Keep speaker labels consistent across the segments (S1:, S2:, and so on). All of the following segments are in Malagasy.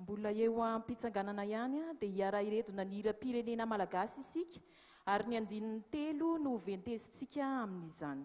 S1: Mbola eo am-pitsanganana ihany dia hiara ireto nanira-pirenena malagasy isika ary ny andinin'ny telo no ventesintsika amin'izany.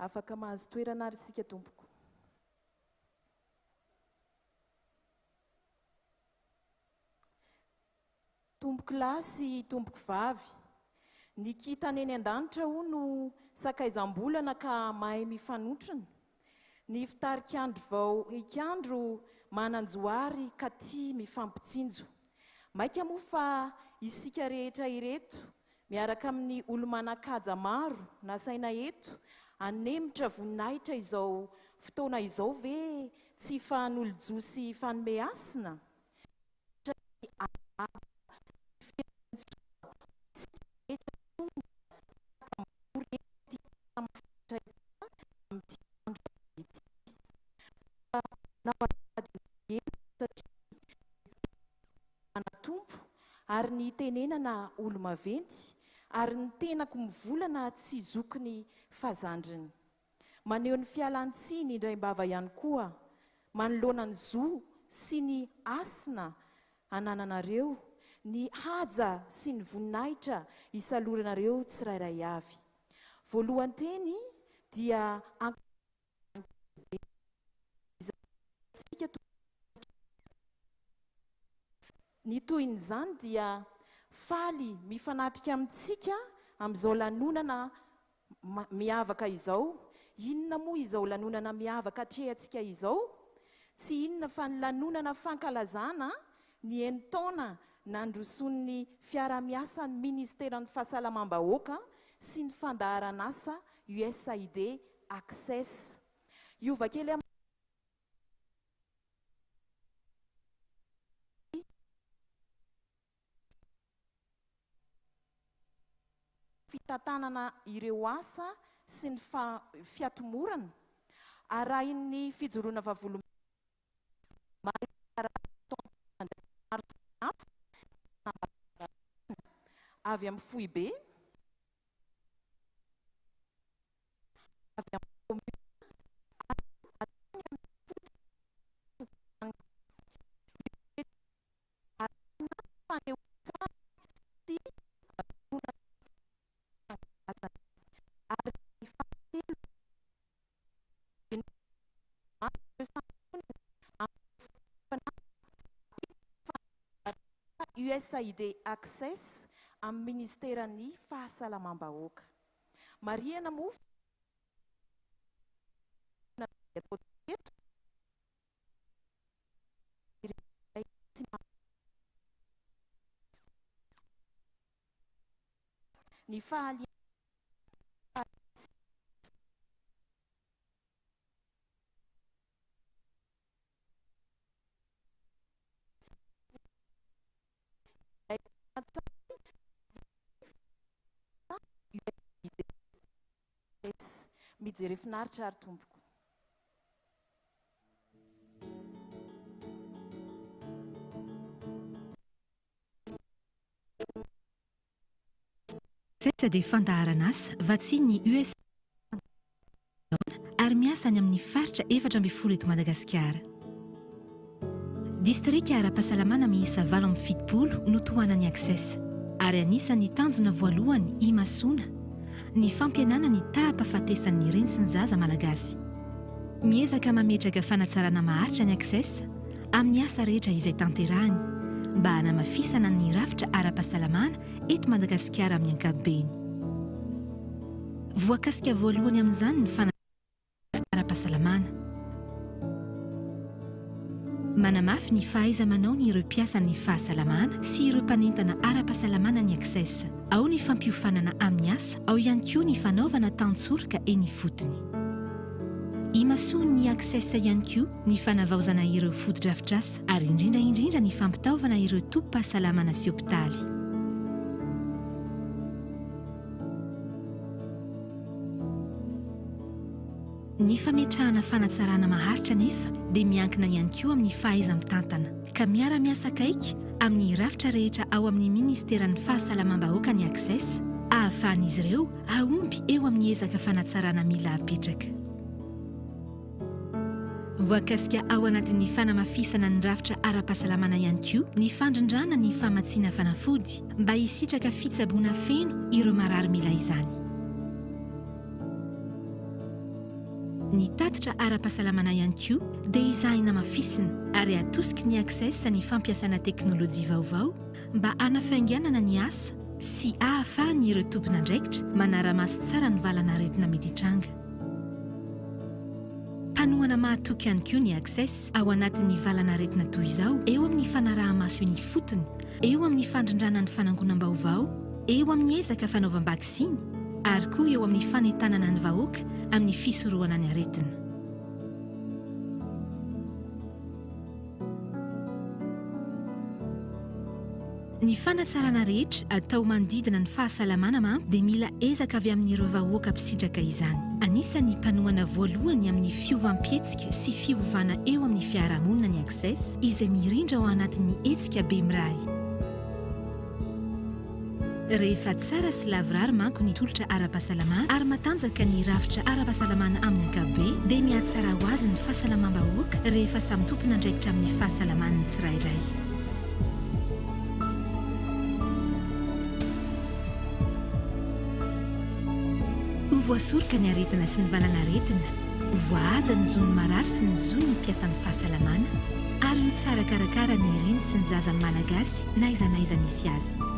S1: Afaka mahazo toerana ary isika tompoko. Tompoko lahy sy tompoko vavy, ny kitana eny an-danitra ho no sakaizam-bolana ka mahay mifanotrona. Ny fitarik'andro vao ikandro mananjoary ka tia mifampitsinjo. Maika moa fa isika rehetra ireto miaraka amin'ny olo-manan-kaja maro nasaina eto anemitra voninahitra izao fotoana izao ve tsy fahan'olo-jo sy fanome asina? Tompo ary ny tenenana olo maventy ary ny tenako mivolana tsy zokiny fazandriny. Maneho ny fialan-tsiny indray-bava ihany koa manoloana ny zo sy ny asina anananareo, ny haja sy ny voninahitra isaloranareo tsirairay avy. Voalohany teny dia ny toin'izany dia faly mifanatrika amintsika amin'izao lanonana miavaka izao. Inona moa izao lanonana miavaka hatrehantsika izao? Tsy inona fa ny lanonana fankalazana ny eni-taona nandrosoan'ny fiara-miasan'ny ministeran'ny fahasalamam-bahoaka sy ny fandaharan'asa USAID Access. Iova-kely fitantanana ireo asa sy ny fiatomorana arahin'ny fijoroana vavolo avy amin'ny Foibe, avy amin'ny USAID Access amin'ny ministeran'ny fahasalamam-bahoaka. Marihana moa ny fahaliana mijery finaritra ary tompoko.
S2: Setsa dia fandaharana asa vatsiany USA ary miasa any amin'ny faritra 7 eto Madagasikara. Distrika ara-pahasalamana miisa 7 no tohanany Access ary anisan'ny tanjona voalohany i Masona ny fampianana ny tahampahafatesan'ny reny sy ny zaza malagasy. Miezaka mametraka fanatsarana maharitra ny Access amin'ny asa rehetra izay tanterahany mba hanamafisana ny rafitra ara-pahasalamana eto Madagasikara amin'ny ankapobeny. Voakasika voalohany amin'izany ny fanatsarana ara-pahasalamana. Manamafy ny fahaiza-manao ny ireo mpiasan'ny fahasalamana sy ireo mpanentana ara-pahasalamana ny Access. Ao ny fampiofanana amin'ny asa, ao ihany koa ny fanaovana tantsorika eny fotony. Imasoa ny Access ihany koa ny fanavaozana ireo fotodrafitrasa ary indrindra ny fampitaovana ireo tompom-pahasalamana sy hopitaly. Ny fametrahana fanatsarana maharitra nefa dia miankina ihany koa amin'ny fahaiza-mitantana ka miara-miasa akaiky amin'ny rafitra rehetra ao amin'ny ministeran'ny fahasalamam-bahoaka ny Access ahafahan'izy ireo aompy eo amin'ny ezaka fanatsarana mila apetraka. Voakasika ao anatin'ny fanamafisana ny rafitra ara-pahasalamana ihany koa ny fandrindrana ny famatsiana fanafody mba hisitraka fitsaboana feno ireo marary mila izany. Ny tatitra ara-pahasalamana ihany koa dia izahina mafisina ary atosiky ny Access ny fampiasana teknôlôjia vaovao mba hanafainganana ny asa sy ahafahany ireo tompon'andraikitra manara-maso tsara ny valanaretina mety hitranga. Panoana mahatoky ihany koa ny Access ao anatin'ny valanaretina toy izao eo amin'ny fanaraha-maso eny fotony, eo amin'ny fandrindrana ny fanangonam-baovao, eo amin'ny ezaka fanaovam-bakisiny ary koa eo amin'ny fanentanana ny vahoaka amin'ny fisorohana ny aretina. Ny fanatsarana rehetra atao manodidina ny fahasalamana manko dia mila ezaka avy amin'ireo vahoaka mpisitraka izany. Anisan'ny mpanohana voalohany amin'ny fiovam-pietsika sy fiovana eo amin'ny fiarahamonina ny Access izay mirindra ao anatin'ny hetsika be miray. Rehefa tsara sy lavrary manko ny tolotra ara-pahasalamana ary matanjaka ny rafitra ara-pahasalamana amin'ny ankapobeny dia mihatsara ho azy ny fahasalamam-bahoaka rehefa samy tompon'andraikitra amin'ny fahasalamana ny tsirairay. Ho voasorika ny aretina sy ny valanaretina, ho voahaja ny zony marary sy ny zony mpiasan'ny fahasalamana ary ho tsara karakara ny reny sy ny zaza malagasy na aiza misy azy.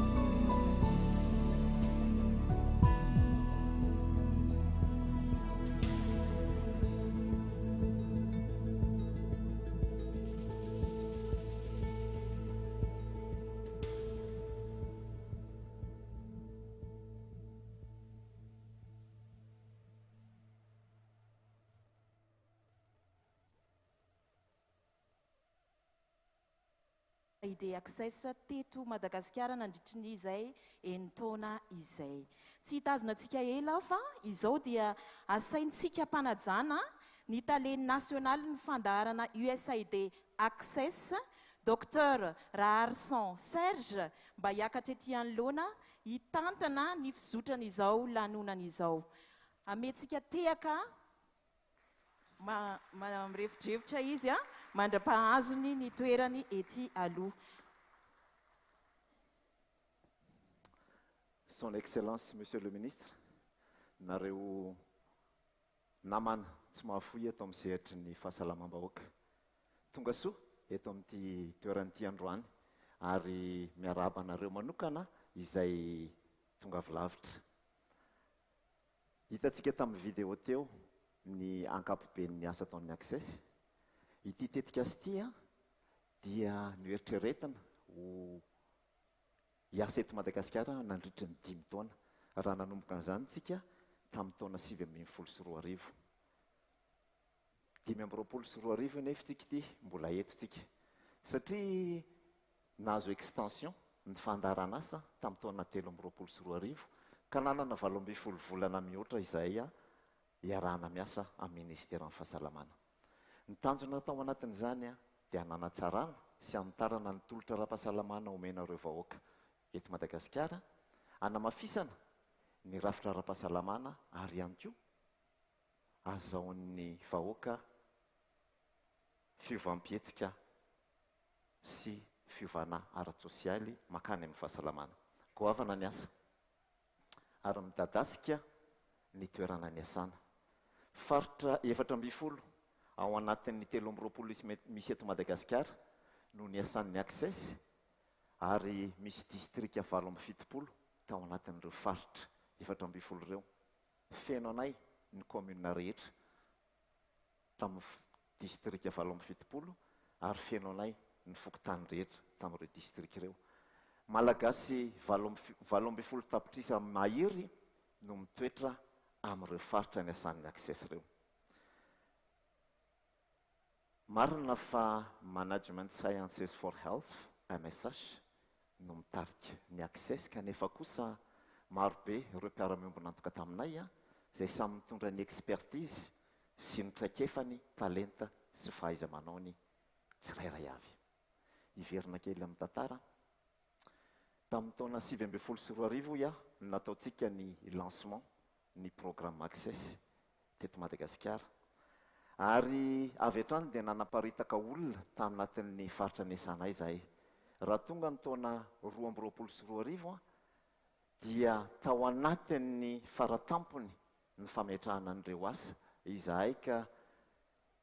S1: USAID Access teto Madagasikara nandritry ny izay taona izay. Tsy hitazona antsika ela fa izao dia asaintsika mpanajana ny taleny nasionaly ny fandaharana USAID Access Dr Raharsan Serge mba hiakatra etỳ anoloana hitantana ny fizotran'izao lanonan'izao. Amentsika tehaka mirevidrevitra izy mandra-pahazony ny toerany etỳ aloha.
S3: Son Excellence, Monsieur le Ministre, nareo namana tsy mahafoy eto amin'ny sehatra ny fahasalamam-bahoaka. Tonga soa eto amin'ity toeran'ity androany ary miarahaba anareo manokana izay tonga avy lavitra. Hitantsika tamin'ny vidéo teo ny ankapoben'ny asa ataon'ny Access. Ity tetika azy ity dia noeritreretina ho hiasa eto Madagasikara nandritra ny 5 taona. Raha nanomboka an'izany tsika tamin'ny taona 2024. 2024 nefa tsika ity mbola eto tsika. Satria nahazo extension ny fandaharana asa tamin'ny taona 2024 ka nanana 12 volana mihoatra izahay iarahana miasa amin'ny ministera ny fahasalamana. Ny tanjona tao anatin'izany dia nanatsarana sy hanitarana ny tolotra ara-pahasalamana omenareo vahoaka eto Madagasikara, hanamafisana ny rafitra ara-pahasalamana ary ihany koa azahoan'ny vahoaka fiovam-pietsika sy fiovana ara-tsosialy makany amin'ny fahasalamana. Goavana ny asa ary midadasika ny toerana ny asana. Faritra 4 ao anatin'ny 13 misy eto Madagasikara no ny asan'ny Access ary misy distrika 7 tao anatin'ireo faritra 4 ireo. Feno anay ny commune rehetra tamin'ny distrika 7 ary feno anay ny fokotany rehetra tamin'ireo distrika ireo. Malagasy 12 tapitrisa mahery no mitoetra amin'ireo faritra ny asan'ny Access ireo. Marina fa Management Sciences for Health, MSH, no mitarika ny Access kanefa kosa marobe ireo mpiara-miombona antoka taminay izay samy mitondra ny expertise sy ny traikefany, talenta sy fahaiza-manaony tsirairay avy. Iverina kely amin'ny tantara. Tamin'ny taona 2024 nataontsika ny lancement ny programme Access teto Madagasikara. Ary avy hatrany dia nanaparitaka olona taminatin'ny faritra niasanay izahay. Raha tonga ny taona 2024 dia tao anatin'ny faratampony ny fametrahana an'ireo asa izahay ka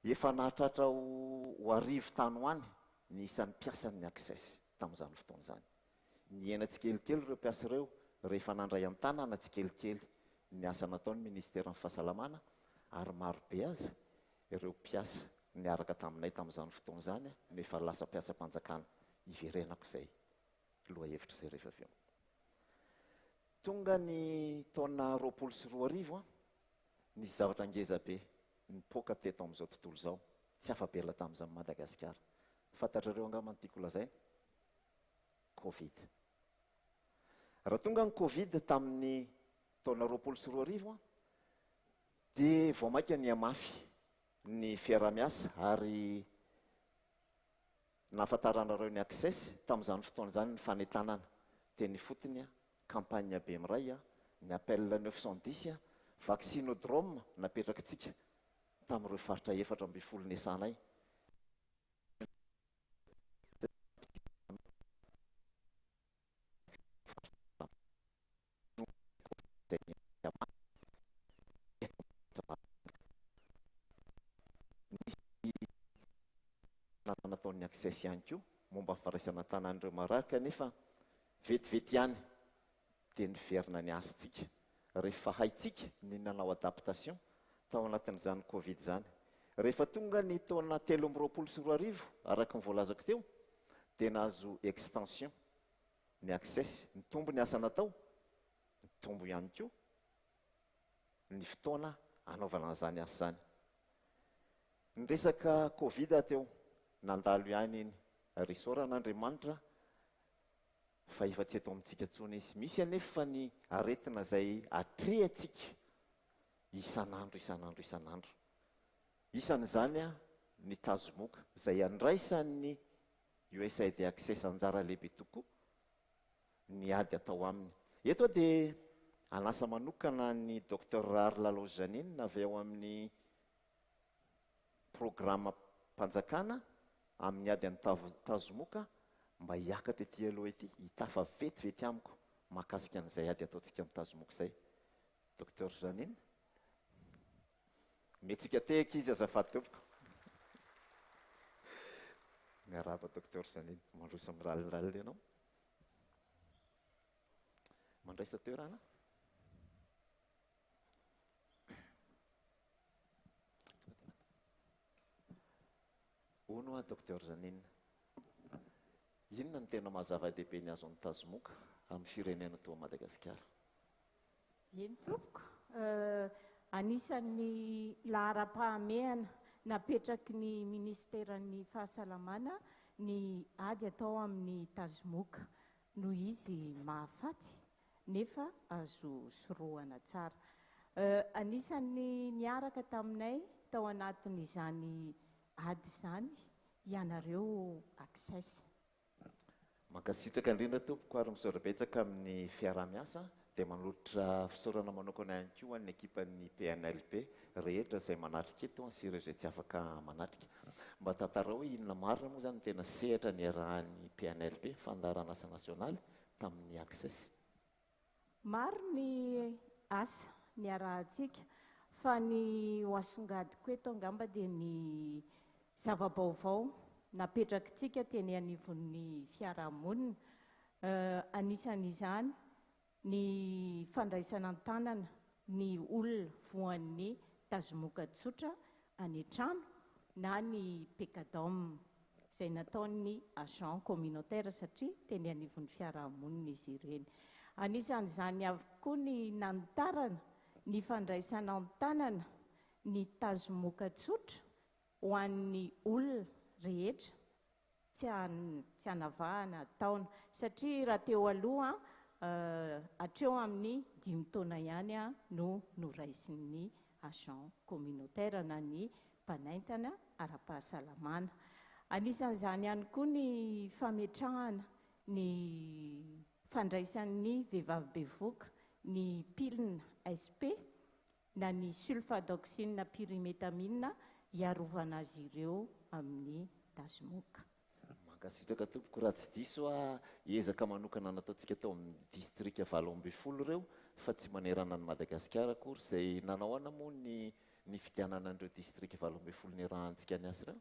S3: efa nahatratra ho arivo tany ho any ny isan'ny mpiasan'ny Access tamin'izany fotoana izany. Niaina tsikelikely ireo mpiasa ireo rehefa nandray an-tanana tsikelikely ny asa nataon'ny ministera ny fahasalamana ary marobe aza ireo mpiasa niaraka taminay tamin'izany fotoana izany nefa lasa mpiasa-panjakana iverenako izay loha hevitra izay rehefa avy eo. Tonga ny taona 2024 nisy zavatra ngezabe nipoaka teto amin'izao tontolo izao, tsy afa-bela tamin'izany Madagasikara. Fantatrareo angamba ny tiako lazaina? Covid. Raha tonga ny Covid tamin'ny taona 2024 dia vao mainka niamafy ny fiarah-miasa ary nahafantaranareo ny Access tamin'izany fotoana izany ny fanentanana dia ny fotony campagne be miray ny appel 910 vaccinodrome napetrakintsika tamin'ireo faritra 4 ny asanay. Nataon'ny Access ihany koa momba firaisana tanan'ireo mararaka nefa vetivety ihany dia niverina ny asantsika rehefa haitsika ny nanao adaptation tao anatin'izany Covid izany. Rehefa tonga ny taona 2024 araka ny voalazako teo dia nahazo extension ny Access, nitombo ny asa natao, nitombo ihany koa ny fotoana anaovana an'izany asa izany. Ny resaka Covid teo nandalo ihany iny ry soran'Andriamanitra fa efa tsy eto amintsika ntsony izy. Misy anefa ny aretina izay atrehatsika isan'andro. Isan'izany ny tazomoka izay andraisan'ny USAID Access anjara lehibe tokoa ny ady atao aminy. Eto dia anasa manokana ny Dr Rary Lalao Janine avy ao amin'ny programa mpanjakana amin'ny ady any tazomoka mba hiakatra ety aloha ety hitafa vetivety amiko mahakasika an'izay ady ataontsika amin'ny tazomoka izay. Dr Janine, metsika tehaka izy azafady tompoko. Miarahaba Dr Janine, mandroso amin'ny raliralina ianao. Mandraisa toerana. Ono Dr Janine, inona ny tena mahazava-dehibe ny azo ny tazomoka amin'ny firenena toa Madagasikara?
S1: Eny tompoko, anisan'ny lahara-pahamehana napetraky ny ministeran'ny fahasalamana ny ady atao amin'ny tazomoka noho izy mahafaty nefa azo sorohana tsara. Anisan'ny niaraka taminay tao anatin'izany ady izany ianareo Access.
S3: Mankasitraka indrindra tompoko ary misaorabetsaka amin'ny fiarah-miasa dia manolotra fisaorana manokana ihany koa ny ekipan'ny PNLP rehetra izay manatrika eto sy ireo izay tsy afaka manatrika. Mba tantarao inona marina moa izany tena sehatra ny arahan'ny PNLP fandaharana asa nasionaly tamin'ny Access.
S1: Maro ny asa ny arahantsika fa ny ho asongadiko eto angamba dia ny zava-baovao napetrakitsika teny anivon'ny fiarahamonina. Anisan'izany ny fandraisana an-tanana ny olona voan'ny tazomoka tsotra any an-trano na ny pecadom izay nataon'ny agent communautaire satria teny anivon'ny fiarahamonina izy ireny. Anisan'izany avokoa ny nanitarana ny fandraisana an-tanana ny tazomoka tsotra ho an'ny olona rehetra tsy hanavahana taona satria raha teo aloha hatreo amin'ny 5 taona ihany no noraisin'ny agent communautaire na ny mpanaintana ara-pahasalamana. Anisan'izany ihany koa ny fametrahana ny fandraisan'ny vehivavy bevoka ny pilina SP na ny sulfadoxine pyrimétamine hiarovana azy ireo amin'ny tazomoka.
S3: Mankasitraka tompoko raha tsy diso ezaka manokana nataontsika tao amin'ny distrika 12 ireo fa tsy manerana ny Madagasikara akory izay nanao ana moa ny fidianana an'ireo distrika 12 ny rahantsika ny asy ireo.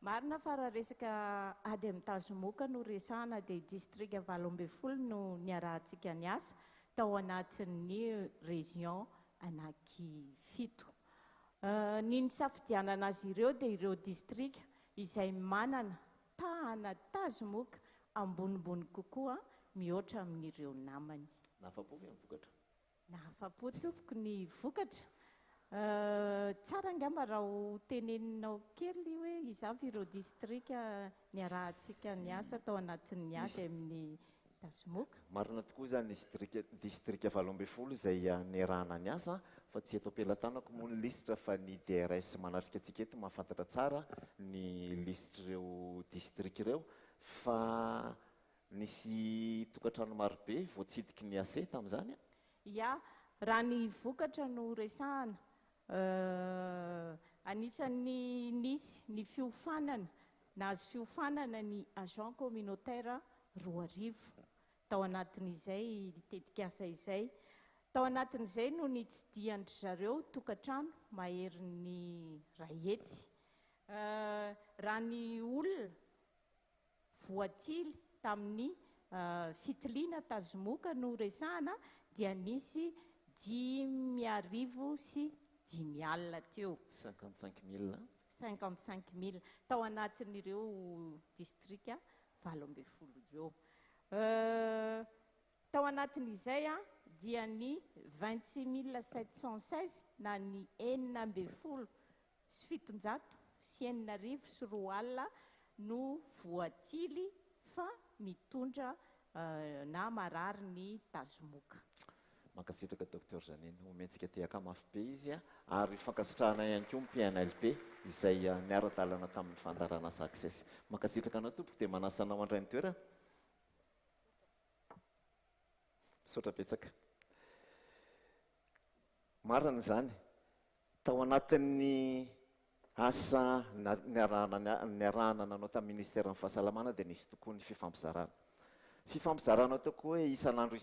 S1: Marina fa raha resaka ady amin'ny tazomoka no resahana dia distrika 12 no niarahantsika ny asa tao anatin'ny région anaky 7. Ny nisafidianana azy ireo dia ireo distrika izay manana tahana tazomoka ambonimbony kokoa mihoatra amin'ireo namany.
S3: Nahafapo ve ny vokatra?
S1: Nahafapo tompoko ny vokatra. Tsara angamba raha ho teneninao kely hoe izavy ireo distrika niarahantsika ny asa tao anatin'ny ady amin'ny tazomoka.
S3: Marina tokoa izany distrika 12 izay niarahana ny asa fa tsy eto am-pelantanako moa ny lisitra fa ny DRS manatrika antsika eto mahafantatra tsara ny lisitra ireo distrika ireo fa nisy tokantrano marobe voatsidiky ny ase tamin'izany.
S1: Ya, raha ny vokatra no resahana anisan'ny nisy ny fiofanana nahazo fiofanana ny agent communautaire 2 tao anatin'izay tetika asa izay. Tao anatin'izay no nitsidihan'ny zareo tokantrano maherin'ny rahetsy. Raha ny olona voatily tamin'ny fitiliana tazomoka no resahana dia nisy 5,5 alina teo.
S3: 55,000.
S1: 55,000 tao anatin'ireo distrika 12 ireo. Tao anatin'izay dia ny 26,716 na ny 9,709 sy 4 alina
S4: no voatily fa mitondra na marary ny tazomoka.
S3: Mankasitraka Dr Janine omentsika tehaka mafy be izy ary fankasitrahana ihany koa PNLP izay niara-dalana tamin'ny fandarana asa access. Mankasitraka anao tompoko dia manasanao andray ny toerana. Misaotra betsaka. Marina izany tao anatin'ny asa niarahana nanao tamin'ny ministèren'ny fahasalamana dia nisy tokoa ny fifampizarana. Fifampizarana tokoa hoe isan'andro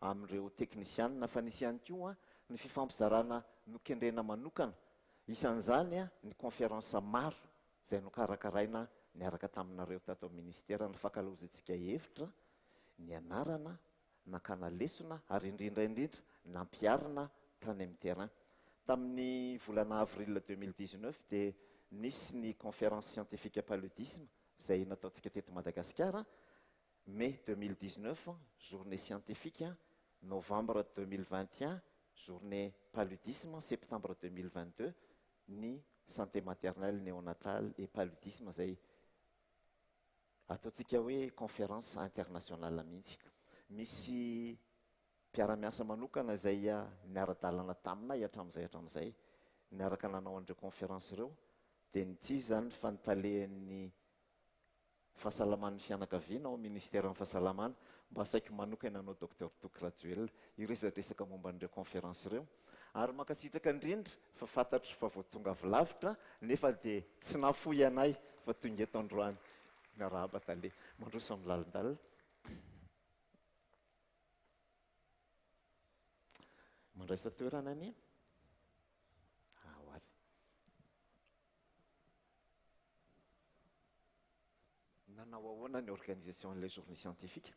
S3: amin'ireo teknisianina fa nisy ihany koa ny fifampizarana nokendrena manokana. Isan'izany ny conférence maro izay nokarakaraina niaraka taminareo tato amin'ny ministère ny fankalozantsika hevitra, ny anarana, nakana lesona ary indrindra nampiarina tany amin'ny terrain. Tamin'ny volana avril 2019 dia nisy ny conférence scientifique et paludisme izay nataontsika teto Madagasikara. Mai 2019, journée scientifique. Novembre 2021, journée paludisme. Septembre 2022, ni santé maternelle, néonatale et paludisme. Zay ataontsika hoe conférence internationale mihitsy. Misy mpiara-miasa manokana izay niara-dalana taminay hatramin'izay niaraka nanao an'ireo conférence ireo dia tsy zany fanotalehan'ny fahasalaman'ny fianakaviana ao ministèren'ny fahasalamana mba saiko manokana anao Dr Tokrajuel iresadresaka momba an'ireo conférence ireo ary mankasitraka indrindra fa fantatro fa vao tonga avy lavitra nefa dia tsy nafoy anay fa tonga eto androany miarahaba tale mandroso amin'ny lalindalina. Mandraisa toerana any ahoary nanao ahoana ny organisation an'ilay journée scientifique?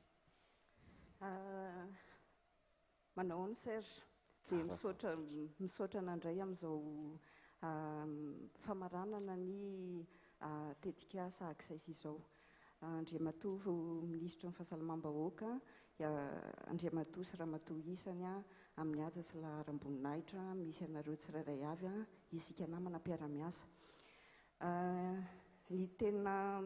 S5: Manao ny Serge dia misaotra nandray amin'izao famaranana ny tetika asa access izao. Andriamatoa ministra ny fahasalamam-bahoaka, Andriamatoa sy Ramatoa isany amin'ny aja sy laharam-boninahitra misy anareo tsirairay avy isika namana mpiara-miasa. Ny tena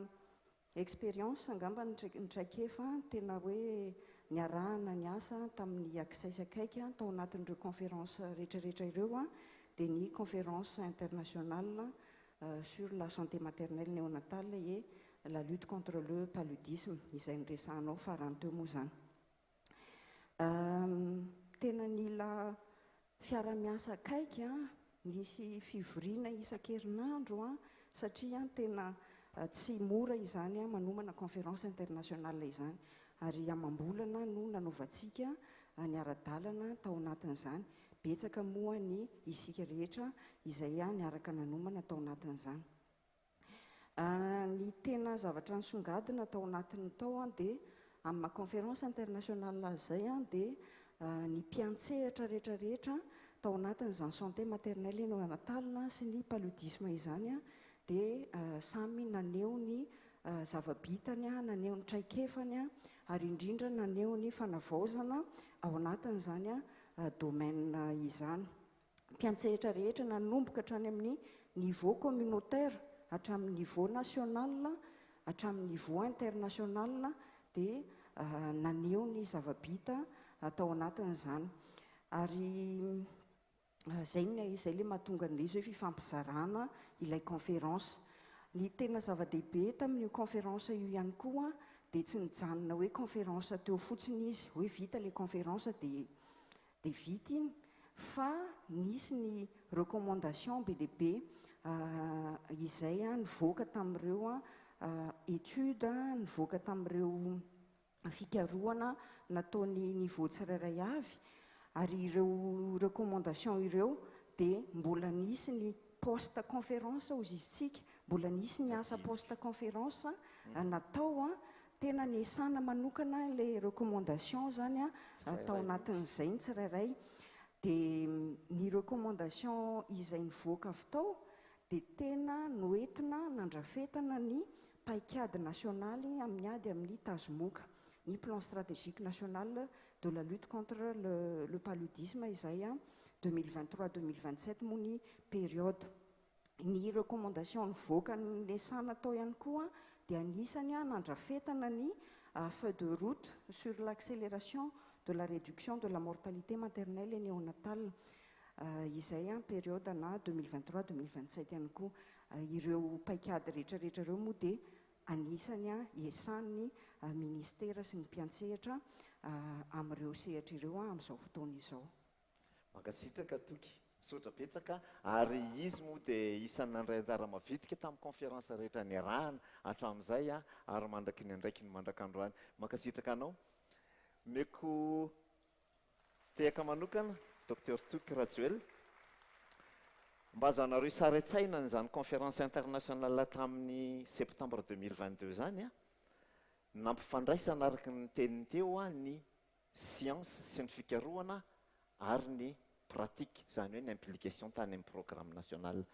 S5: expérience angamba ndraikefa tena hoe niarahana ny asa tamin'ny access akaiky tao anatin'ireo conférence rehetrarehetra ireo dia ny conférence internationale sur la santé maternelle néonatale et la lutte contre le paludisme izay niresahanao farany teo moa zany. Tena nila fiara-miasa akaiky nisy fivoriana isan-kerinandro satria tena tsy mora izany manomana conférence internationale izany ary amam-bolana no nanaovantsika niara-dalana tao anatin'izany. Betsaka moa ny isika rehetra izay niaraka nanomana tao anatin'izany. Ny tena zavatra nisongadina tao anatiny tao dia amin'ny conférence internationale izay dia ny mpiantsehatra rehetrarehetra tao anatin'izany santé maternelle et néonatale sy ny paludisme izany dia samy naneo ny zavabitany, naneo ny traikefany ary indrindra naneo ny fanavaozana ao anatin'izany domaine izany. Mpiantsehatra rehetra nanomboka hatrany amin'ny niveau communautaire, hatramin'ny niveau national, hatramin'ny niveau international dia naneo ny zavabita tao anatin'izany. Ary izay le mahatonga an'ilay izy hoe fifampizarana ilay conférence. Ny tena zava-dehibe tamin'io conférence io ihany koa dia tsy nijanona hoe conférence teo fotsiny izy hoe vita ilay conférence dia vita iny, fa nisy ny recommandation be dia be izay nivoaka tamin'ireo étude, nivoaka tamin'ireo fikarohana nataony niveau tsirairay avy ary ireo recommandation ireo dia mbola nisy ny poste conférence ozy izitsika, mbola nisy ny asa poste conférence natao tena niasana manokana ilay recommandation zany tao anatin'izay ny tsirairay. Dia ny recommandation izay nivoaka avy tao dia tena noentina nandrafetana ny paikady nationaly amin'ny ady amin'ny tazomoka, ny plan stratégique national de la lutte contre le paludisme izay 2023-2027 moa ny période. ny recommandation nivoaka ny esana tao ihany koa dia anisany nandrafetana ny feuille de route sur l'accélération de la réduction de la mortalité maternelle et néonatale izay période na 2023-2027 ihany koa ireo paikady rehetrarehetra ireo moa dia anisany esan'ny ministera sy ny mpiantsehatra amin'ireo sehatra ireo amin'izao fotoana izao.
S3: Mankasitraka toky misaotra betsaka ary izy moa dia isan'ny nandray anjara mavitrika tamin'ny conférence rehetra niarahana hatramin'izay ary mandraky ny andraiky ny mandrak'androany. Mankasitraka anao meko tehaka manokana Dr Toky Rajoel mba azanareo saretsaina n'izany conférence internationale tamin'ny septembre 2022 zany nampifandraisana araka ny teniny teo ny science sy ny fikarohana ary ny pratique zany hoe ny implication tany amin'ny programme national.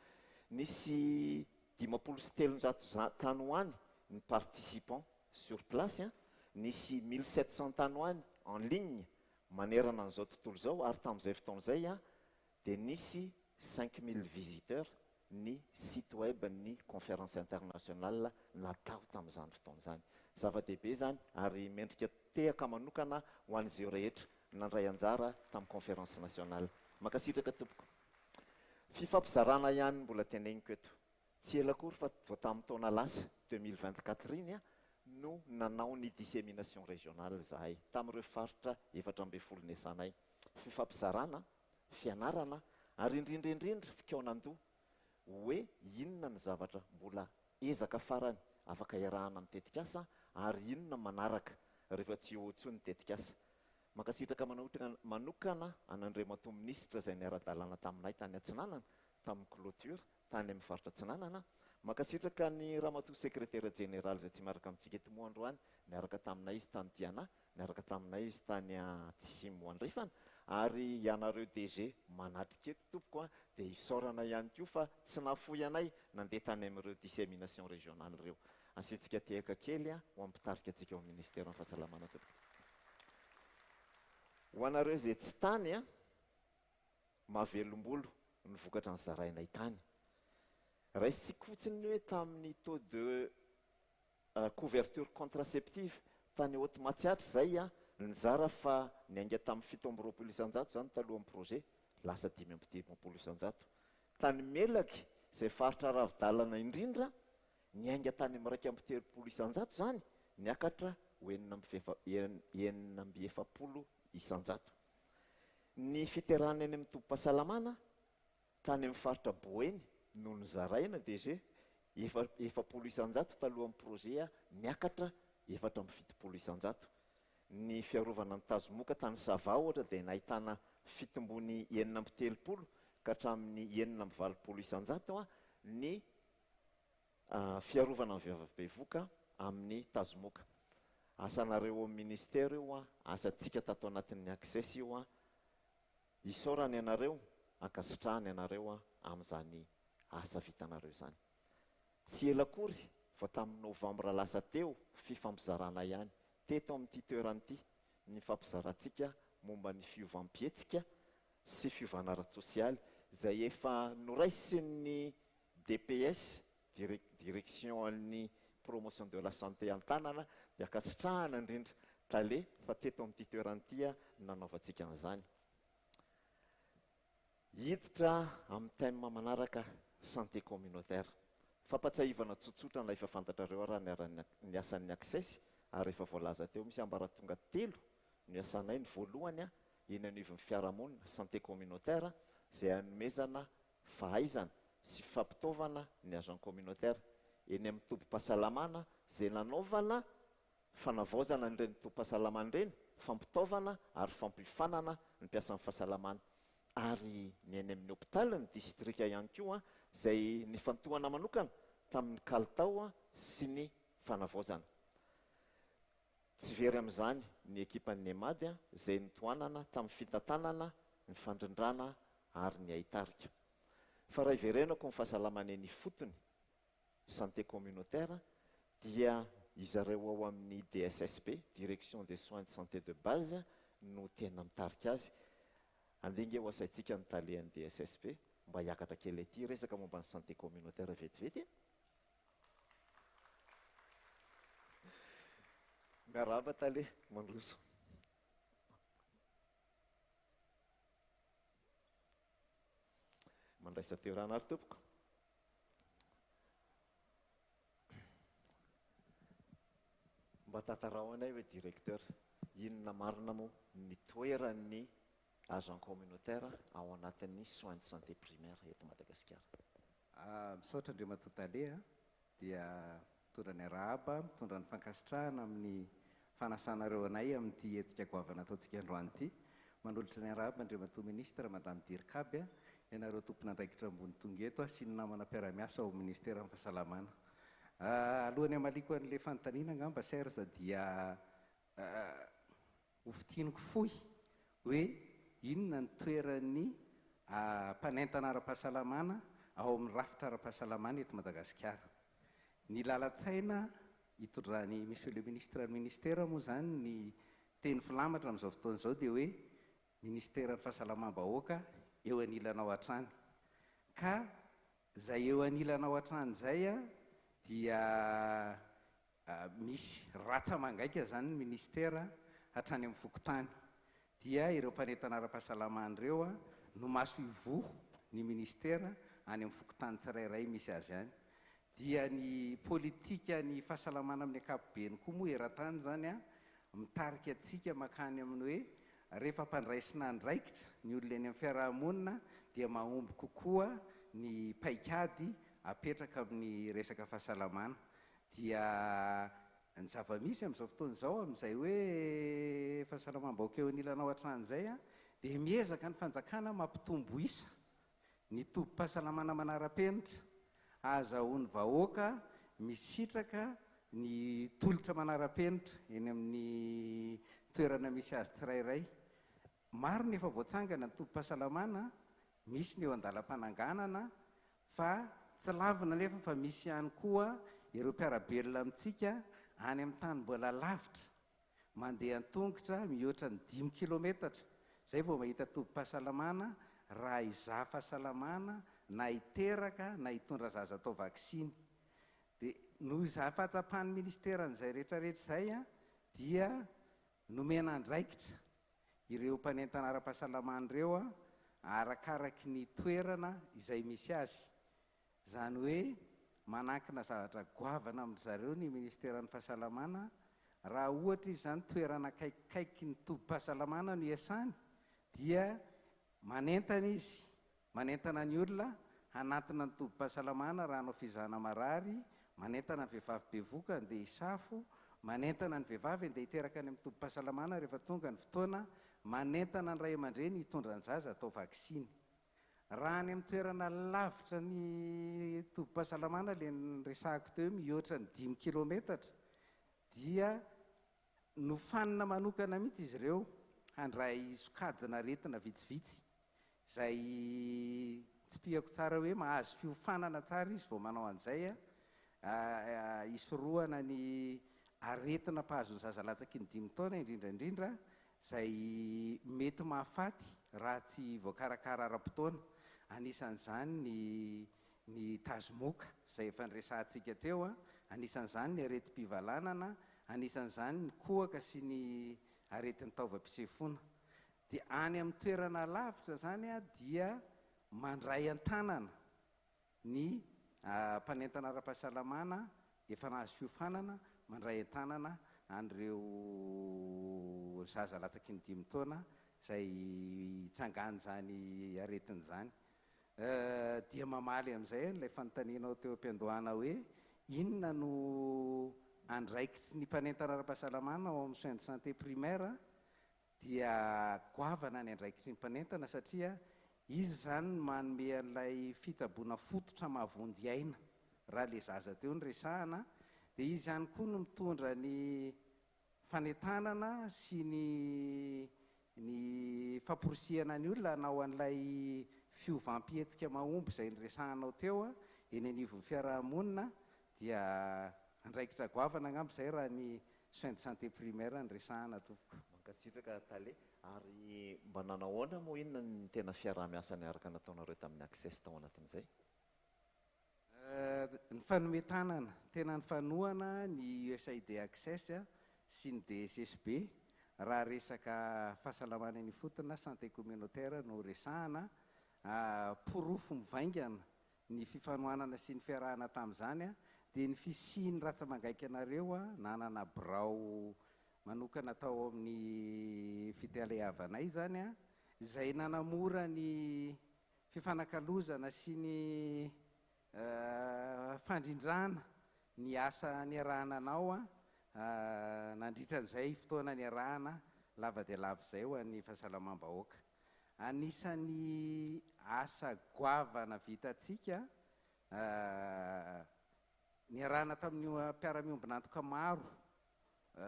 S3: Nisy 53 tany ho any ny participants sur place, nisy 1700 tany ho any en ligne manerana an'izao tontolo zao ary tamin'izay fotoana izay dia nisy 5000 visiteurs ny site web ny conférence internationale natao tamin'izany fotoana izany. Zava-dehibe zany ary mendrika tehaka manokana ho an'izay rehetra nandray anjara tamin'ny conférence nationale. Makasitraka tompoko. Fifampizarana ihany mbola teneniko eto. Tsy ela akory fa vao tamin'ny taona lasa 2024 iny no nanao ny dissémination régionale zahay tamin'ireo faritra 420 ny esanay. Fifampizarana, fianarana ary indrindra fikaonan-doha hoe inona ny zavatra mbola ezaka farany afaka iarahana amin'ny tetikasa ary inona manaraka rehefa tsy eo intsony ny tetikasa. Makasitraka manokana an'Andriamato ministra izay niara-dalàna taminay tany Atsinanana tamin'ny clôture tany amin'ny faritra Atsinanana. Makasitraka ny ramatoa secrétaire général izay tsy miaraka amintsika eto moa androany, niaraka taminay izy tany Diana, niaraka taminay izy tany Tsimo Andrefana ary ianareo DG manatrika eto tompoko dia isaorana ihany koa fa tsy nafoy anay nandeha tany amin'ireo dissémination régionale ireo. Asiantsika tehaka kely ho ampitarika antsika ao ministère ny fahasalamana tompoko. Ho anareo izay tsy tany mahavelombolo ny vokatra ny zarainay tany. Raisitsika fotsiny hoe tamin'ny taux de couverture contraceptive tany haute matsiatra izay nizara fa niainga tamin'ny 720 isan-jato zany talohan'ny projet lasa 510 isan-jato. Tany Melaky izay faritra aravidalana indrindra niainga tany amin'ny 230 isan-jato zany niakatra ho 970 isan-jato. Ny fiterahana any amin'ny tobim-pahasalamana tany amin'ny faritra Boeny no nizaraina DG 70 isan-jato talohan'ny projet niakatra 470 isan-jato. Ny fiarovana ny tazomoka tany Sava ohatra dia nahitana fitombony 930 ka hatramin'ny 920 isan-jato ny fiarovana ny vehivavy-bevoka amin'ny tazomoka. Asanareo amin'ny ministère io asantsika tato anatin'ny access io isaorany ianareo, ankasitrahany ianareo amin'izany asa vitanareo izany. Tsy ela akory fa tamin'ny novambra lasa teo fifampizarana ihany teto amin'ity toeran'ity ny fampizarantsika momba ny fiovam-pietsika sy fiovana ara-tsosialy izay efa noraisin'ny DPS direction ny promotion de la santé an-tanana dia ankasitrahana indrindra tale fa teto amin'ity toeran'ity nanaovantsika an'izany. Hiditra amin'ny thème manaraka santé communautaire. Fampatsahivana tsotsotra ilay efa fantatrareo raha ny asan'ny access ary efa voalaza teo misy ambaratonga 3 ny asanay ny voalohany eny anivon'ny fiarahamonina santé communautaire izay hanomezana fahaizana sy fampitaovana ny agent communautaire eny amin'ny tobim-pahasalamana izay nanaovana fanavaozana n'ireny tobim-pahasalamana ireny fampitaovana ary fampifanana ny mpiasan'ny fahasalamana ary ny eny amin'ny hôpitaly ny distrika ihany koa izay ny fantohana manokana tamin'ny kalitao sy ny fanavaozana. Tsy very amin'izany ny ekipan'ny EMAD izay nitoanana tamin'ny fitantanana ny fandrindrana ary ny ahitarika. Fa raha iverenako ny fahasalamana eny fotony santé communautaire dia izareo ao amin'ny DSSP, direction des soins de santé de base, no tena mitarika azy. Andinga eo asaitsika ny talehan'ny DSSP mba hiakatra kely ety resaka momba ny santé communautaire vetivety. Miarahaba tale mandroso. Mandraisa teorana ary tompoko. Mba tantarao anay hoe directeur, inona marina moa ny toeran'ny agent communautaire ao anatin'ny soins de santé primaire eto Madagasikara?
S6: Misaotra Andriamantoa Tale dia mitondra ny arahaba, mitondra ny fankasitrahana amin'ny fanasanareo anay amin'ity hetsika goavana ataontsika androany ity. Manolotra ny arahaba Andriamantoa Ministra Madame Dirikaby, ianareo tompona andraikitra ambony tonga eto sy ny namana mpiara-miasa ao Ministera amin'ny fahasalamana. Alohan'ny amaliko an'ilay fanontaniana angamba serge dia hofitiniko fohy hoe inona ny toeran'ny mpanentana ara-pahasalamana ao amin'ny rafitra ara-pahasalamana eto Madagasikara. Ny lalan-tsaina hitondrany monsieur le ministre ny ministera moa zany ny teny filamatra amin'izao fotoana izao dia hoe ministera ny fahasalamam-bahoaka eo anilanao hatrany. Ka zay eo anilanao hatrany zay dia misy ratsa mangaika zany ny ministera hatrany amin'ny fokotany. Dia ireo mpanentana ara-pahasalamana ireo no maso ivoho ny ministera any amin'ny fokotany tsirairay misy azy any. Dia ny politika ny fahasalamana amin'ny ankapobeny koa moa eran-tany zany mitarika atsika makany amin'ny hoe rehefa mpandraisina andraikitra ny olona eny amin'ny fiarahamonina dia mahomby kokoa ny paikady apetraka amin'ny resaka fahasalamana. Dia ny zava-misy amin'izao fotoana izao amin'izay hoe fahasalamam-bahoaka eo anilanao hatranyizay dia miezaka ny fanjakana mampitombo isa ny tobim-pahasalamana manara-penitra, ahazahoany vahoaka misitraka ny tolotra manara-penitra eny amin'ny toerana misy azy tsirairay. Maro ny efa voatsangana ny tobim-pahasalamana, misy ny eo an-dalam-pananganana, fa tsy lavina nefa fa misy ihany koa ireo mpiarabelona amintsika any amin'ny tany mbola lavitra mandeha an-tongotra mihoatra ny 5 kilometatra. Zay vao mahita tobim-pahasalamana raha hizaha fahasalamana na hiteraka na hitondra zaza atao vaksiny. Dia noho izaha fahatsapahan'ny ministeran'izay rehetrarehetra zay dia nomena andraikitra ireo mpanentana ara-pahasalamana ireo arakaraky ny toerana izay misy azy. Zany hoe manankina zavatra goavana amin'ny zareo ny ministeran'ny fahasalamana. Raha ohatra izy zany toerana kaikaiky ny tobim-pahasalamana no iasany dia manentana izy, manentana ny olona hanatina ny tobim-pahasalamana raha hanao fizahana marary, manentana ny vehivavy bevoka andeha hisafo, manentana ny vehivavy andeha hiteraka any amin'ny tobim-pahasalamana rehefa tonga ny fotoana, manentana ny ray aman-dreny hitondra ny zaza atao vaksiny. Raha any amin'ny toerana lavitra ny tobim-pahasalamana le resahako teo mihoatra ny 5 kilometatra dia nofanina manokana mihitsy izy ireo handray sokajina retina vitsivitsy zay tsy pihako tsara hoe mahazo fiofanana tsara izy vao manao an'izay hisorohana ny aretina mpahazony zaza latsaky ny 5 taona indrindraindrindra zay mety mahafaty raha tsy voakarakara ara-potoana. Anisan'izany ny tazomoka zay efa niresahantsika teo, anisan'izany ny areti-pivalanana, anisan'izany ny kohaka sy ny aretin'ny taovam-pisefona. Dia any amin'ny toerana lavitra zany dia mandray an-tanana ny mpanentana ara-pahasalamana efa nahazo fiofanana, mandray an-tanana an'ireo zaza latsaky ny 5 taona zay tsangany zany aretin'izany. Dia mamaly amin'izay ilay fanontanianao teo am-piandohana hoe inona no andraikitry ny mpanentana ara-pahasalamana ao amin'ny soins de santé primaire. Dia goavana ny andraikitry ny mpanentana satria izy zany manome an'ilay fitsaboana fototra mahavonjy aina raha le zaza teo ny resahana. Dia izy ihany koa no mitondra ny fanentanana sy ny famporisihana ny olona hanao an'ilay fiovam-pihetsika mahomby izay nyresahanao teo eny anivon'ny fiarahamonina. Dia andraikitra goavana angamba izay raha ny soins de santé primaire nyresahana tompoko.
S3: mankasitraka tale ary mba nanahoana moa inona ny tena fiarah-miasa niaraka nataonareo tamin'ny access tao anatin'izay?
S6: Ny fanometanana tena ny fanohana ny USAID access sy ny DSSB raha resaka fahasalamana ny fotona santé communautaire no resahana porofo mivaingana ny fifanohanana sy ny fiarahana tamin'izany dia ny fisiny ratsa mangaiky anareo nanana birao manokana tao amin'ny fitalehavanay zany izay nanamora ny fifanakalozana sy ny fandrindrana ny asa niarahana anao nandritran'izay fotoana niarahana lava dia lava izay ho an'ny fahasalamam-bahoaka. Anisan'ny asa goavana vitatsika niarahana tamin'ny mpiara-miombina antoka maro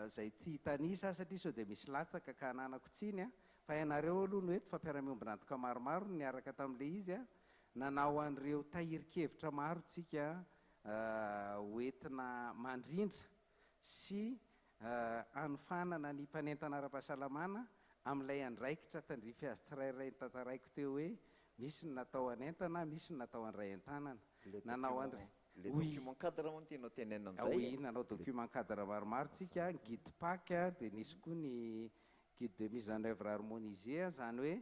S6: izay tsy hitanisa satria sao dia misy latsaka ka hananako tsiny fa ianareo aloha no eto fa mpiara-miombina antoka maromaro niaraka tamin'ilay izy nanao an'ireo tahiri-kevitra maro tsika hoentina mandrindra sy anofanana ny mpanentana ara-pahasalamana amin'ilay andraikitra tandrify azy tsirairay ny tantaraiko teo hoe misy ny natao anentana, misy ny natao an'ray an-tanana. Nanao
S3: le document cadre moa tianao tenenina amin'izay.
S6: Oui, nanao document cadre maromaro tsika, guide PAC dia nisy koa ny guide de mise en œuvre harmonisée zany hoe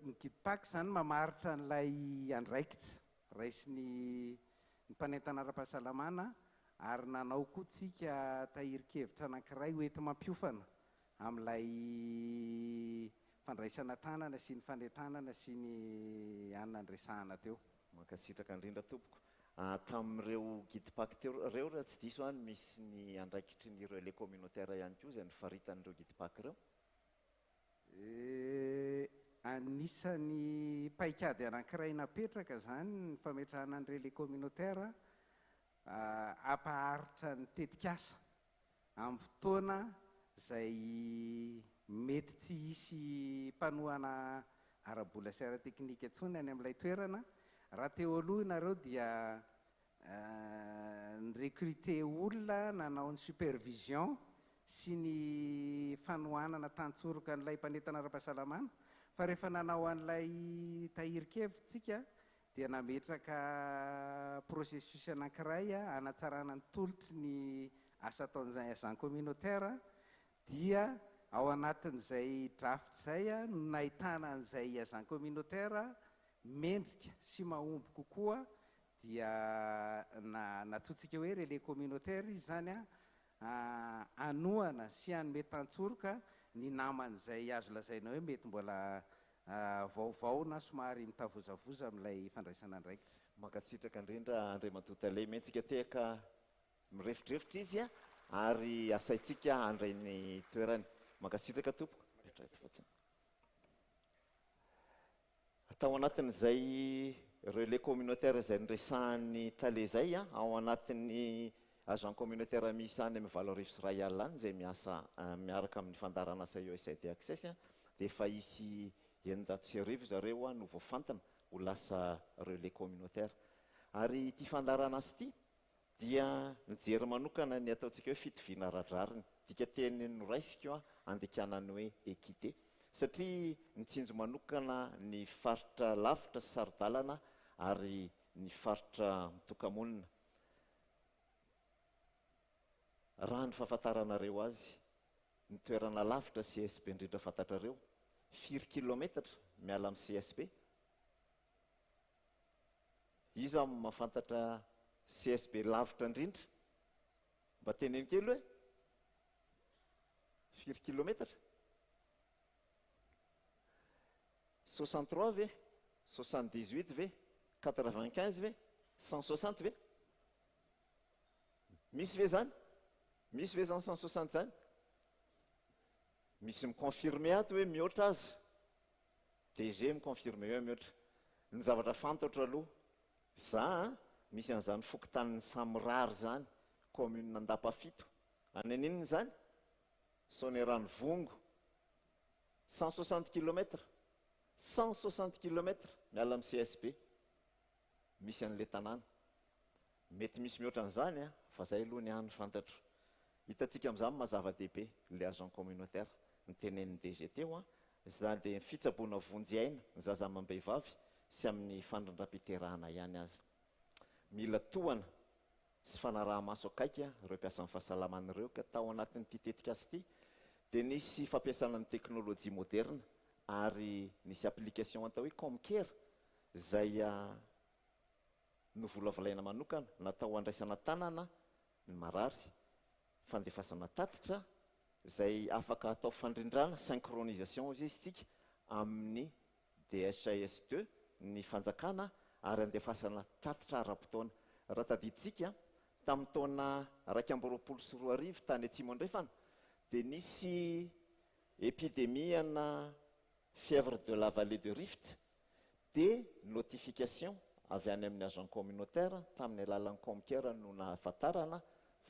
S6: ny guide PAC zany mamaritra n'ilay andraikitra raisin'ny mpanentana ara-pahasalamana ary nanao koa tsika tahiri-kevitra anankiray hoenty mampiofana amin'ilay fandraisana tanana sy ny fanentanana sy ny anona ny resahana teo.
S3: Mankasitraka indrindra tompoko. Tamin'ireo guide PAC teo reo raha tsy diso any misy ny andraikitry ny relais communautaire ihany koa izay nifaritan'ireo guide PAC reo?
S6: Anisany paikady anankiray napetraka zany ny fametrahana ny relais communautaire ampaharitra ny tetikasa amin'ny fotoana izay mety tsy hisy mpanohana arabola sy ara-teknika intsony any amin'ilay toerana. Raha teo aloha nareo dia recruter olona nanao ny supervision sy ny fanohanana tantsoroka an'ilay mpanentana ara-pahasalamana fa rehefa nanao an'ilay tahiri-kevitsika dia nametraka processus anankiray hanatsarana ny tolotry ny asa ataon'izay agent communautaire dia ao anatin'izay draft izay no nahitana an'izay agent communautaire mendrika sy mahomby kokoa dia natsotsika hoe relais communautaire izy zany anohana sy hanome tantsoroka ny naman'izay azo lazaina hoe mety mbola vaovao na somary mitavozavoza amin'ilay fandraisana andraikitra.
S3: Mankasitraka indrindra Andriamantoa Lay mentsika tehaka mirefitrefitra izy ary asaitsika handray ny toerany. Mankasitraka tompoko. Atao anatin'izay relais communautaire izay niresahan'ny tale zay ao anatin'ny agent communautaire misy any amin'ny Valorivo sy Royal any izay miasa miaraka amin'ny fandarana asa USAID access dia efa isy 900 zareo no voafantana ho lasa relais communautaire. Ary ity fandarana azy ity dia nijery manokana ny ataontsika hoe fitoviana radrariny, dika teny noraisiko andekanany hoe équité satria nitsinjo manokana ny faritra lavitra sy sarodalana ary ny faritra mitokamonina. Raha ny fahafantaranareo azy, ny toerana lavitra CSB indrindra fantatrareo 4 kilometatra miala amin'ny CSB. Iza mahafantatra CSB lavitra indrindra mba teneny kely hoe 4 kilometatra 63 ve 78 ve 95 ve 160 ve misy ve zany? Misy ve zany 160 zany? Misy mikonfirme ato hoe mihoatra azy. DG mikonfirme hoe mihoatra. Ny zavatra fantatra aloha za misy an'izany fokotanin'ny Samirary zany commune Andapafito. Any anininy zany? Sonerano Vongo 160 km 160 km miala amin'ny CSB misy an'le tanàna. Mety misy mihoatra an'izany fa zay aloha ny hany fantatro. hitantsika amin'izany mazava-dehibe le agent communautaire nytenenin'ny DG teo izany dia fitsaboana vonjy-aina ny zaza amam-behivavy sy amin'ny fandrandram-piterahana ihany azy. Mila tohana sy fanaraha-maso akaiky ireo mpiasa amin'ny fahasalamana ireo ka tao anatin'ity tetika azy ity dia nisy fampiasana ny teknôlôjia moderna ary nisy application atao hoe Comcare izay novolavolaina manokana natao andraisana tanana ny marary, fandefasana tatitra izay afaka atao fandrindrana synchronisation izy isika amin'ny DHIS2 ny fanjakana ary andefasana tatitra ara-potoana. Raha tadiditsika tamin'ny taona 2024 tany Atsimo andrefana dia nisy épidémie-na fièvre de la vallée de Rift dia notification avy any amin'ny agent communautaire tamin'ny alalan'ny Comcare no nahafantarana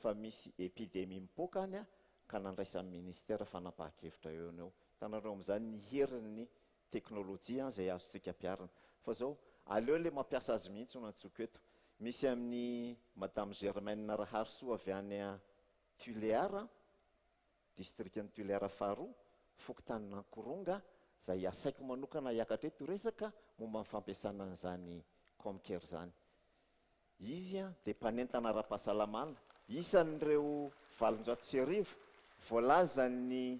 S3: fa misy épidémie mipoaka any ka nandraisa amin'ny ministère fanapahan-kevitra eo eo. Hitanareo amin'izany ny herin'ny teknôlôjia izay azontsika ampiarina. Fa zao aleo le mampiasa azy mihitsy no antsoko eto. Misy amin'ny Madame Germaine Raharso avy any Tuléar, districtn'ny Tuléar faharoa, fokontany Nankoronga, izay asaiko manokana hiakatra eto resaka momba ny fampiasana an'izany Comcare zany. Izy dia mpanentana ara-pahasalamana, isan'ireo 700 voalaza ny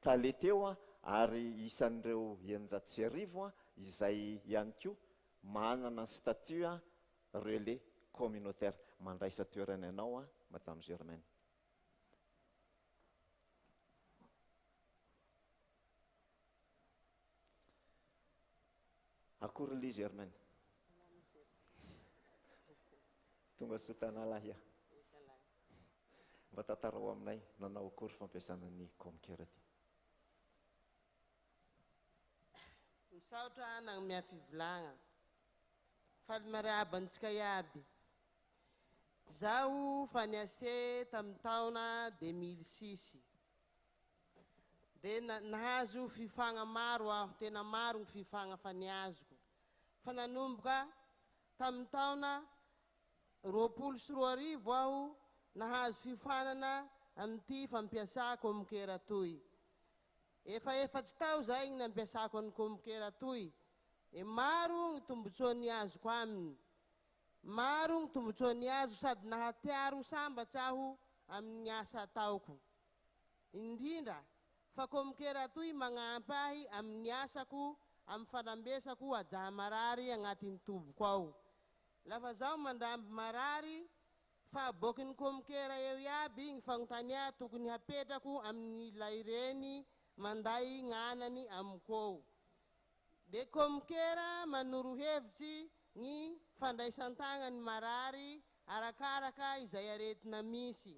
S3: taleteo ary isan'ireo 900 izay ihany koa manana statut relais communautaire. Mandraisa toerana ianao Madame Germaine. Akory li Germaine? Tonga sotana lahy mba tantarao aminay nanao akory fampiasana ny Comcare ty.
S7: Misaotra nagnomea fivolagna faly mariabantsika iaby. Zaho fa niase tamin'ny taona 2006 dia nahazo fifagna maro aho, tena maro ny fifagna fa niazoko. Fa nanomboka tamin'ny taona 2024 aho nahazo fifanana amin'ity fampiasa Comcare toy. Efatsy tao zay ny nampiasako ny Comcare toy. Maro ny tombontsoany azoko aminy. Maro ny tombontsoany azo sady nahatiaro sambatsy aho amin'ny asa ataoko. Indrindra fa Comcare toy magnampy ahy amin'ny asako amin'ny fanambesako ajaha marary agnatin'ny toboko ao. Lafa zaho mandamby marary fa abokin'ny Comcare eo iaby ny fagnontania tokony hapetrako amin'ny laireny manday gn'anany amiko. De Comcare manoro hevitsy ny fandraisan-tagna ny marary arakaraka izay aretina misy.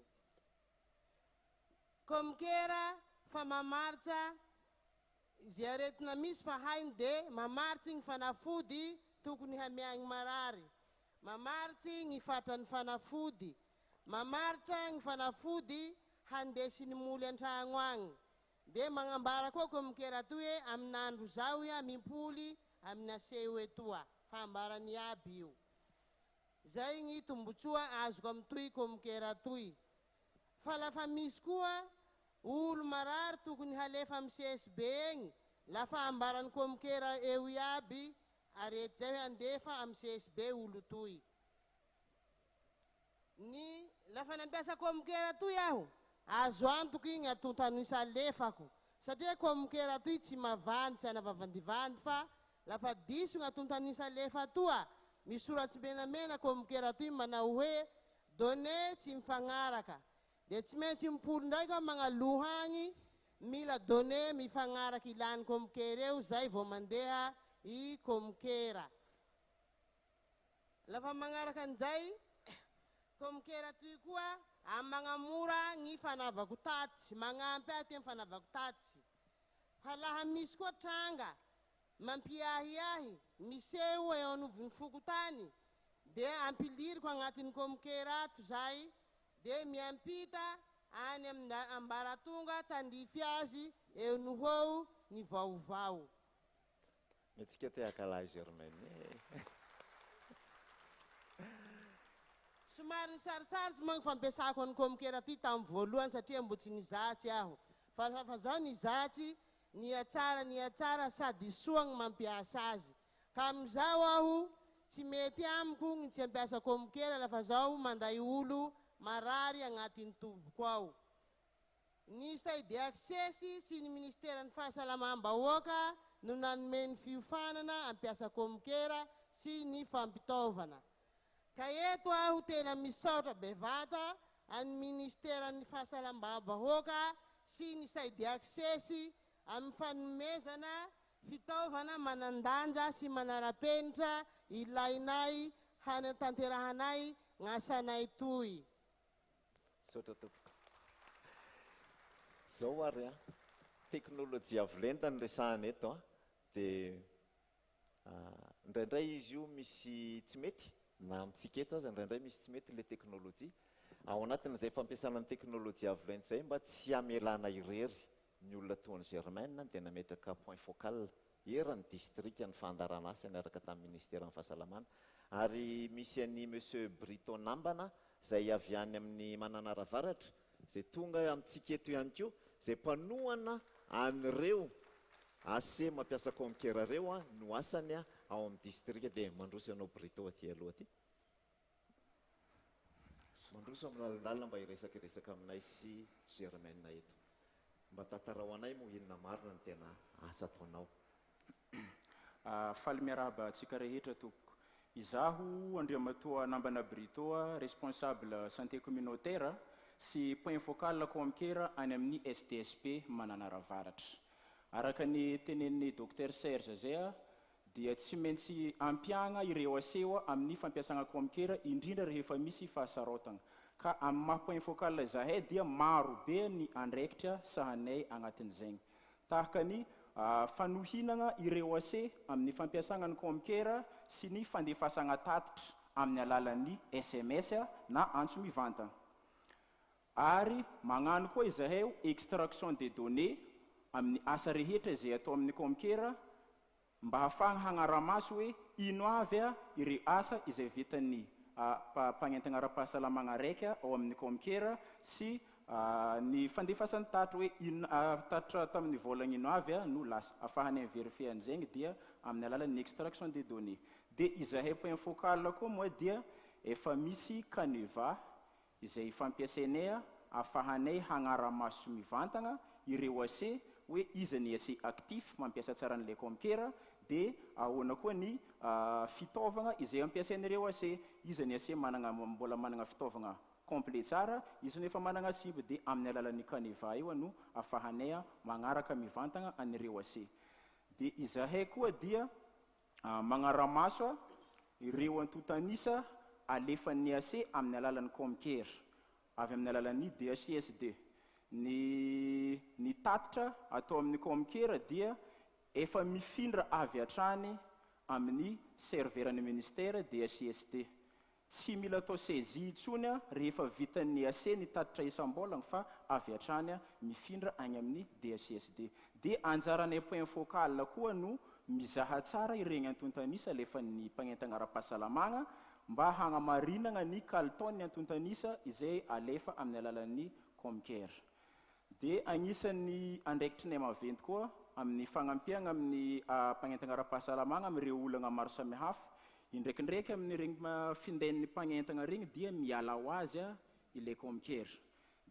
S7: Comcare fa mamaritsa izay aretina misy fa hainy de mamaritsy ny fanafody tokony hamiagny marary. Mamaritsy ny fatran'ny fanafody. Mamaritra ny fanafody handesiny moly an-tragno agny. De magnambara koa Comcare toy hoe amin'andro zao ia mimpoly amin'ny aseo etoa. Fambarany aby io. Zay ny tombotsoa azoko amin'toy Comcare toy. Fa lafa misy koa olo marary tokony halefa amin'ny CSB egny, lafa ambarany Comcare eo iaby arety zay andefa amin'ny CSB olo toy. Ny lafa nampiasa Comcare toy aho, azo antoky ny atontano alefako. Satria Comcare toy tsy mavandy, tsy anavavandivandy fa lafa diso ny atontano alefa toa, misoratsy menamena Comcare toy manao hoe données tsy mifagnaraka. De tsy maintsy mipolo ndraiky magnaloha agny mila données mifagnaraka ilany Comcare eo zay vao mandeha i Comcare. Lafa magnaraka an'izay Comcare toy koa magnamora ny fanavako tatsy, magnampy aty amin'ny fanavako tatsy. Fa laha misy koa tranga mampiahiahy miseho eo anovon'ny fokotany de ampiliriko agnatin'ny Comcare ato zay de miampita any amin'ny ambaratonga tandrify azy eo noho ny vaovao.
S3: Metsika te akala Germaine.
S7: somary nisarosarotsy moa ny fampiasako ny komikera ty tamin'ny voalohany satria mbo tsy nizatsy aho fa zaho nizatsy niatsara sady soa ny mampiasa azy ka amin'izao aho tsy mety amiko ny tsy ampiasa komikera lafa zaho mandray olo marary agnatin'ny toboko ao. Ny Saidi Access sy ny Ministeran'ny Fahasalamam-bahoaka no nanome ny fiofanana ampiasa komikera sy ny fampitaovana. Ka eto aho tena misaotra bevata amin'ny Ministeran'ny Fahasalamam-bahoaka sy ny Saidi Access amin'ny fanomezana fitaovana manandanja sy manara-penitra ilainay hanatanterahanay gn'asanay toy.
S3: Saotra tompoko. Zao ary teknôlôjia avolenta ny resahana eto dia indraindray izy io misy tsy mety na amintsika eto aza indraindray misy tsy mety le teknôlôjia ao anatin'izay fampiasana ny teknôlôjia avolenta zay mba tsy hamelana irery ny olona toy ny Germaine dia nametraka point focal eran'ny distrika ny fandarana asa niaraka tamin'ny ministère ny fahasalamana ary misy any monsieur Brito Nambana zay avy any amin'ny Mananaravaratra zay tonga amintsika eto ihany koa zay mpanohana an'ireo ase mampiasa komikera reo no asany ao amin'ny distrika dia mandroso anao Brito aty aloha aty mandroso amin'ny lalina mba hiresaka aminay sy Germaine eto mba tatarao anay moa inona marina ny tena asa ataonao.
S8: Faly miarahaba antsika rehetra tompoko. Izaho Andriamatoa Nambana Brito, responsable santé communautaire sy point focal komikera any amin'ny STSP Mananaravaratra. Araka ny tenenin'ny Dr Serge zay dia tsy maintsy ampiagna ireo aseho amin'ny fampiasana komikera indrindra rehefa misy fahasarotana. Ka amin'ny maha point focal zahay dia maro be ny andraikitra sahanay agnatin'izay. Tahaka ny fanohinana ireo ase amin'ny fampiasana ny komikera sy ny fandefasana tatitra amin'ny alalan'ny SMS na antso mivantana. Ary magnano koa izahay extraction des données amin'ny asa rehetra izay atao amin'ny komikera mba hafahana hagnara-maso hoe ino avy ireo asa izay vitan'ny mpagnentana ara-pahasalamagna raika ao amin'ny komikera sy ny fandefasany tatitra hoe tatitra tamin'ny volagna ino avy no lasa afahany vérifier an'izay dia amin'ny alalan'ny extraction des données. Dia izahay point focal koa moa dia efa misy caneva izay fampiasainay afahanay hagnara-maso mivantana ireo ase hoe iza ny ase actif mampiasa tsara an'ilay komikera dia ahoana koa ny fitaovana izay ampiasain'ireo ase iza ny ase mbola manana fitaovana complet tsara izy nefa manana cible dia amin'ny alalan'ny caneva io no afahanay magnaraka mivantana an'ireo ase. Dia izahay koa dia magnara-maso ireo antotanisa alefan'ny ase amin'ny alalan'ny komikera avy amin'ny alalan'ny DHSD. Ny tatitra atao amin'ny komikera dia efa mifindra avy hatrany amin'ny serveran'ny ministère DHSD. Tsy mila atao saisie intsony rehefa vitan'ny ase ny tatitra isam-bolagna fa avy hatrany mifindra any amin'ny DHSD. Dia anjaranay point focal koa no mizaha tsara ireny antontanisa alefan'ny mpagnentana ara-pahasalamagna mba hagnamarinana ny kalitaon'ny antontanisa izay alefa amin'ny alalan'ny komikera. Dia agnisan'ny andraikitrinay maventy koa amin'ny fagnampiana amin'ny mpagnentana ara-pahasalamagna amin'ireo olana maro samihafa indraikindraiky amin'ireny findain'ny mpagnentana regny dia miala ho azy ilay komikera.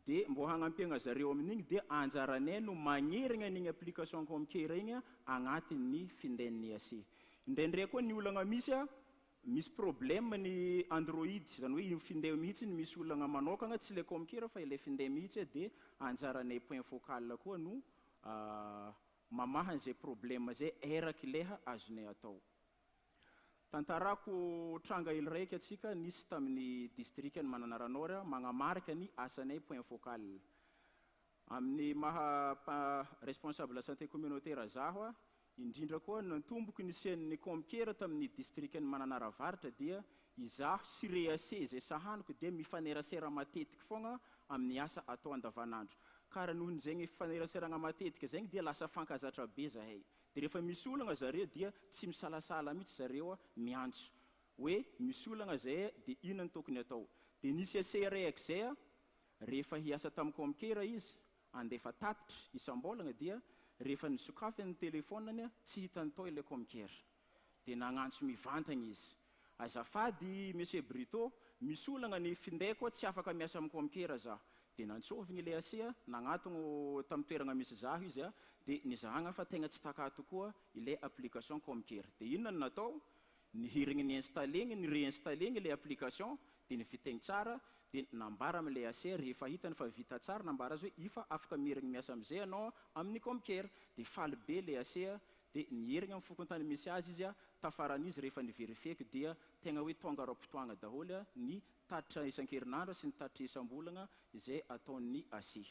S8: Dia mbo hagnampiana zareo amin'igny dia anjaranay no magnerigna an'igny application komikera igny agnatin'ny findain'ny ase. Indraindray koa ny olana misy problème ny Android zany hoe finday mihitsy ny misy olana manokana tsy ilay komikera fa ilay finday mihitsy dia anjaranay point focal koa no mamaha an'izay problème zay eraky leha azonay atao. Tantarako tranga hely raiky atsika nisy tamin'ny distrikany Mananaranora magnamarika ny asanay point focal. Amin'ny maha responsable santé communautaire zaho indrindra koa nantomboky nisian'ny komikera tamin'ny distrikany Mananaravaratra dia izaho sy rease zay sahaniko dia mifanerasera matetiky foagna amin'ny asa atao andavanandro. Karaha noho n'izay fanerasera matetika zay dia lasa fankazatra be zahay. Dia rehefa misy olana zareo dia tsy misalasala mihitsy zareo miantso hoe misy olana zay dia inona ny tokony atao. dia nisy asearaiky zay a rehefa hiasa tamin'ny komkera izy andefa tatitra isam-bolagna dia rehefa nisokafy ny telefonany a tsy hitany tao ilay komkera dia nagnantso mivantagna izy azafady monsieur Brito misy olagna ny findaiko tsy afaka miasa amin'ny komkera za dia nantsovigny ilay asea nagnatogno tamin'ny toerana misy zaho izy a dia nizahagna fa tegna tsy taka tokoa ilay application komkera dia inona no natao nihirigny niinstallégny ny réinstallégny ilay application dia nivitagny tsara dia nambara amin'ilay asea rehefa hitany fa vita tsara nambara azy hoe ifa afaka mirigny miasa amin'izay ianao amin'ny komkera dia faly be ilay asea dia nierigna amin'ny fokon-tany misy azy izy a tafaran'izy rehefa niverifieko dia tegna hoe tonga rapotoagna daholo a ny tatitra isan-kerinandro sy ny tatitra isam-bolagna izay ataon'ny ase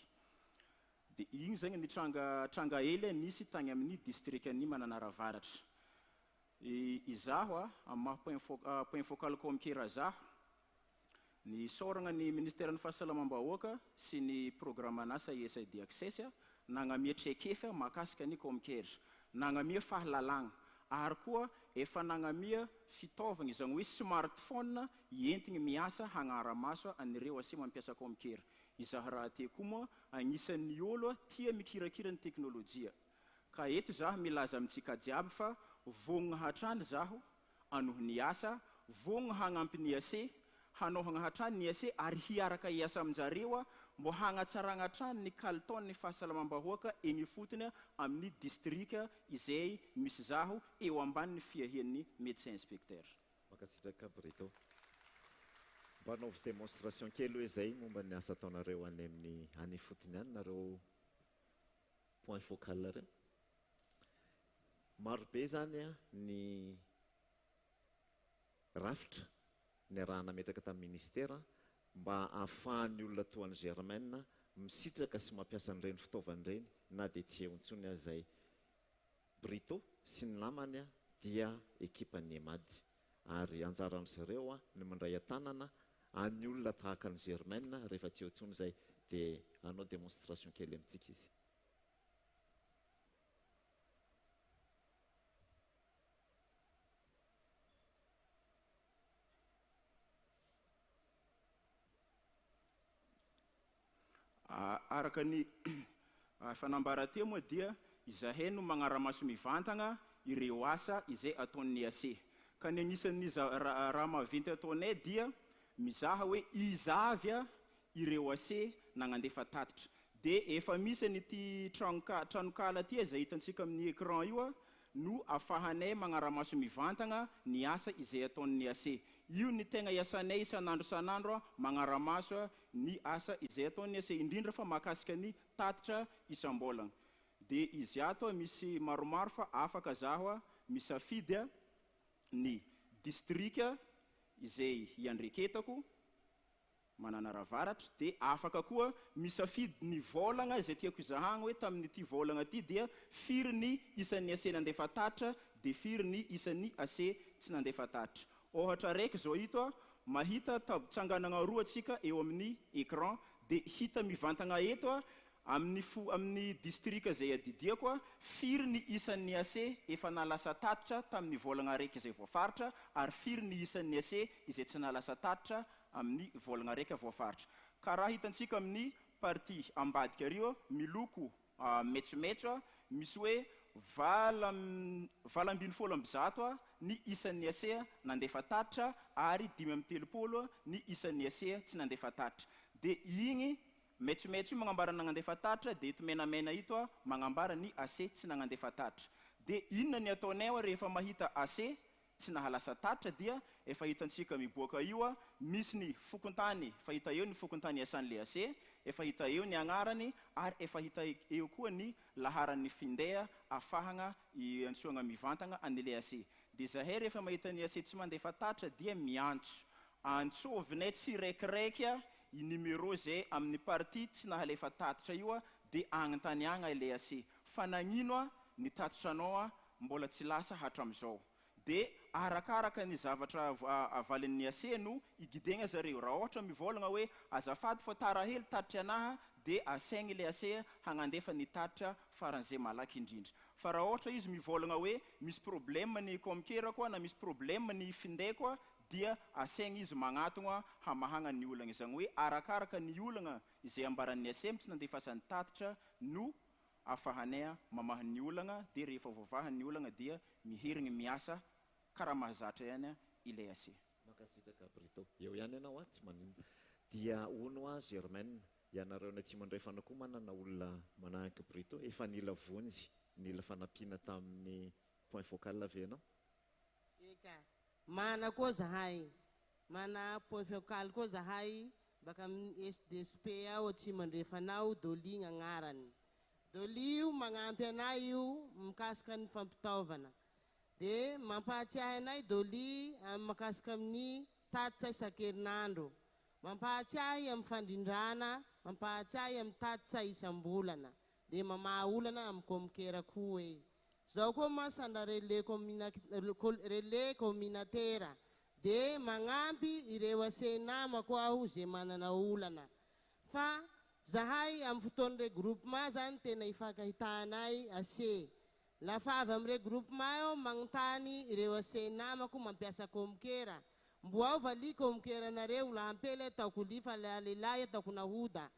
S8: dia igny zagny ny tranga ely nisy tagny amin'ny districtny Mananaravaratra izaho a amin'ny point focal komkera zaho ny soragna ny ministère ny fahasalamam-bahoaka sy ny programme anasa USAID access nagnamia traikefa mahakasika ny komkera nagnamia fahalalagna ary koa efa nagnamia fitaovagna izany hoe smartphone entigny miasa hagnara-maso anireo ase mampiasa komkera izaho raha ty koa moa agnisan'ny olo tia mikirakira ny teknôlôjia ka eto zaho milaza amintsika jiaby fa vognona hatrany zaho anoho ny asa vognona hagnampy ny ase hanohagna hatrany ny ase ary hiaraka hiasa aminjareo a mbo hagnatsaragna hatrany ny kalitao ny fahasalamam-bahoaka eny fotony amin'ny district izay misy zaho eo ambanin'ny fiahian'ny médecin inspecteur
S3: makasitraka Brito mba hanaovy démonstration kely hoe zay momba ny asa ataonareo any amin'ny any fotony any nareo point focal reo marobe zany a ny rafitra ny raha nametraka tamin'ny ministère mba ahafahan'ny olona toan'ny Germaine misitraka sy mampiasa an'ireny fitaovan'ireny na dia tsy eontsony azy zay Brito sy ny namany a dia ekipan'ny EMAD ary anjaran'izy ireo a ny mandray an-tanana any olona tahaka ny Germaine rehefa tsy eontsony zay dia hanao démonstration kely amintsika izy
S8: araka ny fanambara-teo moa dia izahay no magnara-maso mivantagna ireo asa izay ataon'ny ase ka ny agnisan'ny raha maventy ataonay dia mizaha hoe izavy a ireo ase nagnandefa tatitra dia efa misy an'ity tranokala ty zay hitantsika amin'ny écran io a no afahanay magnara-maso mivantagna ny asa izay ataon'ny ase io ny tegna iasanay isan'andro magnara-maso ny asa izay ataon'ny ase indrindra fa mahakasika ny tatitra isam-bolagna dia izy ato misy maromaro fa afaka zaho a misafidy a ny district izay iandreketako Mananaravaratra dia afaka koa misafidy ny volagna izay tiako izahagna hoe tamin'ity volagna ty dia firy ny isan'ny ase nandefa tatitra dia firy ny isan'ny ase tsy nandefa tatitra ohatra raiky zao hito a mahita tsanganana roa atsika eo amin'ny écran dia hita mivantagna eto a amin'ny district zay adidiako a firy ny isan'ny ase efa nalasa tatitra tamin'ny volagna raiky izay voafaritra ary firy ny isan'ny ase izay tsy nalasa tatitra amin'ny volagna raiky voafaritra ka raha hitantsika amin'ny partie ambadika rio miloko maitsomaitso a misy hoe 20 ny isan'ny ase nandefa tatitra ary 5 ny isan'ny ase tsy nandefa tatitra dia igny maitsomaitso io magnambara nagnandefa tatitra dia ito menamena ito a magnambara ny ase tsy nagnandefa tatitra dia inona ny ataonay a rehefa mahita ase tsy nahalasa tatitra dia efa hitantsika miboaka io a misy ny fokontany fa hita eo ny fokontany asan'le ase efa hita eo ny agnarany ary efa hita eo koa ny laharan'ny finday afahagna antsoagna mivantagna an'le ase dia zahay rehefa mahita ny ase tsy mandefa tatitra dia miantso antsovinay tsiraikiraiky a i numéro zay amin'ny partie tsy nahalefa tatitra io a dia agnontaniagna ile ase fa nagnino a ny tatitranao a mbola tsy lasa hatramin'izao dia arakaraka ny zavatra avalin'ny ase no igidegna zareo raha ohatra mivolagna hoe azafady fa tara hely tatitra anaha dia asaigny le ase hagnandefa ny tatitra faran'izay malaky indrindra fa raha ohatra izy mivolagna hoe misy problème ny komkera koa na misy problème ny finday koa dia asaigna izy magnatogna hamahagna ny olagna izany hoe arakaraka ny olagna izay ambaran'ny SM tsy nandefasany tatitra no afahanay mamaha ny olagna dia rehefa voavahan'ny ny olagna dia miherigny miasa karaha mahazatra ihany ilay ase.
S3: Makasitraka Brito. Eo ihany ianao tsy maninona. Dia ono Germaine ianareo ny Atsimo andrefana koa manana olona manahaky Brito efa nila vonjy nila fanampiana tamin'ny point focal avy ianao.
S7: Eka, mana koa zahay, mana point focal koa zahay baka amin'ny SDSP ao Atsimo andrefanao Doli gn'agnarany. Doli io magnampy anay io mikasika ny fampitaovana. De mampahatsiahy anay Doli makasika amin'ny tatitra isan-kerinandro. Mampahatsiahy amin'ny fandrindrana, mampahatsiahy amin'ny tatitra isam-bolana. De mamaha olana amin'ny komikera koa e. Zao koa masana relais communautaire. De magnampy ireo ase nama koa aho zay manana olana. Fa zahay amin'ny fotoana regroupement zany tena ifankahitanay ase. Lafa avy amin'ny regroupement eo magnontany ireo ase namako mampiasa komikera. Mbo ao vali komikera nareo la ampela ataoko lifa lelay ataoko nahoda.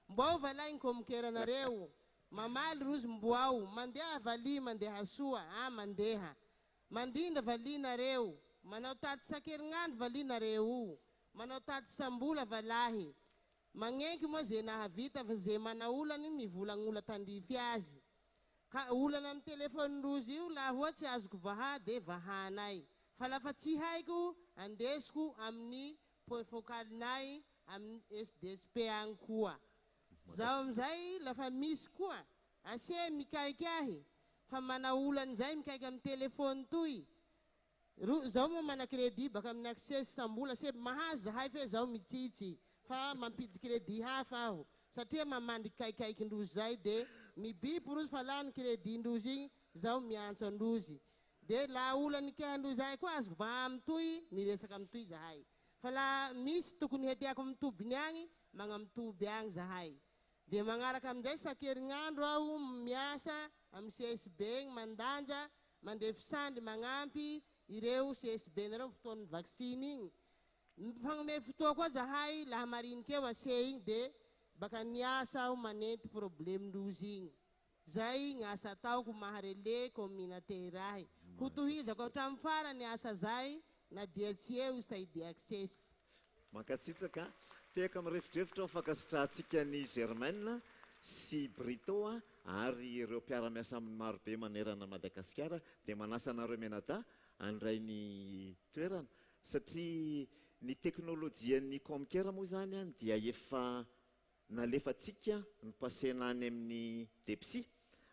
S7: Mbo ao valay ny komikera nareo. Mamaly rozy mbo ao mandeha vali mandeha soa mandeha. Mandrindra vali nareo. Manao taty sakerignandro vali nareo. Manao taty sambola valahy. Magnenky moa zay nahavita fa zay manaolany mivolagnola tandrify azy. Ka olana amin'ny telefony rozy io la ohatsy azoko vaha de vahanay. Fa lafa tsy haiko andesiko amin'ny point focalinay amin'ny SDSP agny koa. Zao amizay lafa misy koa ase mikaiky ahy fa manaolany zay mikaiky amin'ny telefony toy. Zao moa mana crédit baka amin'ny accès sambola se mahazo zahay fe zao mitsitsy fa mampidi crédit hafa aho satria mamandry kaikaikin-drozy zay de mibipo rozy fa lany crédit ndrozy igny zao miantso androzy. De la olany kehandrozy zahay koa azo va amitoy miresaka amitoy zahay. Fa la misy tokony hetiako amitobiny agny magnamitoby agny zahay. De magnaraka amizay sakerignandro aho miasa amin'ny CSB igny mandanja mandefy sandry magnampy ireo CSB nareo fotoan'ny vaccine igny. Fagnome fotoa koa zahay laha marinikeo ase igny de baka niasa aho manenty problème ndrozy igny. Zay gn'asa ataoko maharele communautaire ahy. Hotohizako hatramin'ny farany asa zay na dia tsy eo Saidy Access.
S3: Mankasitraka teka mirefitrefitra fankasitrahantsika ny Germaine sy Brito ary ireo mpiara-miasa amin'ny marobe manerana Madagasikara dia manasa anareo menada andray ny toerana satria ny teknôlôjian'ny komikera moa zany dia efa nalefatsika ny pasena any amin'ny DEPSI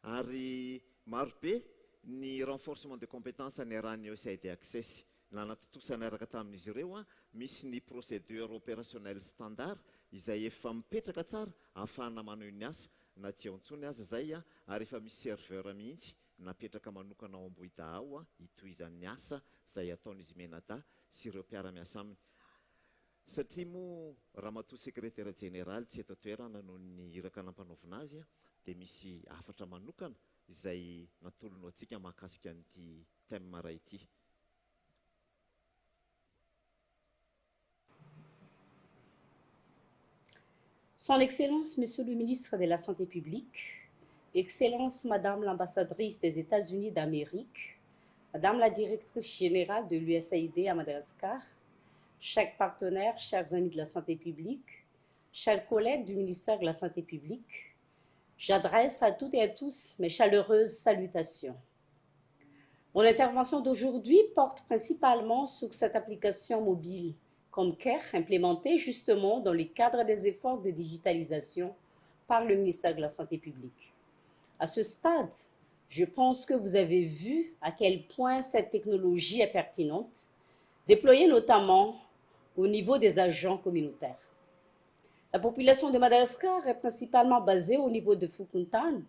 S3: ary marobe ny renforcement de compétences anerany Saidy Access nanatotosana araka tamin'izy ireo misy ny procédure opérationnelle standard izay efa mipetraka tsara ahafahana manao ny asa na tsy antsony aza zay ary efa misy serveur mihitsy napetraka manokana ao Ambohida ao hitohizan'ny asa zay ataon'izy menada sy ireo mpiara-miasa aminy. Satria moa ramatoa secrétaire général tsy eto toerana noho ny iraka nampanaovina azy dia misy afatra manokana izay natolonao antsika mahakasika an'ity thème maray ity.
S9: Son Excellence, Monsieur le Ministre de la Santé publique, Excellence Madame l'ambassadrice des États-Unis d'Amérique, Madame la directrice générale de l'USAID à Madagascar, chers partenaires, chers amis de la santé publique, chers collègues du ministère de la Santé publique, j'adresse à toutes et à tous mes chaleureuses salutations. Mon intervention d'aujourd'hui porte principalement sur cette application mobile Comcare implémentée justement dans le cadre des efforts de digitalisation par le ministère de la Santé publique. À ce stade, je pense que vous avez vu à quel point cette technologie est pertinente, déployée notamment au niveau des agents communautaires. La population de Madagascar est principalement basée au niveau de Fukuntan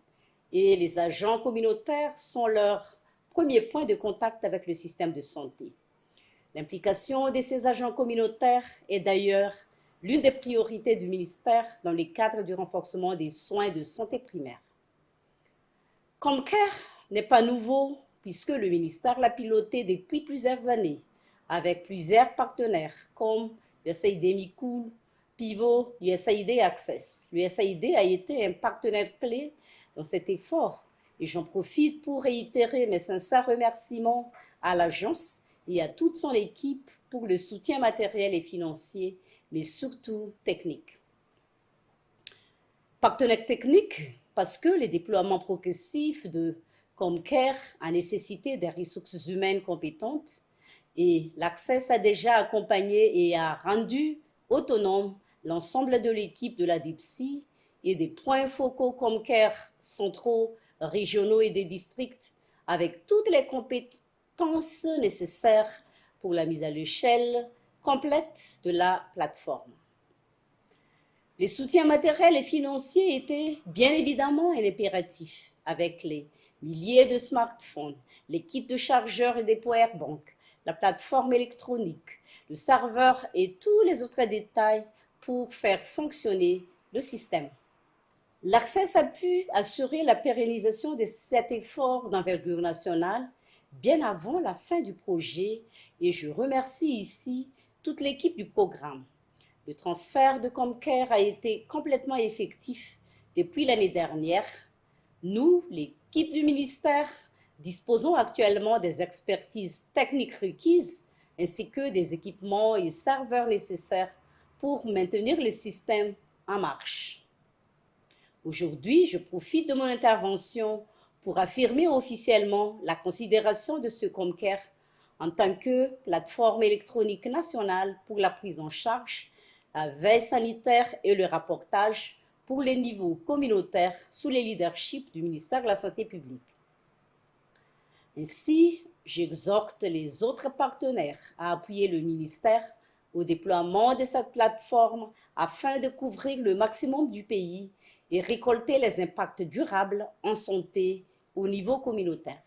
S9: et les agents communautaires sont leur premier point de contact avec le système de santé. L'implication de ces agents communautaires est d'ailleurs l'une des priorités du ministère dans le cadre du renforcement des soins de santé primaire. Comcare n'est pas nouveau puisque le ministère l'a piloté depuis plusieurs années avec plusieurs partenaires comme l'USAID Micool, Pivot, l'USAID Access. L'USAID a été un partenaire clé dans cet effort et j'en profite pour réitérer mes sincères remerciements à l'agence et à toute son équipe pour le soutien matériel et financier, mais surtout technique. Partenaire technique parce que le déploiement progressif de ComCare a nécessité des ressources humaines compétentes et l'Access a déjà accompagné et a rendu autonome l'ensemble de l'équipe de la DIPSI et des points focaux ComCare centraux, régionaux et des districts avec toutes les compétences nécessaires pour la mise à l'échelle complète de la plateforme. Les soutiens matériels et financiers étaient bien évidemment un impératif avec les milliers de smartphones, les kits de chargeurs et des powerbanks, la plateforme électronique, le serveur et tous les autres détails pour faire fonctionner le système. L'Access a pu assurer la pérennisation de cet effort d'envergure nationale bien avant la fin du projet et je remercie ici toute l'équipe du programme. Le transfert de ComCare a été complètement effectif depuis l'année dernière. Nous, l'équipe du ministère, disposons actuellement des expertises techniques requises ainsi que des équipements et serveurs nécessaires pour maintenir le système en marche. Aujourd'hui, je profite de mon intervention pour affirmer officiellement la considération de ce ComCare en tant que plateforme électronique nationale pour la prise en charge, la veille sanitaire et le rapportage pour les niveaux communautaires sous le leadership du ministère de la Santé publique. Ainsi, j'exhorte les autres partenaires à appuyer le ministère au déploiement de cette plateforme afin de couvrir le maximum du pays et récolter les impacts durables en santé au niveau communautaire.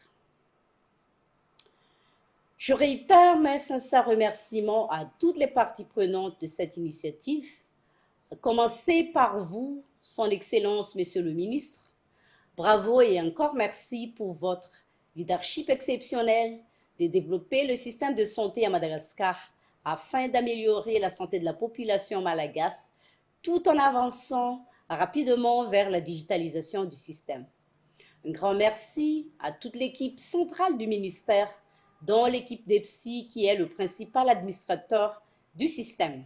S9: Je réitère mes sincères remerciements à toutes les parties prenantes de cette initiative, à commencer par vous, Son Excellence, Monsieur le Ministre. Bravo et encore merci pour votre leadership exceptionnel de développer le système de santé à Madagascar afin d'améliorer la santé de la population malagache tout en avançant rapidement vers la digitalisation du système. Un grand merci à toute l'équipe centrale du ministère, dont l'équipe d'EPSI qui est le principal administrateur du système.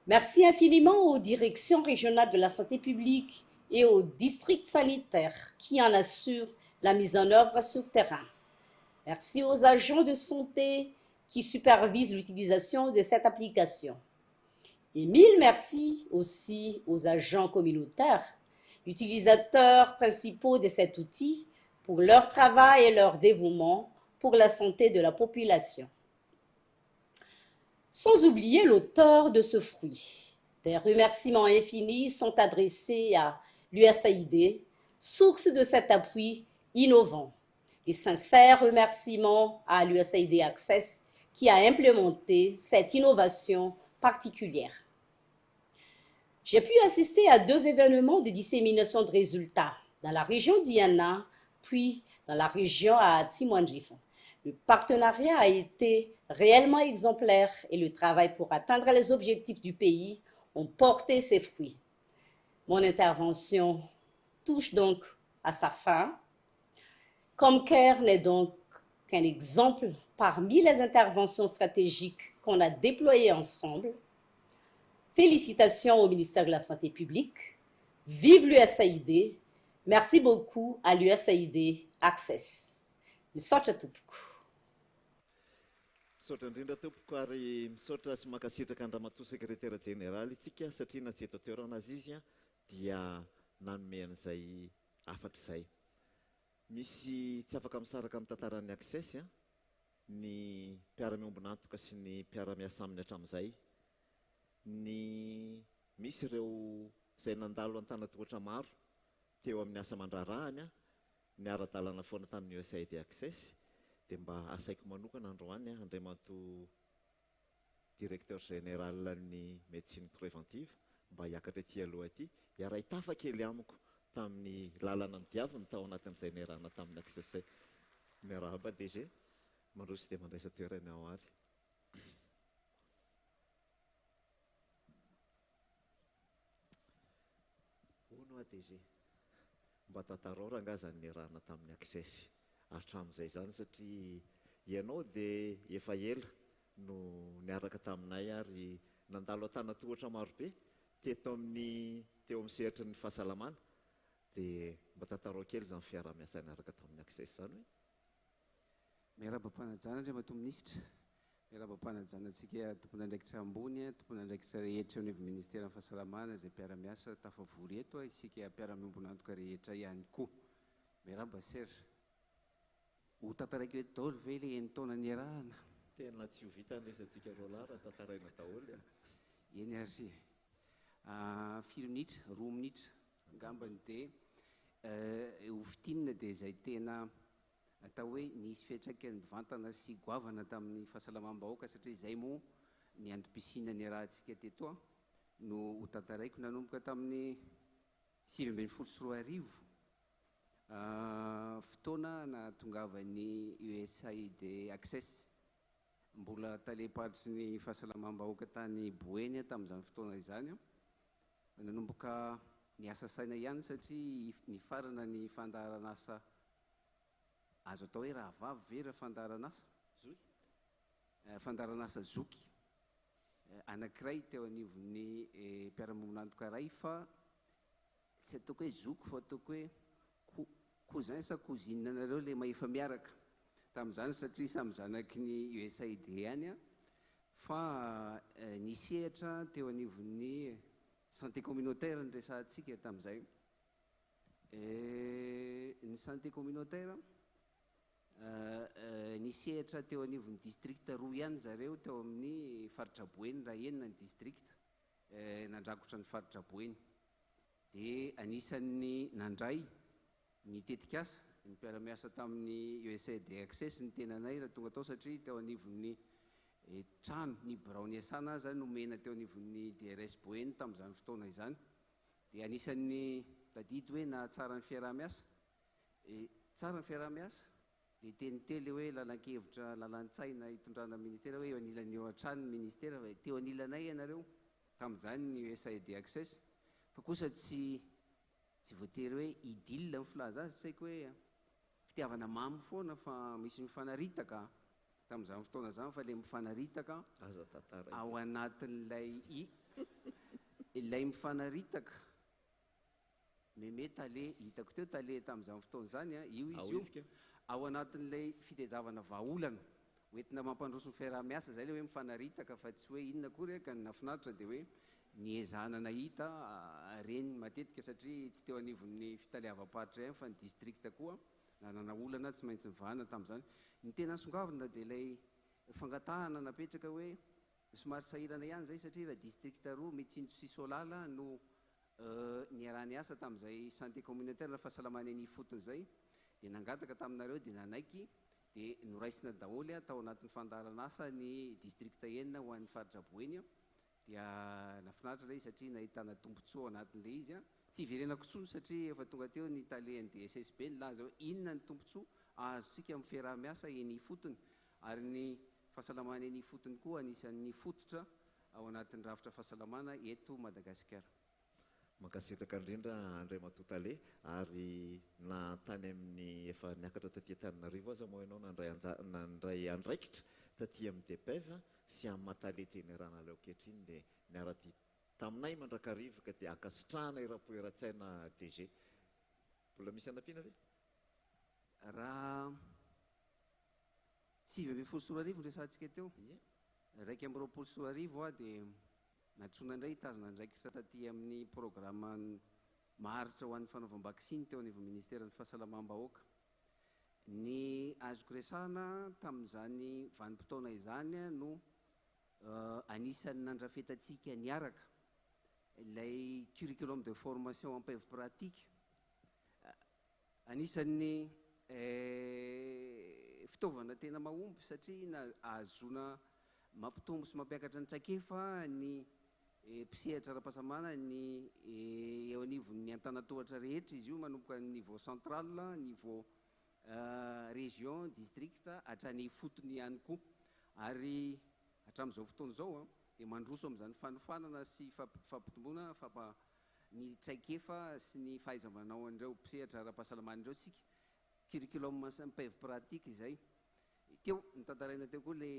S9: Merci infiniment aux directions régionales de la santé publique et aux districts sanitaires qui en assurent la mise en œuvre sur terrain. Merci aux agents de santé qui supervisent l'utilisation de cette application. Et mille merci aussi aux agents communautaires, utilisateurs principaux de cet outil, pour leur travail et leur dévouement pour la santé de la population. Sans oublier l'auteur de ce fruit. Des remerciements infinis sont adressés à l'USAID, source de cet appui innovant. Et sincères remerciements à l'USAID Access qui a implémenté cette innovation particulière. J'ai pu assister à 2 événements de dissémination de résultats dans la région d'Iana, puis dans la région à Tsimouandjif. Le partenariat a été réellement exemplaire et le travail pour atteindre les objectifs du pays ont porté ses fruits. Mon intervention touche donc à sa fin. ComCare n'est donc qu'un exemple parmi les interventions stratégiques qu'on a déployées ensemble. Félicitations au ministère de la Santé publique. Vive l'USAID. Merci beaucoup à l'USAID Access. Misaotra tompoko.
S3: Misaotra indrindra tompoko ary misaotra sy mankasitraka Andriamatoa sekretera jeneraly itsika satria na tsy eto toerana azy izy dia nanome an'izay afatra izay. Misy tsy afaka misaraka amin'ny tantaran'ny Access ny mpiara-miombona antoka sy ny mpiara-miasa aminy hatramin'izay. Ny misy ireo izay nandalo an-tanatohatra maro teo amin'ny asa mandrarahany ny ara-dalana foana tamin'ny USAID Access dia mba asaiko manokana androany Andriamatoa directeur général ny médecine préventive mba hiakatra ety aloha ety hiaray tafa kely amiko tamin'ny lalana ny diaviny tao anatin'izay nerana tamin'ny Access. Merhaba DG. mandroy sy dia mandraisa toerana ao ary. Ono a DG mba tantarao rangaza ny rahana tamin'ny access hatramin'izay zany satria ianao dia efa ela no niaraka taminay ary nandalo atana tohatra maro be teo amin'ny sehatra ny fahasalamana dia mba tantarao kely zany fiara-miasa niaraka tamin'ny access zany hoe
S6: miarabam-panajana ndray mato-minisitra miarabam-panajanatsika tompona andraikitra ambony tompona andraikitra rehetra eo anivy ministera ny fahasalamana izay mpiara-miasa tafavory eto isika mpiara-miombonantoka rehetra ihany koa miaraba ser ho tantaraiky hoe daholo ve le enitaona ny arahana
S3: tena tsy ho vita nresantsika roalara tantaraina daholo
S6: eny ary 4 minitra 2 minitra angambany dia hofitinina dia izay tena atao hoe nisy fiantraikany mivantana sy goavana tamin'ny fahasalamam-bahoaka satria izay moa ny androm-pisina ny rahantsika tetoa no ho tantaraiko nanomboka tamin'ny 7 fotoana natongavany USAID access mbola taleparitry ny fahasalamam-bahoaka tany Boeny tamin'izany fotoana izany nanomboka ny asa saina ihany satria ny farana ny fandaharan'asa azo atao hoe raha vavy ve raha fandaharan'asa zoky anankiray teo anivon'ny mpiara-monantoka ray fa tsy ataoko hoe zoky fa ataoko hoe cousin sa cousine anareo le maefa miaraka tamin'izany satria samy zanaky ny USAID ihany fa nisehatra teo anivon'ny santé communautaire ny resantsika tamin'izay ny santé communautaire nisehatra teo anivon'ny district roa ihany zareo teo amin'ny faritra Boeny raha enina ny district nandrakotra ny faritra Boeny dia anisan'ny nandray ny tetikasa ny mpiara-miasa tamin'ny USAID access ny tenanay raha tonga tao satria teo anivon'ny trano ny birao ny asana zany nomena teo anivon'ny DRS Boeny tamin'izany fotoana izany dia anisan'ny tadidy hoe na tsara ny fiaraha-miasa tsara ny fiaraha-miasa dia tenitely hoe lalan-kevitra lalan-tsaina hitondrana ministera hoe eo anilan'ny eo an-trano ny ministera teo anilanay ianareo tamin'izany ny USAID access fa kosa tsy voatery hoe idille ny filaza azy tsaiko hoe fitiavana mamy foana fa misy mifanaritaka tamin'izany fotoana zany fa le mifanaritaka ao anatin'ilay ilay mifanaritaka meme tale hitako teo tale tamin'izany fotoana zany io izy io ao anatin'ilay fitediavana vahaolana hoentina mampandroso ny fiaraha-miasa zay le hoe mifanaritaka fa tsy hoe inona kory ka ny nafinaritra dia hoe niezahana nahita reny matetika satria tsy teo anivon'ny fitaliavam-paritra ihany fa ny district koa nanana olana tsy maintsy mivahana tamin'izany ny tena songavina dia ilay fangatahana napetraka hoe somary sahirana ihany zay satria raha district roa Metsinjo sy Solala no niarahany asa tamin'izay santé communautaire fahasalamana ny fotony zay dia nangataka taminareo dia nanaiky dia noraisina daholo tao anatin'ny fandaharan'asa ny district enina ho an'ny faritra Boeny dia nafinaritra ilay satria nahitana tombontsoa anatin'ilay izy tsy iverenako tsony satria efa tonga teo ny tale ny DSSB nilaza hoe inona ny tombontsoa azontsika amin'ny fiaraha-miasa eny fotony ary ny fahasalamana eny fotony koa anisan'ny fototra ao anatin'ny rafitra fahasalamana eto Madagasikara.
S3: Mankasitraka indrindra Andray Matotale ary na tany amin'ny efa niakatra taty Antananarivo aza moa ianao nandray andraikitra taty amin'ny DPEV sy amin'ny Matale Generana leo ankehitriny dia niara-ty taminay mandrakarivoka dia akasitrahana irapoeratsaina DG mbola misy anampiana ve
S6: raha 7 sorarivo nresantsika teo raiky amin'ny 20 sorarivo dia natrona indray hitazona andraikitra taty amin'ny programma maharitra ho an'ny fanaovam-bakisiny teo anivy ministera ny fahasalamam-bahoaka ny azoko resahana tamin'izany vanim-potoana izany no anisan'ny nandrafetatsika niaraka ilay curriculum de formation en PEV pratique anisan'ny fitaovana tena mahomby satria na azona mampitombo sy mampiakatra ny traikefa ny mpisehatra ara-pahasamana ny eo anivon'ny antanatohatra rehetra izy io manomboka niveau central niveau région district hatrany fotony ihany koa ary hatramin'izao fotoana zao a dia mandroso amin'izany fanofanana sy fampitomboana ny traikefa sy ny fahaiza-manao an'ireo mpisehatra ara-pahasalaman'ireo sika curriculum peve pratique izay teo nitantaraina teo koa le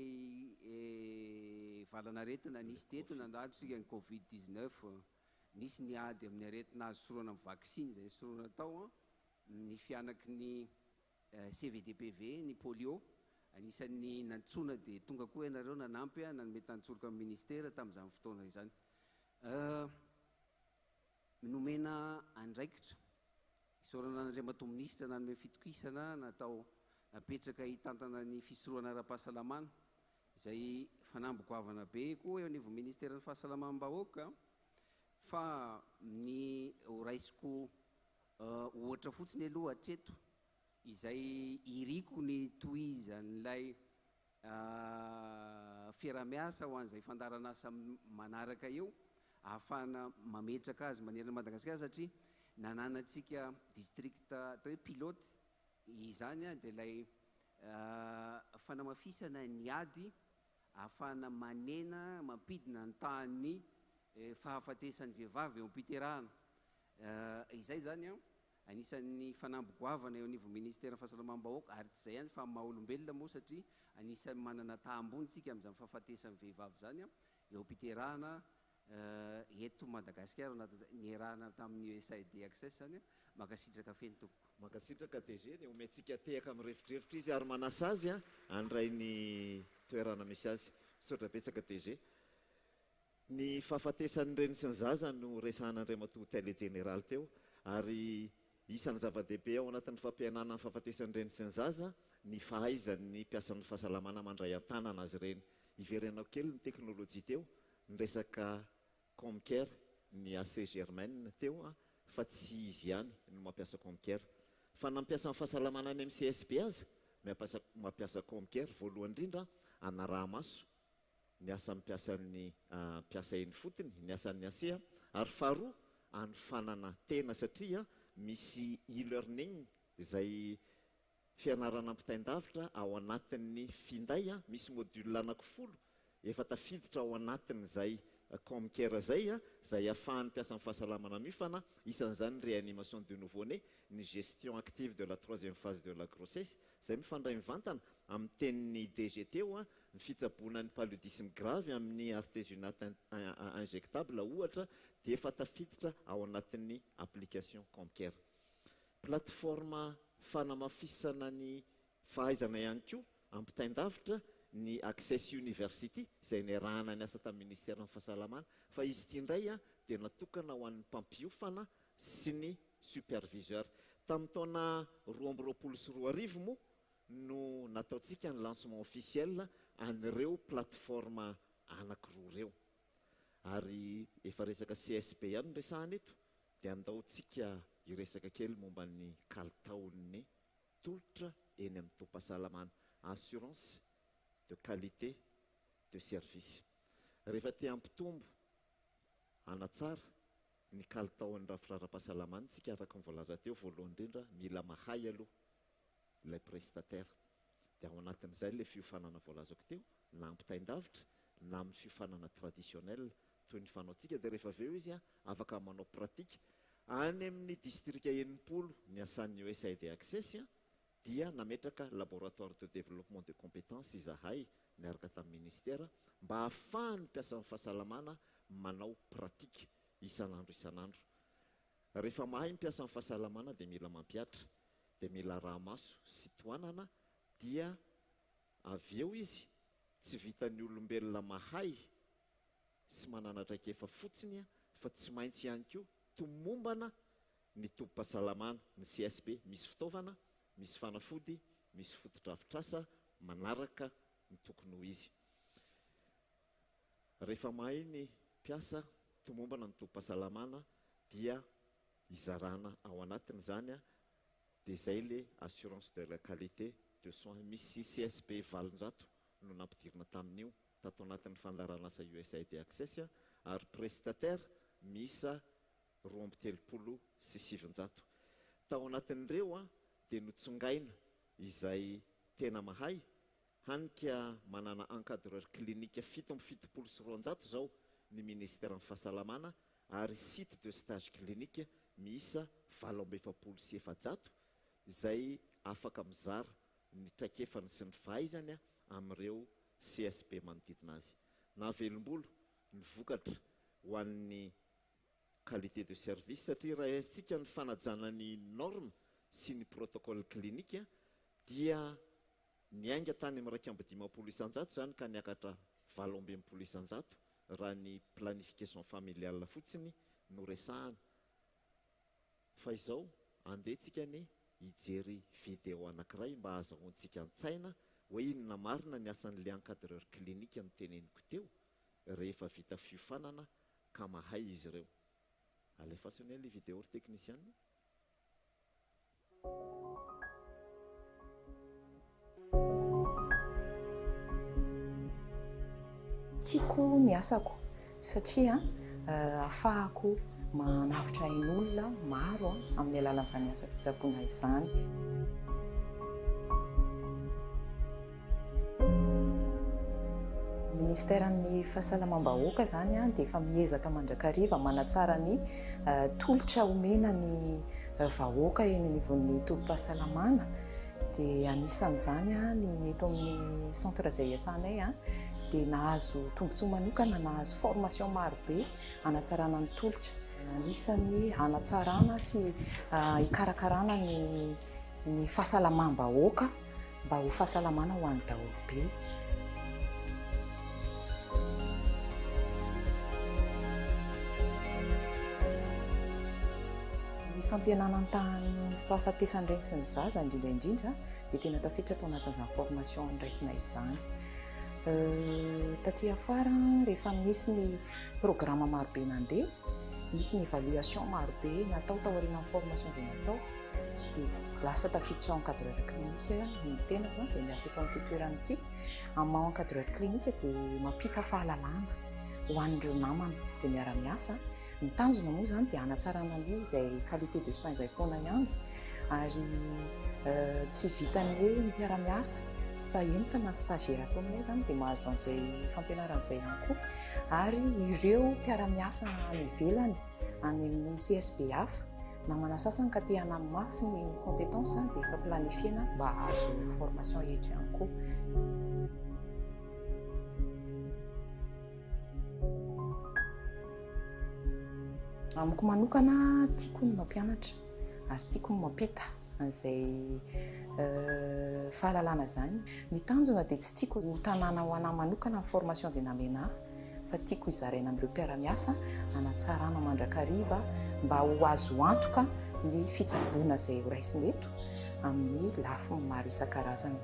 S6: valanaretina nisy teto nandalo sika ny covid-19 nisy ny ady amin'ny aretina azo soroana amin'ny vaccine zay soroana tao ny fianaky ny CVDPV ny polio anisan'ny nantsona dia tonga koa ianareo nanampy nanome tantsoloka amin'ny ministera tamin'izany fotoana izany nomena andraikitra isorana n'andriamatomministra nanome fitokisana natao napetraka hitantana ny fisoroana ara-pahasalamana izay fanambogoavana be koa eo anivo ministera ny fahasalamam-bahoaka fa ny raisiko ohatra fotsiny aloha hatreto izay iriko ny toizan'ilay fiaramiasa ho an'izay fandaranasa manaraka eo ahafahana mametraka azy manerana Madagasikara satria nananatsika district atao hoe pilote izany dia ilay fanamafisana ny ady ahafahana manena mampidina ny tahan'ny fahafatesan'ny vehivavy eo am-piterahana izay zany anisan'ny fanambogoavana eo anivo ministera fahasalamam-bahoaka ary tsy zay ihany fa maha-olombelona moa satria anisan'ny manana tahambonitsika amin'izany fahafatesan'ny vehivavy zany eo am-piterahana eto Madagasikara ny erahana tamin'ny USAID access zany makasitraka feny tompoko
S3: makasitraka DG dia omentsika tehaka amin'ny rivotrevitra izy ary manasa azy andray ny toerana misy azy misaotra betsaka DG ny fahafatesan'ireny sy ny zaza no resahan'Andriamatoa tele général teo ary isan'ny zava-dehibe ao anatin'ny fampianana ny fahafatesan'ireny sy ny zaza ny fahaizan'ny mpiasan'ny fahasalamana mandray an-tanana azy ireny iverenao kely ny teknôlôjia teo ny resaka comcare ny AC Germaine teo fa tsy izy ihany no mampiasa comcare fa nampiasa ny fahasalamana any amin'ny CSP azy mampiasa comcare voalohany indrindra anaraha-maso ny asa mpiasan'ny mpiasa eny fotony ny asan'ny asea ary faharoa anofanana tena satria misy e-learning izay fianarana ampitain-davitra ao anatin'ny finday misy module anankifolo efa tafiditra ao anatin'izay comcare zay zay ahafahan'ny mpiasa ny fahasalamana mifana isan'izany réanimation de nouveau-né ny gestion active de la 3e phase de la grossesse zay mifandray mivantana amin'ny tenin'ny DG teo ny fitsaboana ny paludisme grave amin'ny artésunate injectable ohatra dia efa tafiditra ao anatin'ny application comcare plateforme fanamafisana ny fahaizana ihany koa ampitain-davitra ny access university izay niarahana ny asa tamin'ny ministera ny fahasalamana fa izy ity indray dia natokana ho an'ny mpampiofana sy ny superviseur tamin'ny taona 2024 moa no nataontsika ny lancement officiel an'ireo plateforme anankiroa ireo ary efa resaka CSP ihany ny resahana eto dia andaontsika iresaka kely momba ny kalitaon'ny tolotra eny amin'ny tom-pahasalamana assurance de qualité de service rehefa te ampitombo anatsara ny kalitaon'ny rafirara-pahasalamana tsika araka ny voalaza teo voalohany indrindra mila mahay aloha ilay prestataire dia ao anatin'izay ilay fiofanana voalazako teo na ampitain-davitra na amin'ny fiofanana traditionnel toy ny fanaontsika dia rehefa aveo izy afaka manao pratika any amin'ny distrika enimpolo ny asan'ny USAID access dia nametraka laboratoire de développement de compétences izahay niaraka tamin'ny ministera mba ahafahan'ny mpiasan'ny fahasalamana manao pratika isan'andro rehefa mahay mpiasan'ny fahasalamana dia mila mampiatra dia mila raha-maso sy toanana dia aveo izy tsy vitan'ny olombelona mahay sy mananatraikefa fotsiny fa tsy maintsy ihany koa tomombana ny tompo-pahasalamana ny CSP misy fitaovana misy fanafody misy fotodrafitrasa manaraka ny tokony ho izy rehefa mahay ny mpiasa tomombana ny tompo-pahasalamana dia izarana ao anatin' izany dia izay le assurance de la qualité de soins misy CSP 700 no nampidirina tamin'io tato anatin'ny fandaranasa USAID access ary prestataire misa 230 sy 700 tao anatin'ireo dia notsongaina izay tena mahay hanika manana encadreur clinique 770 zao ny ministère ny fahasalamana ary site de stage clinique miisa 770 izay afaka mizara ny traikefany sy ny fahaizany amin'ireo CSP manodidina azy. Na velombolo ny vokatra ho an'ny qualité de service satria raha isika ny fanajana ny norme sy ny protocole clinique dia ny ainga tany amin'ny 150 isan-jato zany ka niakatra 720 isan-jato raha ny planification familiale fotsiny no resahana. Fa izao andehitsika ny hijery video anankiray mba azahoantsika an-tsaina hoe inona marina ny asan'le encadreur clinique ny teneniko teo rehefa vita fiofanana ka mahay izy ireo. Alefason le vidéo ry technicien.
S1: Tiako ny asako satria afahako manavitra ain'olona maro amin'ny alalan'izany asa fitsaboana izany. Ministèran'ny fahasalamam-bahoaka zany dia efa miezaka mandrakariva manatsara ny tolotra omena ny vahoaka eny anivon'ny tobim-pahasalamana dia anisan'izany ny eto amin'ny centre izay iasanay dia nahazo tombotsoa manokana, nahazo formation maro be anatsarana ny tolotra, anisany anatsarana sy hikarakarana ny fahasalamam-bahoaka mba ho fahasalamana ho an'ny daholobe. Fampianana ny fahafatesany reny sy ny zaza indrindra dia tena tafiditra tao anatin'izany formation niraisina izany. Taty afara rehefa misy ny programme marobe nandeha, misy ny évaluation marobe natao tao aorian'ny formation izay natao dia lasa tafiditra encadreur clinique ny tenako izay miasa eto amin'ity toerana ity. Amin'ny encadreur clinique dia mampita fahalalana ho an'ireo namana izay miara-miasa. Ny tanjona moa zany dia hanatsarana ny izay qualité de soins izay foana ihany ary tsy vitany hoe miara-miasa fa eny fa na stagiaire atao aminay zany dia mahazo an'izay fampianaran'izay ihany koa ary ireo mpiara-miasa any ivelany any amin'ny CSP hafa na manasasany ka te hanamafy ny compétence dia efa planifiena mba hahazo formation eto ihany koa. Amiko manokana tiako ny mampianatra ary tiako ny mampita an'izay fahalalana zany. Ny tanjona dia tsy tiako ho tanàna ho anahy manokana ny formation izay namena fa tiako izaraina amin'ireo mpiara-miasa hanatsarana mandrakariva mba ho azo antoka ny fitsaboana izay ho raisiny eto amin'ny lafiny maro isan-karazany.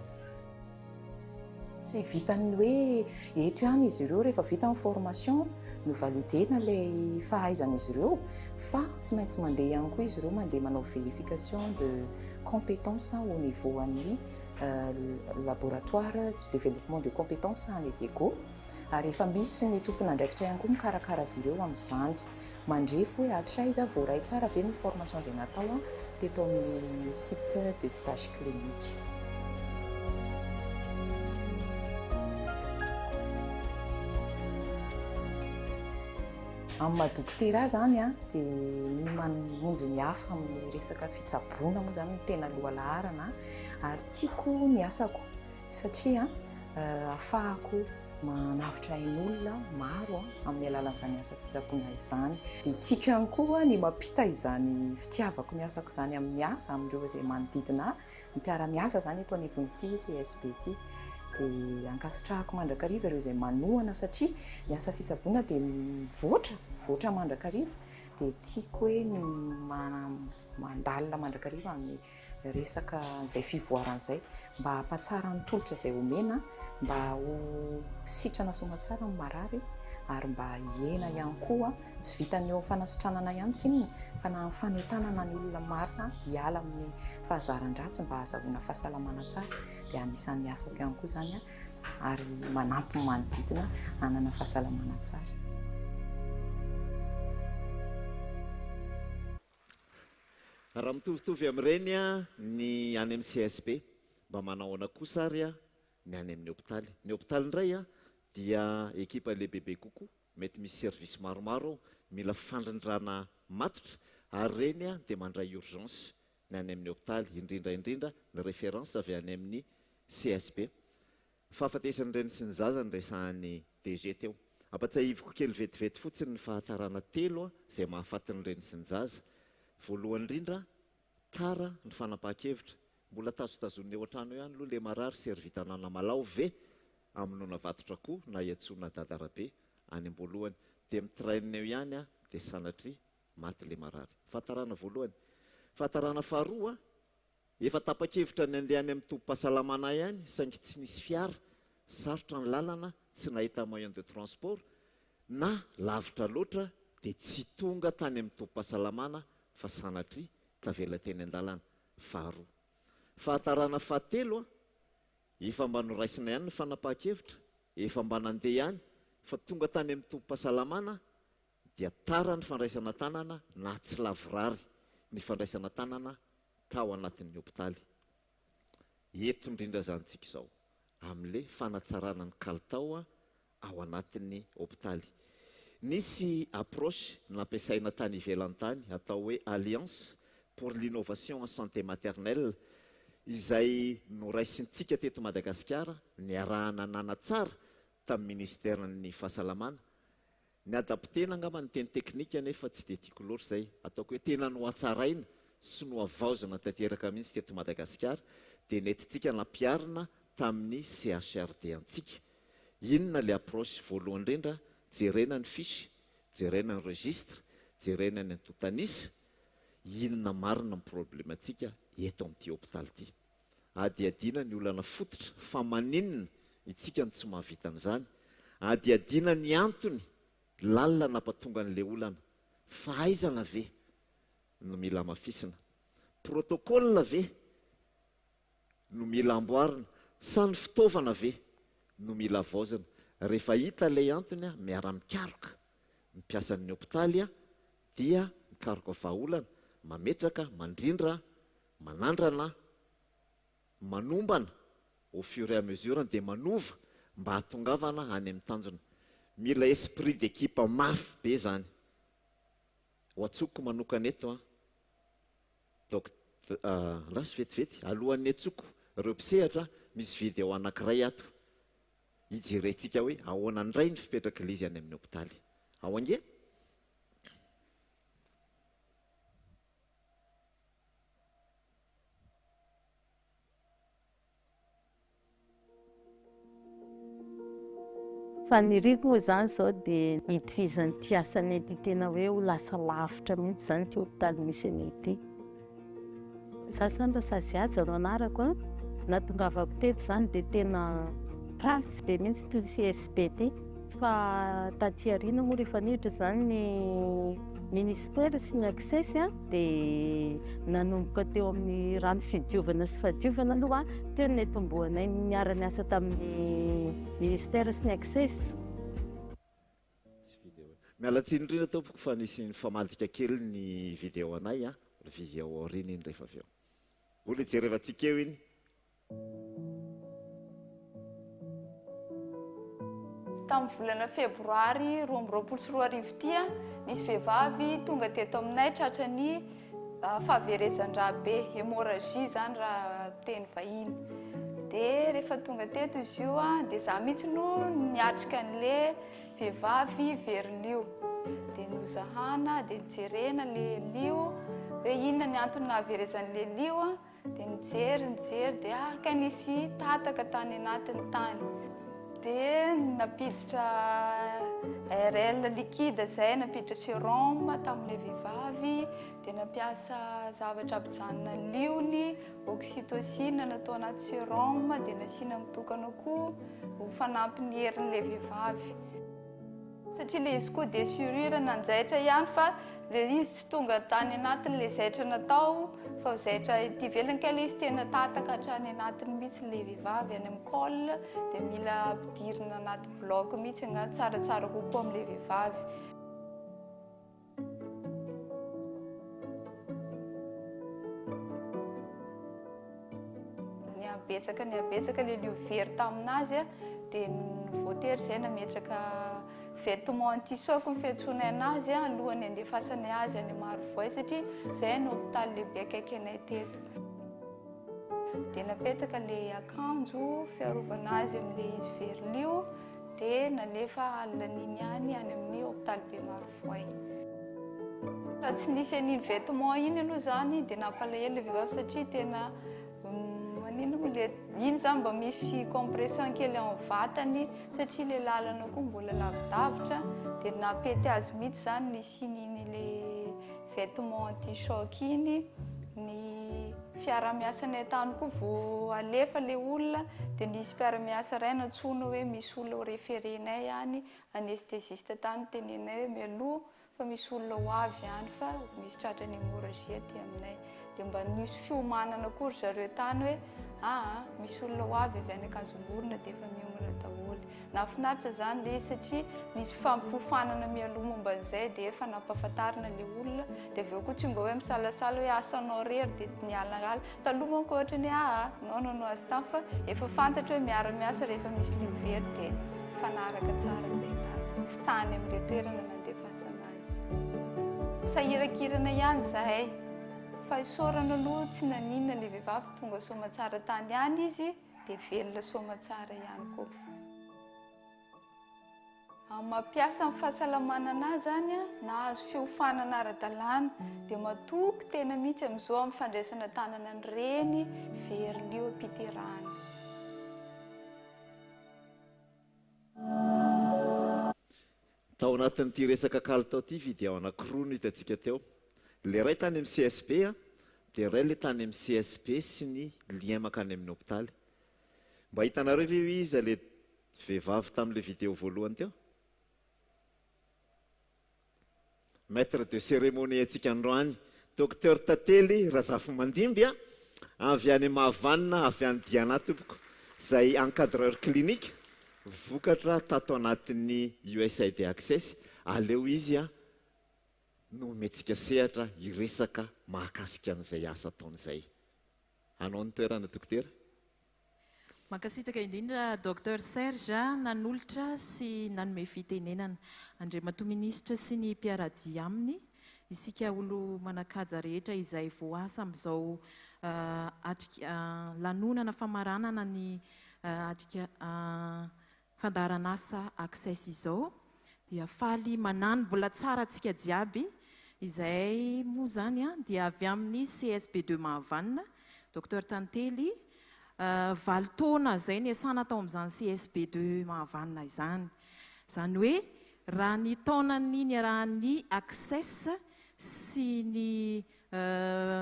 S1: Tsy vitany hoe eto ihany izy ireo rehefa vita ny formation no validena ilay fahaizan'izy ireo fa tsy maintsy mandeha ihany koa izy ireo mandeha manao vérification de compétence au niveau an'ny laboratoire du développement de compétences any Diego ary efa misy ny tompona andraikitra ihany koa mikarakara azy ireo amin'izany mandrefy hoe hatraiza voaray tsara ve ny formation izay natao teto amin'ny site de stage clinique. Amin'ny madokotera zany dia ny mamonjy ny hafa amin'ny resaka fitsaboana moa zany tena lohalaharana ary tiako ny asako satria afahako manavitra ain'olona maro amin'ny alalan'izany asa fitsaboana izany. Dia tiako ihany koa ny mampita izany fitiavako ny asako izany amin'ireo izay manodidina ny mpiara-miasa zany eto anivon'ity CSP ity. Dia ankasitrahako mandrakariva ireo izay manohana satria ny asa fitsaboana dia mivoatra mandrakariva dia tiako hoe ny mandalina mandrakariva amin'ny resaka izay fivoaran'izay mba hampatsara ny tolotra izay omena mba ho sitrana somatsara ny marary ary mba hiena ihany koa tsy vitany eo fanasitranana ihany tsinona fa na fanentanana ny olona marina hiala amin'ny fahazaran-dratsy mba hahazahoana fahasalamana tsara dia anisan'ny asako ihany koa zany ary manampy ny manodidina hanana fahasalamana tsara.
S3: Raha mitovitovy amin'ireny ny any amin'ny CSP mba manaoana kosa ary a ny any amin'ny hôpitaly. Ny hôpitaly indray a dia ekipa lehibehibe kokoa, mety misy service maromaro, mila fandrindrana matotra ary reny a dia mandray urgence ny any amin'ny hôpitaly, indrindra ny référence avy any amin'ny CSB. Fahafatesan'ireny sy ny zaza ny resahan'ny DG teo. Ampatsahiviko kely vetivety fotsiny ny fahatarana telo izay mahafatin'ireny sy ny zaza. Voalohany indrindra, tara ny fanapahan-kevitra. Mbola tazotazon'ny eo an-trano ihany aloha le marary servitanana malao ve aminona vatotra koa na iatsona dadarabe any am-boalohany. Dia mitrainina eo ihany a dia sanatria maty le marary. Fahatarana voalohany. Fahatarana faharoa, efa tapa-kevitra ny andeha any amin'ny tobim-pahasalamana ihany, saingy tsy nisy fiara, sarotra ny lalana, tsy nahita moyen de transport, na lavitra loatra dia tsy tonga tany amin'ny tobim-pahasalamana fa sanatria tavela teny an-dalana. Faharoa. Fahatarana fahatelo, efa mba noraisina ihany ny fanapahan-kevitra, efa mba nandeha ihany, fa tonga tany amin'ny tobim-pahasalamana dia tara ny fandraisana tanana na tsy lavorary ny fandraisana tanana tao anatin'ny hôpitaly. Eto indrindra zantsika izao amin'le fanatsarana ny kalitao ao anatin'ny hôpitaly. Nisy approche nampiasaina tany ivelany tany atao hoe Alliance pour l'innovation en santé maternelle, izay noraisintsika teto Madagasikara, niarahana nanatsara tamin'ny ministèren'ny fahasalamana. Ny adaptena angamba ny teny teknika nefa tsy dia tiako loatra izay, ataoko hoe tena nohatsaraina sy nohavaozana tanteraka mihitsy teto Madagasikara, dia nentintsika nampiarina tamin'ny CHRD antsika. Inona le approche? Voalohany indrindra, jerena ny fiche, jerena ny registre, jerena ny antotanisa, inona marina ny problématsika eto amin'ity hôpitaly ity. Adiadina ny olana fototra fa maninona itsika ny tsy mahavitan'izany. Adiadina ny antony lalina nampatonga an'ilay olana. Fahaizana ve no mila mafisina? Protocole ve no mila amboarina? Sa ny fitaovana ve no mila avaozana? Rehefa hita ilay antony miara-mikaroka ny mpiasan'ny hôpitaly dia mikaroka vahaolana, mametraka, mandrindra, manandrana, manombana au fur et à mesure dia manova mba hatongavana any amin'ny tanjona. Mila esprit d'équipe mafy be zany. Ho atsoko manokana eto lasy vetivety alohan'ny atsoko ireo mpisehatra, misy video anankiray ato hijerentsika hoe ahoana indray ny fipetraka ilay izy any amin'ny hôpitaly. Ao ange?
S10: Fa ny riko moa zany zao dia hitovizan'ny tiasany ety tena hoe ho lasa lavitra mihitsy zany ty hôpitaly misy anay ity. Za zany mba saziaja no anarako natongavako teto zany dia tena ratsy be mihitsy ty CSB ty. Fa taty aoriana moa rehefa niditra zany ny ministera sy ny access dia nanomboka teo amin'ny rano fidiovana sy fadiovana aloha teo ny tomboanay miara-miasa tamin'ny ministera sy ny access.
S3: Mialatsiny indrindra tompoko fa nisy famadika kely ny video anay video aoriana iny rehefa avy eo. Ola jerevantsika eo iny.
S11: Tamin'ny volana febroary 2024 ty nisy vehivavy tonga teto aminay tratrany fahaverezan-draha be, hémorragie zany raha teny vahiny. Dia rehefa tonga teto izy io dia za mihitsy no niatrika an'le vehivavy very lio. Dia nozahana dia nijerena le lio hoe inona ny antony nahaverezan'le lio, dia nijery dia ka nisy tataka tany anatiny tany. Dia napiditra RL liquide zay, napiditra sérum tamin'ilay vehivavy, dia nampiasa zavatra ampijanona ny liony, oxytocine natao anaty sérum, dia nasiana mitokana koa ho fanampy ny herin'ilay vehivavy. Satria ilay izy koa déchirure nanjaitra ihany fa ilay izy tsy tonga tany anatin'ilay zaitra natao, fa zaitra ity ivelany kely izy tena tataka hatrany anatiny mihitsy ilay vehivavy any amin'ny col, dia mila ampidirina anaty bloc mihitsy tsaratsara kokoa amin'ilay vehivavy. Ny abetsaka le liovery taminazy a dia voatery izay nametraka vêtement anti-choc ny fiantsoana anazy a alohany andefasany azy any Marovoay satria izay no hôpitaly lehibe akaiky anay teto. Dia napetaka le akanjo fiarovana azy amin'ilay izy verlio dia nalefa alina an'iny any amin'ny hôpitaly be Marovoay. Raha tsy nisy an'iny vêtement iny aloha zany dia nampalahelo le vehivavy satria tena iny zany mba misy compression kely ao amin'ny vatany satria le lalana koa mbola lavidavitra dia napety azy mihitsy zany nisiny le vêtement anti-choc iny. Ny fiara-miasanay tany koa vao alefa le olona dia nisy mpiara-miasa iray natsoina hoe misy olona ho referenay any anesthésiste tany tenenay hoe mialoha fa misy olona ho avy any fa misy tratrany hémorragie aty aminay. Dia mba nisy fiomanana koa ry zareo tany hoe misy olona ho avy avy any Akazomborona dia efa miomana daholo. Nahafinaritra zany le satria nisy fampiofanana mialoha momba an'izay dia efa nampahafantarina le olona dia avy eo koa tsy mba hoe misalasala hoe asanao rery dia nialagala taloha manko ohatrany non azy tany fa efa fantatra hoe miara-miasa rehefa misy liovery dia fanaraka tsara izay tany tsy tany amin'ilay toerana nandefasana azy. Sahirakirana ihany zahay fa isaorana aloha tsy naninona le vehivavy tonga somatsara tany ihany izy dia velona somatsara ihany koa. Mampiasa amin'ny fahasalamana anazy zany nahazo fiofanana ara-dalàna dia matoky tena mihitsy amin'izao amin'ny fandraisana tanana ny reny verlio ampiterahana.
S3: Tao anatin'ity resaka kalitao ity video anankiroa no hitantsika teo. Le ray tany amin'ny CSP dia ray le tany amin'ny CSP sy ny lien makany amin'ny hôpitaly. Mba hitanareo ve izy le vehivavy tamin'ilay video voalohany teo? Maître de cérémonie antsika androany, docteur Tately Razafomandimby avy any Mahavanina avy any Diana tompoko, izay encadreur clinique vokatra tato anatin'ny USAID Access. Aleo izy no metsika sehatra hiresaka mahakasika an'izay asa ataon'izay. Anao ny toerana dokotera?
S1: Mankasitraka indrindra Dr Serge nanolotra sy nanome fitenenana Andriamatoa Minisitra sy ny mpiaradia aminy isika olo manakaja rehetra izay voasa amin'izao lanonana famaranana ny fandaharan'asa Access izao dia faly manano mbola tsara antsika jiaby izay moa zany dia avy amin'ny CSP2 Mahavanina Dr Tantely valitaona izay niasana tao amin'izany CSP2 Mahavanina izany. Izany hoe raha ny taonany niarahan'ny Access sy ny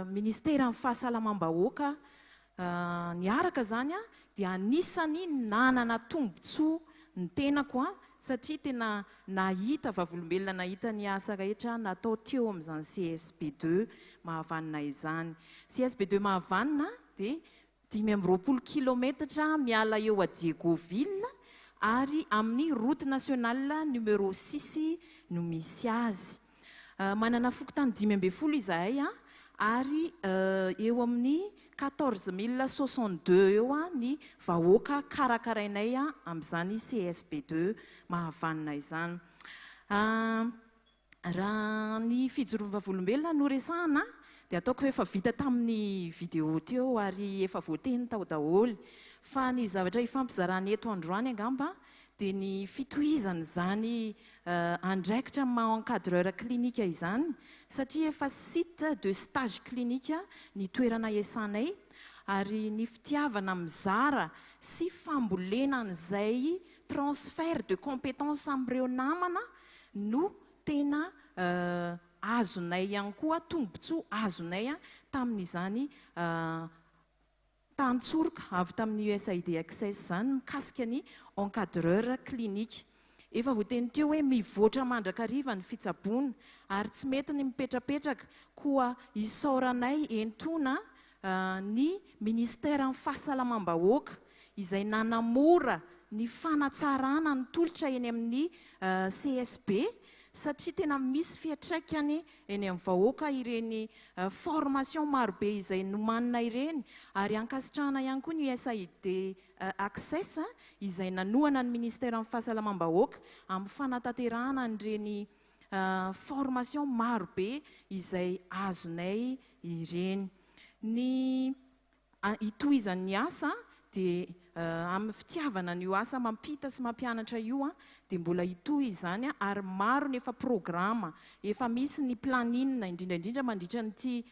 S1: Ministera amin'ny fahasalamam-bahoaka niaraka zany dia anisany nanana tombotsoa ny tenako satria tena nahita vavolombelona nahita ny asa rehetra natao teo amin'izany CSP2 Mahavanina izany. CSP2 Mahavanina dia 520 kilometatra miala eo a Diegoville ary amin'ny route nationale numéro 6 no misy azy. Manana fokotany 540 izahay ary eo amin'ny 14 062 eo ny vahoaka karakarainay amin'izany CSP2 Mahavanina izany. Raha ny fijoroana vavolombelona no resahana dia ataoko hoe efa vita tamin'ny video teo ary efa voateny tao daholo fa ny zavatra ifampizarana eto androany angamba dia ny fitohizana zany andraikitra encadreur clinique izany satria efa site de stage clinique ny toerana iasanay ary ny fitiavana mizara sy fambolena an'izay transfert de compétence amin'ireo namana no tena azonay ihany koa tombotsoa azonay tamin'izany tantsoroka avy tamin'ny USAID Access zany mikasika ny encadreur clinique. Efa voateny teo hoe mivoatra mandrakariva ny fitsaboana ary tsy mety ny mipetrapetraka koa isaoranay entona ny Ministera amin'ny fahasalamam-bahoaka izay nanamora ny fanatsarana ny tolotra eny amin'ny CSP satria tena misy fiatraikany eny amin'ny vahoaka ireny formation marobe izay nomanina ireny, ary ankasitrahana ihany koa ny USAID Access izay nanohana ny ministera amin'ny fahasalamam-bahoaka amin'ny fanatanterahana an'ireny formation marobe izay azonay ireny. Ny itohizan'ny asa dia amin'ny fitiavana ny asa mampita sy mampianatra io dia mbola itohy izany ary maro ny efa programa, efa misy ny planine indrindraindrindra mandritra nyty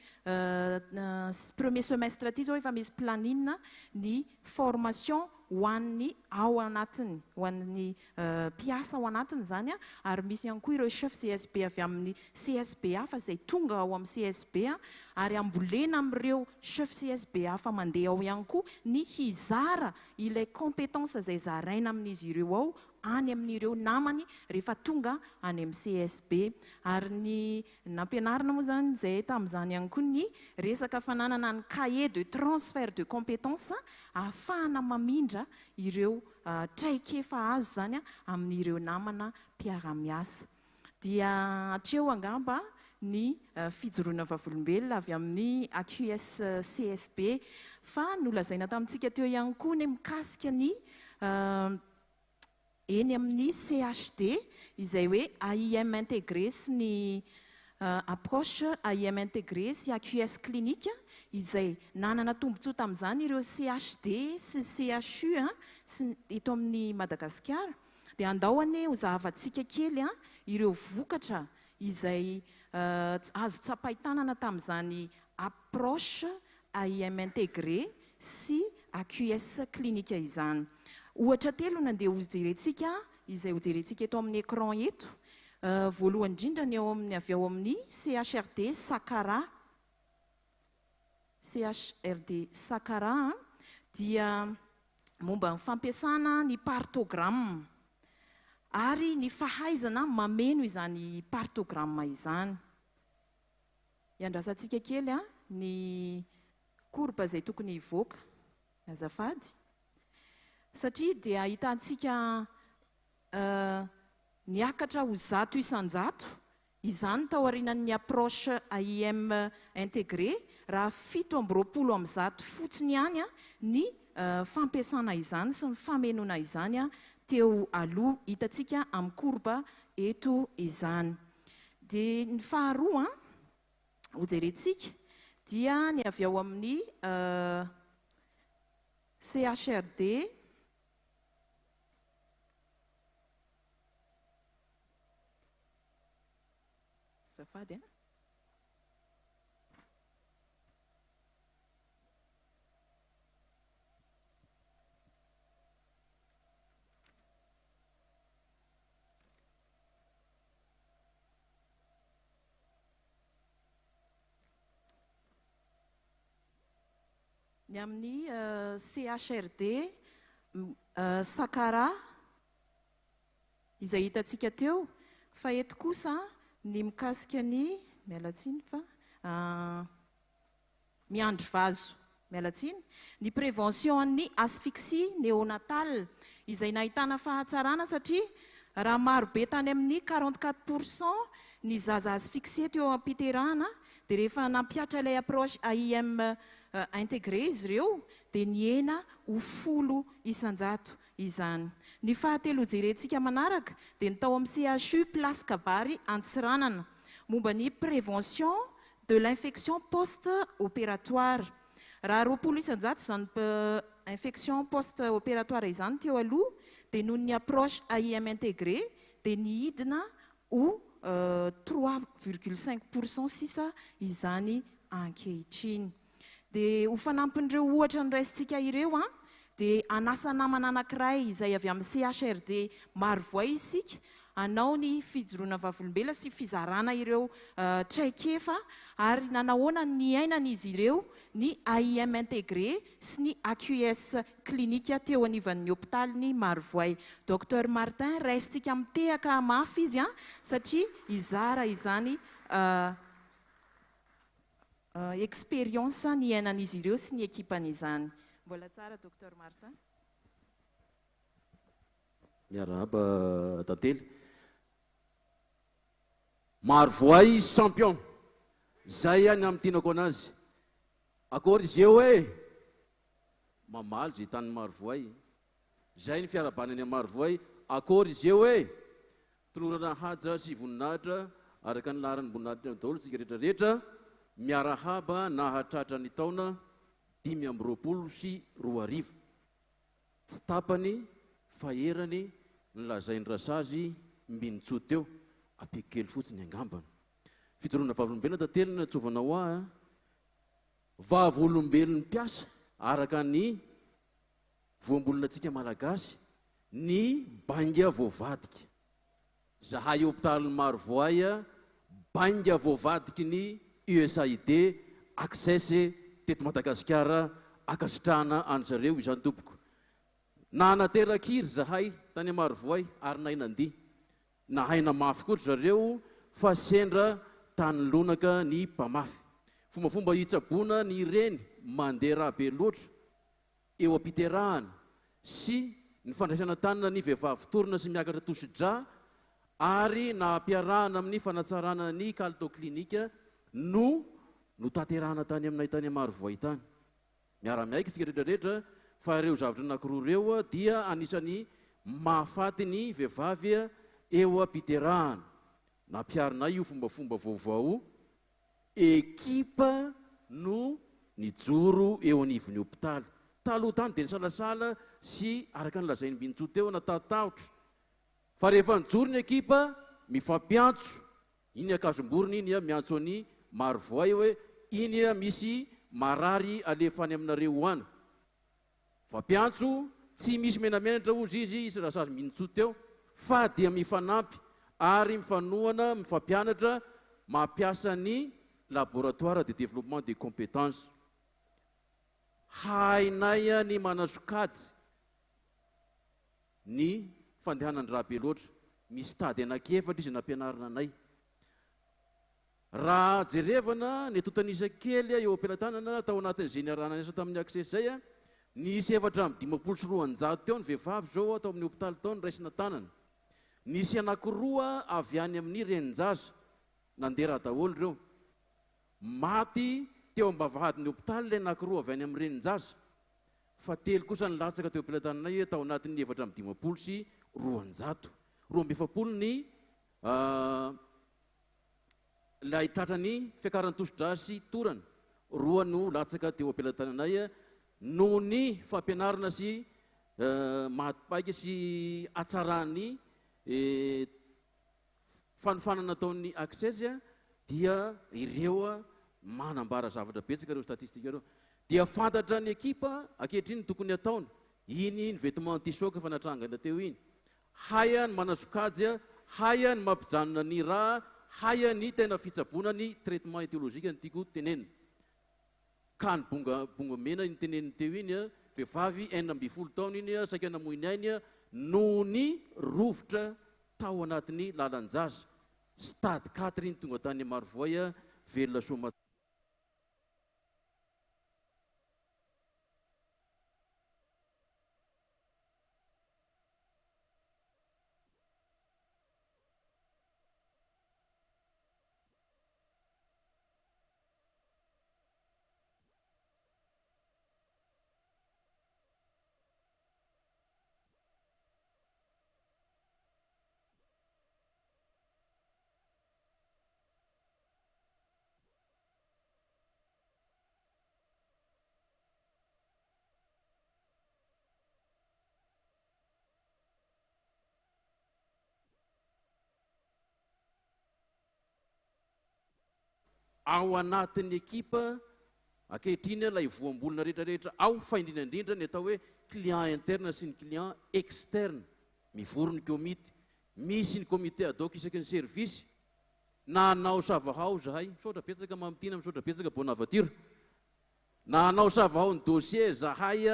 S1: premier semestre ty zao efa misy planine ny formation ho an'ny ao anatiny, ho an'ny mpiasa ao anatiny zany ary misy ihany koa ireo chef CSB avy amin'ny CSB hafa izay tonga ao amin'ny CSB ary ambolena amin'ireo chef CSB hafa mandeha ao ihany koa ny hizara ilay compétence izay zaraina amin'izy ireo ao any amin'ireo namany rehefa tonga any amin'ny CSB. Ary ny nampianarina moa zany izay tamin'izany ihany koa ny resaka fananana ny cahier de transfert de compétence ahafahana mamindra ireo traikefa azo zany amin'ireo namana mpiara-miasa. Dia hatreo angamba ny fijoroana vavolombelona avy amin'ny AQS CSB fa nolazaina tamintsika teo ihany koa ny mikasika ny eny amin'ny CHD izay hoe AIM intégré sy ny approche AIM intégré sy AQS clinique izay nanana tombontsoa tamin'izany ireo CHD sy CHU sy eto amin'ny Madagasikara dia andahoany ho zahavatsika kely ireo vokatra izay azo tsapaitanana tamin'izany approche AIM intégré sy AQS clinique izany. Ohatra telo nandeha ho jerentsika izay ho jerentsika eto amin'ny écran eto. Voalohany indrindra ny avy ao amin'ny CHRD Sakara. CHRD Sakara dia momba ny fampiasana ny partogramme ary ny fahaizana mameno izany partogramme izany. Iandrasantsika kely ny courbe izay tokony hivoaka azafady. Satria dia ahitantsika niakatra ho 100 isan-jato izany tao aorianan'ny approche AIM intégré raha 720 fotsiny ihany ny fampiasana izany sy ny famenoana izany teo aloha hitantsika amin'ny courbe eto izany. Dia ny faharoa ho jerentsika dia ny avy ao amin'ny CHRD Zafady ny amin'ny CHRD Sakara izay hitantsika teo fa eto kosa ny mikasika ny mialatsiny fa miandry vazo mialatsiny ny prévention ny asphyxie néonatale izay nahitana fahatsarana satria raha maro be tany amin'ny 44% ny zaza asphyxie teo ampiterahana dia rehefa nampiatra ilay approche AIM intégré izy ireo dia niena ho 10 isan-jato izany. Ny fahatelo jerentsika manaraka dia ny tao amin'ny CHU Place Kabary Antsiranana momba ny prévention de l'infection post-opératoire. Raha 20 isan-jato izany infection post-opératoire izany teo aloha dia noho ny approche AIM intégré dia nihidina ho 3,5% sisa izany ankehitriny. Dia ho fanampin'ireo ohatra ny raisintsika ireo dia anasa namana anankiray izay avy amin'ny CHRD maro voay isika anao ny fijoroana vavolombelona sy fizarana ireo traikefa ary nanahoana ny ainan'izy ireo ny AIM intégré sy ny AQS clinique teo anivan'ny hôpitaly maro voay. Docteur Martin raisintsika mitehaka mafy izy satria izara izany expérience ny ainan'izy ireo sy ny ekipan'izany. Mbola tsara Docteur Martin.
S12: Miarahaba tantely. Marovoay champion. Zay ihany amin'ny tianako anazy. Akory izy eo e? Mamaly zay tany Marovoay. Zay ny fiarabanany amin'ny Marovoay. Akory izy eo e? Tolorana haja sy voninahitra araka ny laharany voninahitra daholo tsika rehetrarehetra miarahaba nahatratra ny taona 2024. Tsy tapany faherany nilazainy rasazy mbinitsoa teo apikely fotsiny angambany. Fijoroana vavolombelona tatelina tsovana hoa vavolombelony mpiasa araka ny voambolonantsika malagasy ny banga voavadiky. Zahay hôpitaly Marovoay banga voavadiky ny USAID access teto Madagasikara akasitrahana anjareo izany tompoko. Nanaterakiry zahay tany Marovoay ary nainandia. Nahaina mafy koatra zareo fa sendra tany lonaka ny mpamafy. Fombafomba hitsabona ny ireny mandeha raha be loatra eo ampiterahana sy ny fandraisana tanana ny vehivavy torina sy miakatra tosidra ary nampiarahana amin'ny fanatsarana ny kalitao klinika no taterahana tany aminay tany Marovoay tany. Miara-miaika tsika rehetrarehetra fa ireo zavatra anankiroa ireo dia anisany mahafaty ny vehivavy eo ampiterahana. Nampiarina io fombafomba vaovao ekipa no nijoro eo anivon'ny hôpitaly. Taloha tany dia nisalasala sy araka ny lazainy mbinitsoa teo natatahotra. Fa rehefa nijoro ny ekipa mifampiantso. Iny akazomborony iny miantso any Marovoay hoe iny misy marary alefany aminareo hoany. Fampiantso tsy misy menamenatra ozy izy rasazy mbinitsoa teo fa dia mifanampy ary mifanohana mifampianatra mampiasa ny laboratoire de développement des compétences. Hainay ny manasokajy ny fandehanany raha be loatra. Misy tady anankiefatra izy nampianarana anay. Raha jerevana ny totanisakely eo ampelantanana tao anatin'ny générana asa tamin'ny accès zay nisy 424 teo ny vehivavy zao atao amin'ny hôpitaly tao ny raisina tanana. Nisy anankiroa avy any amin'ny renjaza nandeha daholo ireo. Maty teo ambavahadin'ny hôpitaly ilay anankiroa avy any amin'ny renjaza. Fa telo kosa ny latsaka teo ampelantananay tao anatin'ny 420 sy 200. 270 ny lay tratrany fiakarany tosidra sy torana. 2 no latsaka teo ampelantananay noho ny fampianarana sy mahapaika sy atsarany fanofanana ataon'ny access dia ireo manambara zavatra betsaka ireo statistika ireo. Dia fantatra ny ekipa ankehitriny tokony ataony. Iny ny vêtement antisoka fanatrangana teo iny. Haya ny manasokajy, haya ny mampijanona ny raha, haya ny tena fitsabona ny traitement étiologique ny tiako tenenina. Ka ny bonga mena ny teneniny teo iny vehivavy 19 taona iny saika namoiny ainy noho ny rovotra tao anatin'ny lalanjaza. Stade 4 iny tonga tany Marovoay velona soma. Ao anatin'ny ekipa ankehitriny ilay voambolona rehetrarehetra ao fa indrindrandrindra ny atao hoe client interne sy ny client externe. Mivory ny komity, misy ny komité ad hoc isaky ny service. Nanao savahao zahay, misaotra betsaka mamitiny, misaotra betsaka bon aventure. Nanao savahao ny dossier zahay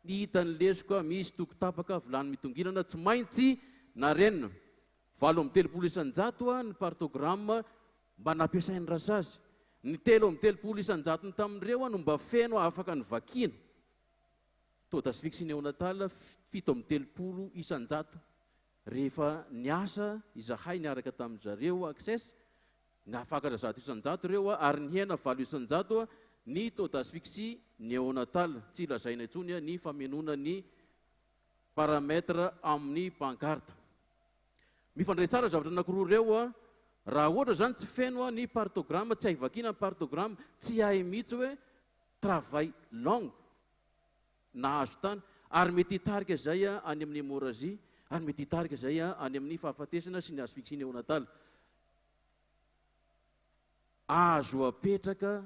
S12: ny hitany lesoko misy tokotapaka vilany mitonginana tsy maintsy narenina. 7 isanjato ny partogramme mba nampiasain'ny rasazy. Ny 3 isanjato ny tamin'ireo no mba feno afaka ny vakina. Todas fixe eo Natal 7 isanjato. Rehefa niasa izahay niaraka tamin'izareo access nafakatra 100 ireo ary ny hena 700 ny taux d'asphyxie néonatale tsy lazaina intsony ny famenona ny paramètre amin'ny pancarte. Mifandray tsara zavatra anankiroa ireo raha ohatra zany tsy feno ny partogramme tsy hay vakina ny partogramme tsy hay mihitsy hoe travail long nahazo tany ary mety hitarika zay any amin'ny hémorragie ary mety hitarika zay any amin'ny fahafatesana sy ny asphyxie néonatale. Azo apetraka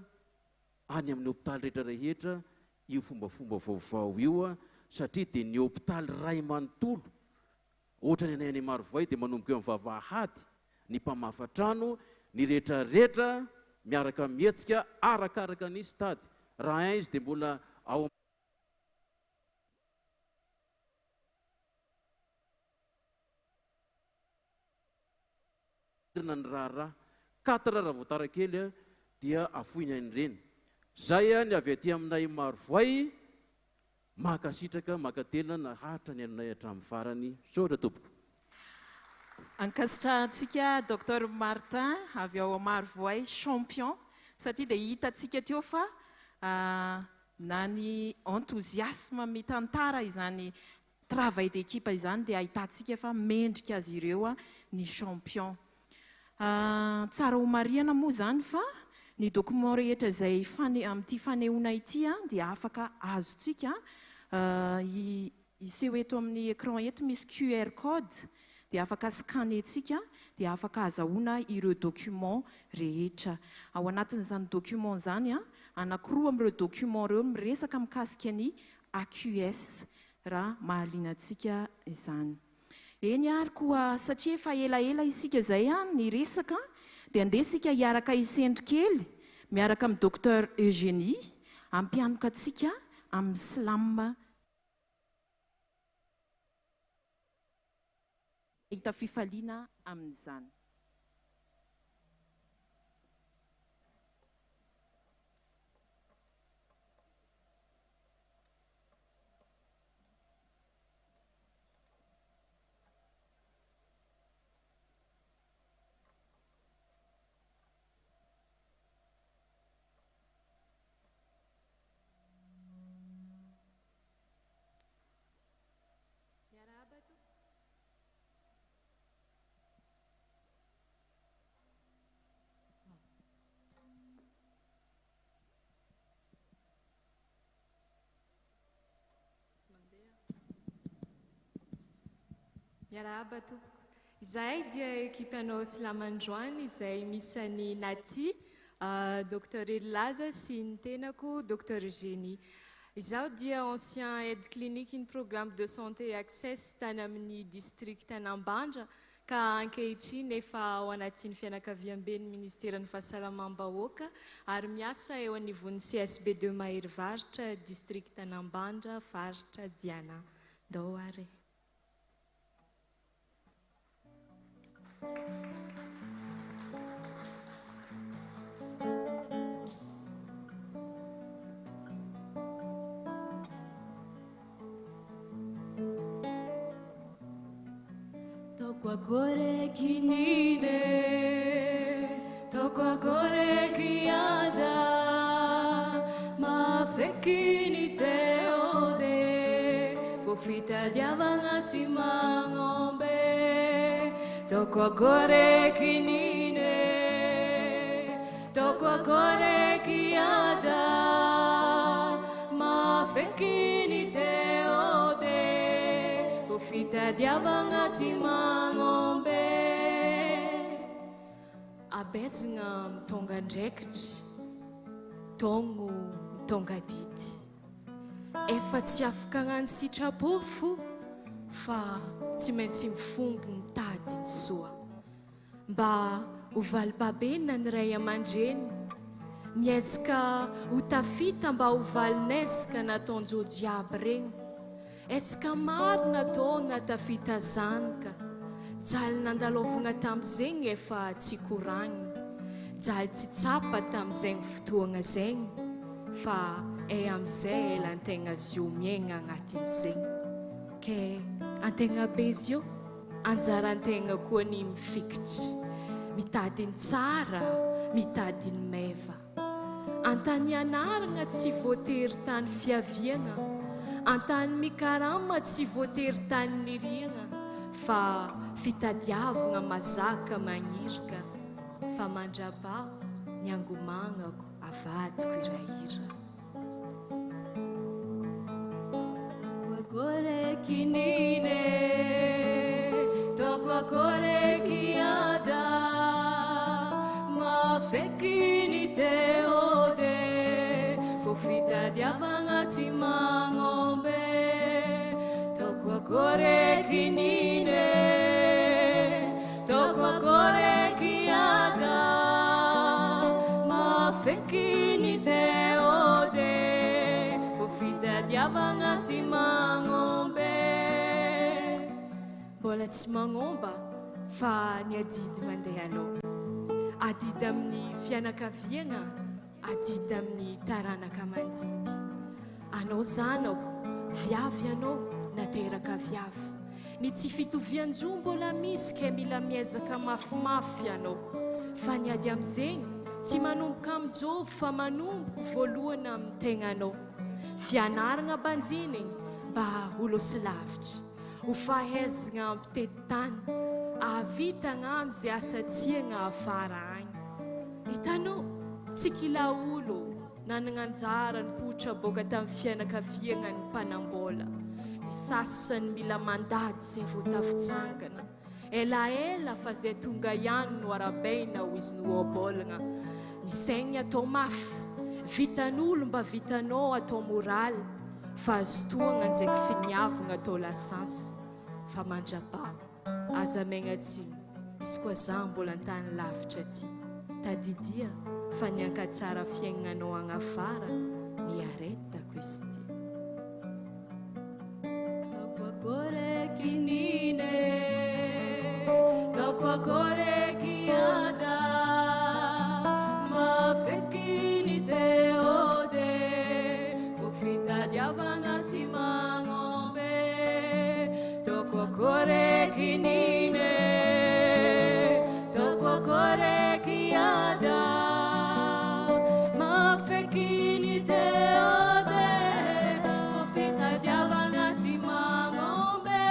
S12: any amin'ny hôpitaly rehetra rehetra io fombafomba vaovao io satria dia ny hôpitaly ray manontolo ohatra ny anay any Marovoay dia manomboka eo amin'ny vavahady ny mpamafatrano ny rehetrarehetra miaraka mihetsika arakaraka ny stady. Raha izy dia mbola ao ny raharaha 4 raha voatara kely dia afoiny an'ireny. Zay ny avy aty aminay Marovoay makasitraka makatelina nahatra ny aminay hatramin'ny farany. Sotra tompoko.
S1: Ankasitrahantsika Dr Martin avy ao Marovoay champion satria dia hitantsika teo fa na ny enthousiasme mitantara izany travail d'équipe izany dia ahitantsika fa mendrika azy ireo ny champion. Tsara ho mariana moa zany fa ny document rehetra izay amin'ity fanehoana ity dia afaka azontsika iseho eto amin'ny écran eto misy QR code dia afaka scanetsika dia afaka azahoana ireo document rehetra. Ao anatin'izany document zany anankiroa amin'ireo document ireo miresaka mikasika ny AQS raha mahalinantsika izany. Eny ary koa satria efa elaela isika izay ny resaka dia andesika hiaraka isendro kely miaraka amin'ny Dr Eugénie ampianoka antsika amin'ny slam hita fifaliana amin'izany.
S13: Miarahaba tompoko. Izahay dia ekipanao Silamandroany izay misy Nati, Dr Elilaza sy ny tenako Dr Eugénie. Izaho dia ancien aide clinique in programme de santé access tany amin'ny district Anambandra ka ankehitriny efa ao anatin'ny fianakaviam-ben'ny ministeran'ny fahasalamam-bahoaka ary miasa eo anivon'ny CSB2 Mahery Varitra district Anambandra Varitra Diana. Dao are.
S14: Toko agora que nine, toko agora que anda, ma fekini te ode, fofita di avanti mangombe. Toko agora que nine, toko agora que anda, ma fekini te ode, fofita di avanti mangombe. Abesina mtonga ndraikitry, tongo mtonga dity. Efa tsy afaka hagnano sitrapofo fa tsy maintsy mifombo mitady ny soa mba ho valim-pahabenina ny ray aman-dreny niezaka ho tafita mba ho valinesika nataon'izao jiaby regny. Esika maro natao natafita zanika jaly nandalovana tamin'izegny efa tsy koragny jaly tsy tsapa tamin'izegny fotoagna zegny fa amin'izay elan-tegna zio miaigna agnatin'izegny ke antegna be zio anjaran-tegna koa ny mifikitry mitady ny tsara mitady ny meva antany anarana tsy voatery tany fiaviana antany mikarama tsy voatery tany niriana fa fitadiavana mazaka magnirika fa mandraba ny angomagnako avadiko irahira Korekinine, toko korekiada, ma fekini teode, fofita diavanga timangombe, toko korekinine, toko korekiada, ma fekini teode, fofita diavanga timangombe. Mbola tsy magnomba fa ny adidy mandeha anao adidy amin'ny fianakaviana adidy amin'ny taranaka mandimby anao zanako viavy anao nateraka viavy ny tsy fitovian-jo mbola misy ke mila miezaka mafimafy anao fa ny ady amin'izegny tsy manomboka amin'jovy fa manomboka voalohana amin'ny tegnanao fianarana banjininy mba olosy lavitra ho fahezagna ampitety tany ahavitagna any zay asa tiagna afara agny hitanao tsy kila olo nanana anjara ny potra boka tamin'ny fianakaviana ny mpanambola ny sasany mila mandady zay vao tafitsangana elaela fa zay tonga ihany no arabaina ho izy no obolagna ny saigny atao mafy vitan'olo mba vitanao atao moraly fa azo toagna anjaika finiavagna atao lasansy fa mandraba aza megnatsiny izy koa za mbola antany lavitra ty tadidia fa niankatsara fiaignanao agnafara miaretako izy ty tokoakorekinine tokoakorekiada mafekini teode fofitadiavana tsy magnombe tokoakorekinine tokoakorekiada mafekini teode fofitadiavana tsy magnombe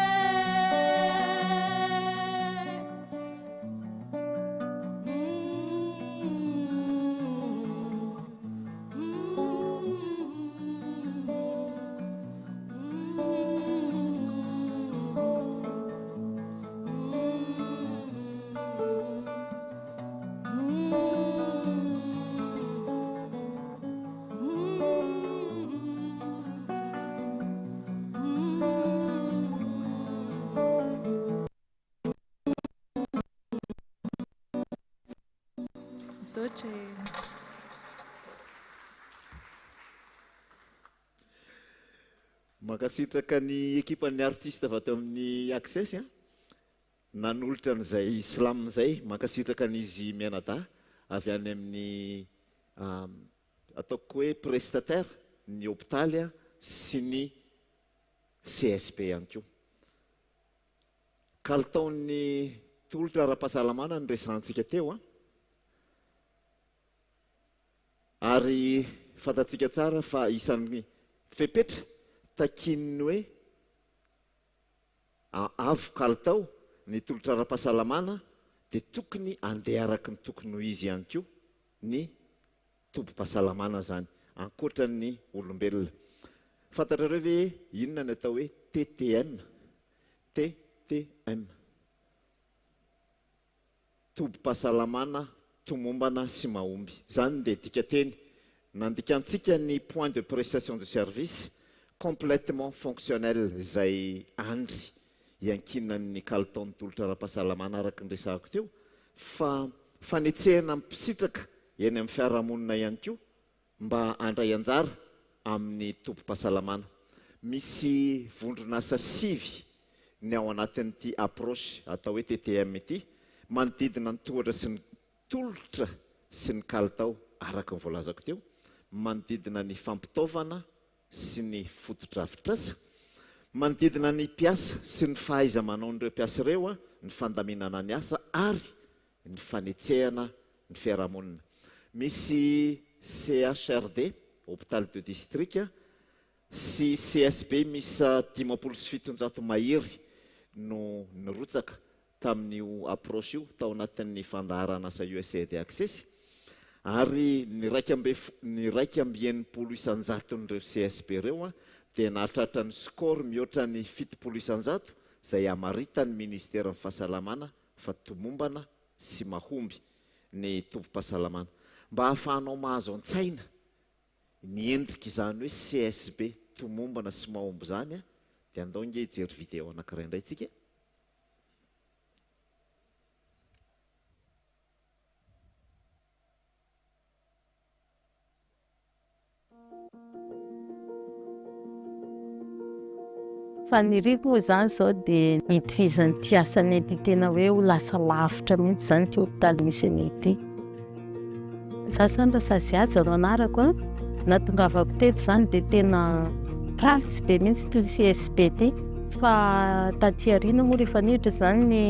S3: Makasitraka ny ekipan'ny artiste avy teo amin'ny Access nanolotra n'izay slam zay makasitraka n'izy Mianada avy any amin'ny ataoko hoe prestataire ny hôpitaly sy ny CSP ihany koa kalitaon'ny tolotra ara-pahasalamana ny resantsika teo ary fantatsika tsara fa isan'ny fepetra takininy hoe avo kalitao ny tolotra ara-pahasalamana dia tokony andeha araka ny tokony ho izy ihany koa ny tompo-pahasalamana zany ankoatran'ny olombelona fantatrareo ve inona ny atao hoe TTM tompo-pahasalamana tomombana sy mahomby zany dia dika teny nandikantsika ny point de prestation de service complètement fonctionnel zay andry iankinan'ny kalitaon'ny tolotra ara-pahasalamana araka ny resahako teo fa fanetsehana mipisitraka eny amin'ny fiarahamonina ihany koa mba andray anjara amin'ny tompo-pahasalamana misy vondronasa sivy ny ao anatin'ity approche atao hoe TTM ity manodidina ny tohatra sy ny tolotra sy ny kalitao araka ny voalazako teo manodidina ny fampitaovana sy ny fotodrafitrasa manodidina ny mpiasa sy ny fahaiza manao n'ireo mpiasa ireo ny fandaminana ny asa ary ny fanetsehana ny fiarahamonina. Misy CHRD hôpital de district sy CSB misy 57 mahery no nirotsaka tamin'io approche io tao anatin'ny fandaharana asa USAID Access, ary ny raiky amby enimpolo isanjaton'ireo CSB reo dia nahatratra ny score mihoatra ny 70 isanjato izay amaritany ministera ny fahasalamana fa tomombana sy mahomby ny tompo-pahasalamana. Mba hahafahanao mahazo an-tsaina ny endrika izany hoe CSB tomombana sy mahomby zany dia andao nge hijery video anankiray indray tsika.
S10: Fa ny riko moa zany zao dia nitovizan'ny tiasany ety tena hoe ho lasa lavitra mihitsy zany ty hôpitaly misy anay ity. Za zany lasa ziaja ro anarako natongavako teto zany dia tena ratsy be mihitsy ty CSB ty, fa taty aoriana moa rehefa niditra zany ny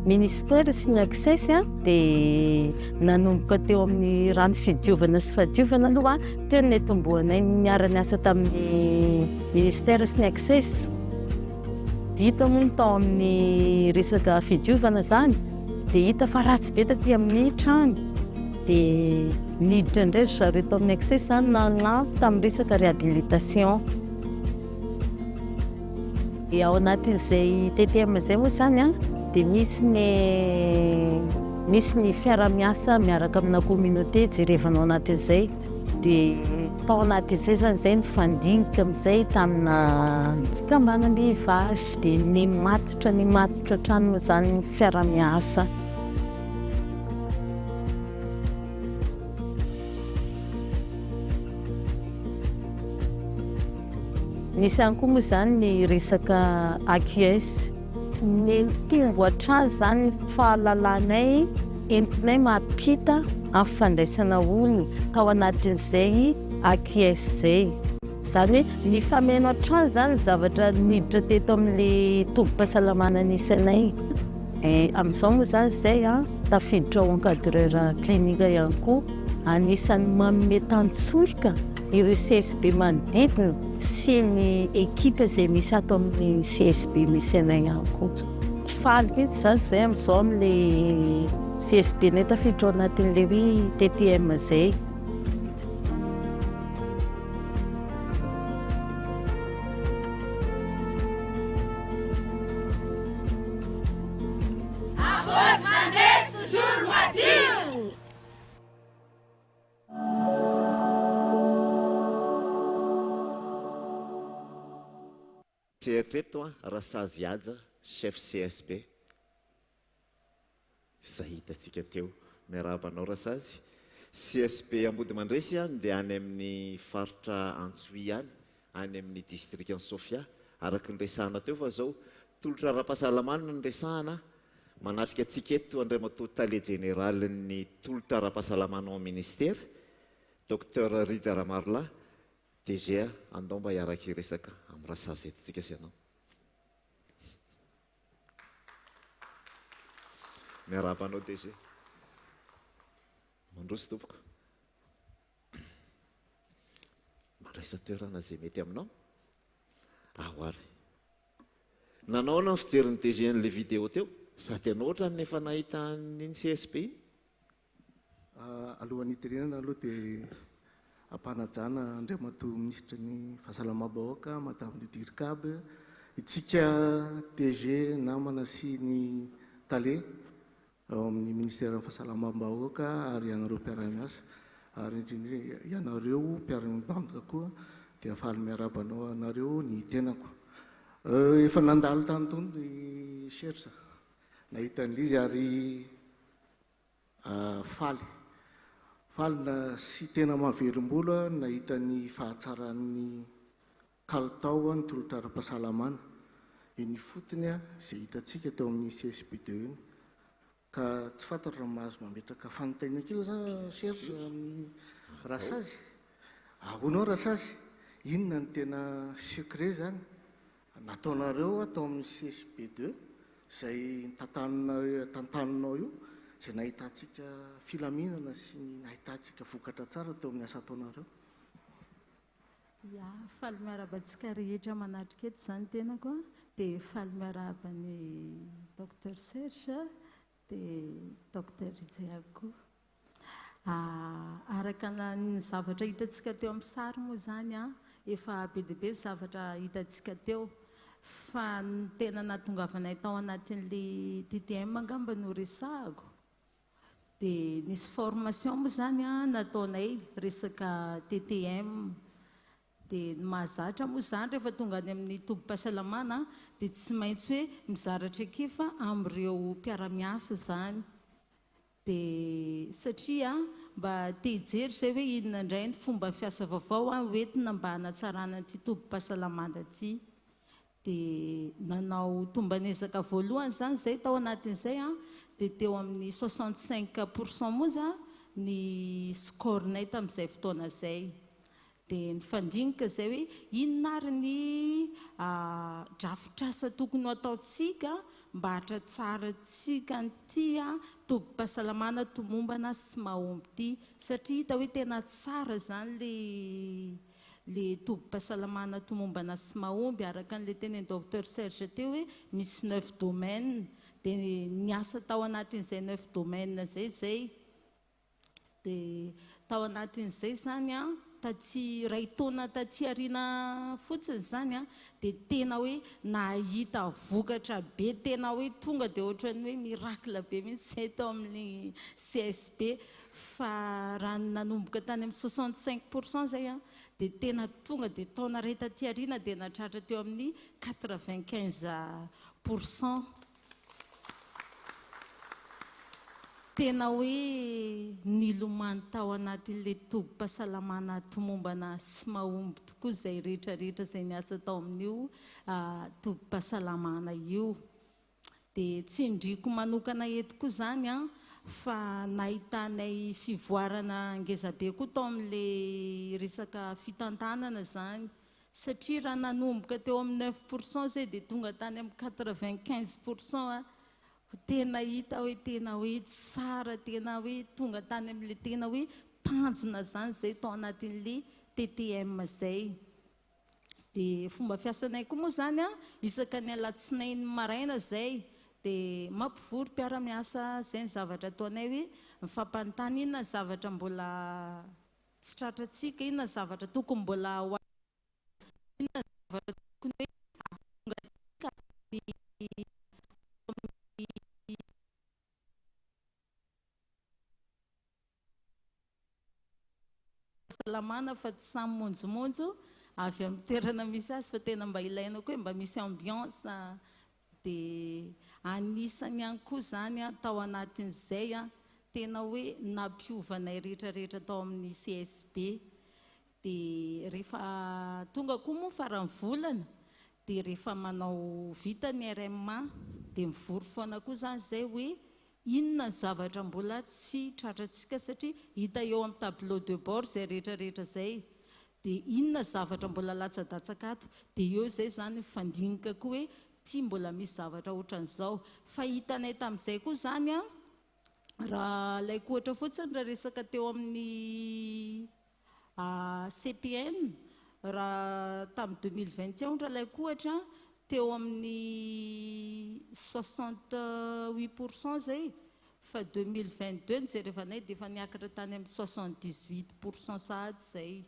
S10: ministera sy ny access dia nanomboka teo amin'ny rano fidiovana sy fadiovana aloha teo ny tomboanay niara-niasa tamin'ny ministera sy ny access. Hita moa tao amin'ny resaka fidiovana zany dia hita fa ratsy be taty amin'ny trano, dia niditra indray zareo tao amin'ny access zany na tamin'ny resaka réhabilitation. Ao anatin'izay TTM zay moa zany dia misy ny fiara-miasa miaraka amina communauté jerevanao anatin'izay, dia tao anatin'izay zany zay nifandinika amin'izay tamina fikambanany vazy dia nimatotra trano zany fiara-miasa. Nisy ihany koa moa zany ny resaka AQS, ny tomboatrano zany fahalalanay entinay mampita amin'ny fandraisana olona ao anatin'izay AQS zay. Zany hoe ny fameno trano zany zavatra niditra teto amin'le tombo-pahasalamana nisy anay. Amin'izao moa zany zay tafiditra ao encadreur klinika ihany koa, anisan'ny manome tantsorika ireo CSB manodidina sy ny ekipa izay misy ato amin'ny CSB misy anay ihany koa. Faly mihitsy zany zay amin'izao amin'le CSB nay tafiditra ao anatin'le hoe TTM zay.
S3: Eritreto Rasazy Aja, chef CSB. Izay hitantsika teo, miarabanao Rasazy. CSB Ambody Mandresy dia any amin'ny faritra Antsohi any amin'ny district an Sofia. Araka ny resahana teo fa zao tolotra ara-pahasalamana ny resahana, manatrika antsika eto Andriamatoa Tale Général ny tolotra ara-pahasalamana ao ministère, Dr Rija Ramarla, DG andao mba hiaraka resaka amin'ny Rasazy eto sy anao. Miarabanao DG. Mandroso tompoko. Mandraisa toerana zay mety aminao. Ahoary. Nanao na fijery ny DG n'le vidéo teo, sady anao ohatrany nefa nahita ny CSB iny?
S15: Alohan'ny iterenana aloha dia ampanajana Andriamatoa Ministra ny Fahasalamam-bahoaka Madame Dirkab, itsika DG namana sy ny Tale ao amin'ny Ministera ny Fahasalamam-bahoaka ary ianareo mpiara-miasa ary indrindra ianareo mpiara-mibandoka koa dia faly miarabanao anareo ny tenako. Efa nandalo tany tony ny cherche nahita an'izy ary faly na sy tena mahaverim-bola nahita ny fahatsaran'ny kalitao ny tolotra ara-pahasalamana. Iny fotony izay hitantsika teo amin'ny CSB2 iny. Ka tsy fantatra mahazo mametraka fanontaniana kely za cherche amin'ny Rasazy. Ahoanao Rasazy, inona ny tena secret zany nataonareo atao amin'ny CSB2 izay tantaninao io izay nahitantsika filaminana sy nahitantsika vokatra tsara teo amin'ny asa taonareo.
S10: Ya, faly miarabantsika rehetra manatrika eto izany tenako a, dia faly miaraban'ny docteur Serge dia docteur Ijeako. Araka ny zavatra hitantsika teo amin'ny sary moa zany a, efa be dia be zavatra hitantsika teo, fa ny tena nahatongavanay tao anatin'le TTM angamba no resahako. Dia nisy formation moa zany a nataonay resaka TTM. Dia ny mahazatra moa zany rehefa tonga any amin'ny tobim-pahasalamana dia tsy maintsy hoe mizaratra ekifa amin'ireo mpiara-miasa zany. Dia satria mba te hijery zay hoe inona indray ny fomba fiasa vaovao hoentina mba hanatsarana an'ity tobim-pahasalamana ity. Dia nanao tombanezaka voalohany zany zay tao anatin'izay a, dia teo amin'ny 65% moa ny scorenay tamin'izay fotoana izay. Dia ny fandinika zay hoe inona ary ny drafitr'asa tokony ho ataontsika mba hatratsaratsika an'ity tobim-pahasalamana tomombana sy mahomby ity, satria hita hoe tena tsara zany le tobim-pahasalamana tomombana sy mahomby. Araka n'le teny docteur Serge teo hoe misy 9 domaines, dia ny asa tao anatin'izay 9 domaines zay. Dia tao anatin'izay zany a, taty ray taona taty ariana fotsiny zany a, dia tena hoe nahita vokatra be, tena hoe tonga dia ohatran'ny hoe miracle be mihitsy zay tao amin'ny CSP. Fa raha nanomboka tany amin'ny 65% zay a, dia tena tonga dia taona ray taty ariana dia natratra teo amin'ny 95%. Tena hoe nilomany tao anatin'le tobim-pahasalamana tomombana sy mahomby tokoa izay rehetrarehetra izay niasa tao amin'io tobim-pahasalamana io. Dia tsy indriko manokana eto koa zany a, fa nahitanay fivoarana ngezabe koa tao amin'le resaka fitantanana zany, satria raha nanomboka teo amin'ny 9% zay dia tonga tany amin'ny 95% a. Tena hita hoe tena hoe tsara, tena hoe tonga tany amin'le tena hoe tanjona zany zay tao anatin'le TTM zay. Dia fomba fiasanay koa moa zany a, isaka ny alatsinainy maraina zay dia mampivory mpiara-miasa, zay ny zavatra ataonay hoe mifampanontany inona ny zavatra mbola tsy tratratsika, inona ny zavatra tokony mbola inona ny zavatra tokony hoe ahatongatsika salamana fa tsy samy monjomonjo avy amin'ny toerana misy azy, fa tena mba ilaina koa mba misy ambiance. Dia anisany ihany koa zany a tao anatin'izay a, tena hoe nampiovanay rehetrarehetra tao amin'ny CSP. Dia rehefa tonga koa moa farany volana, dia rehefa manao vita ny RMA dia mivory foana koa zany zay hoe inona ny zavatra mbola tsy tratratsika, satria hita eo amin'ny tableau de bord zay rehetrarehetra zay, dia inona zavatra mbola latsa-datsaka ato, dia eo zay zany mifandinika koa hoe ty mbola misy zavatra ohatran'izao. Fa hitanay tamin'izay koa zany a, raha laiko ohatra fotsiny raha resaka teo amin'ny CPN, raha tamin'ny 2021 raha laiko ohatra teo amin'ny 68% zay, fa 2022 nijerevanay dia efa niakatra tany amin'ny 78% sahady zay.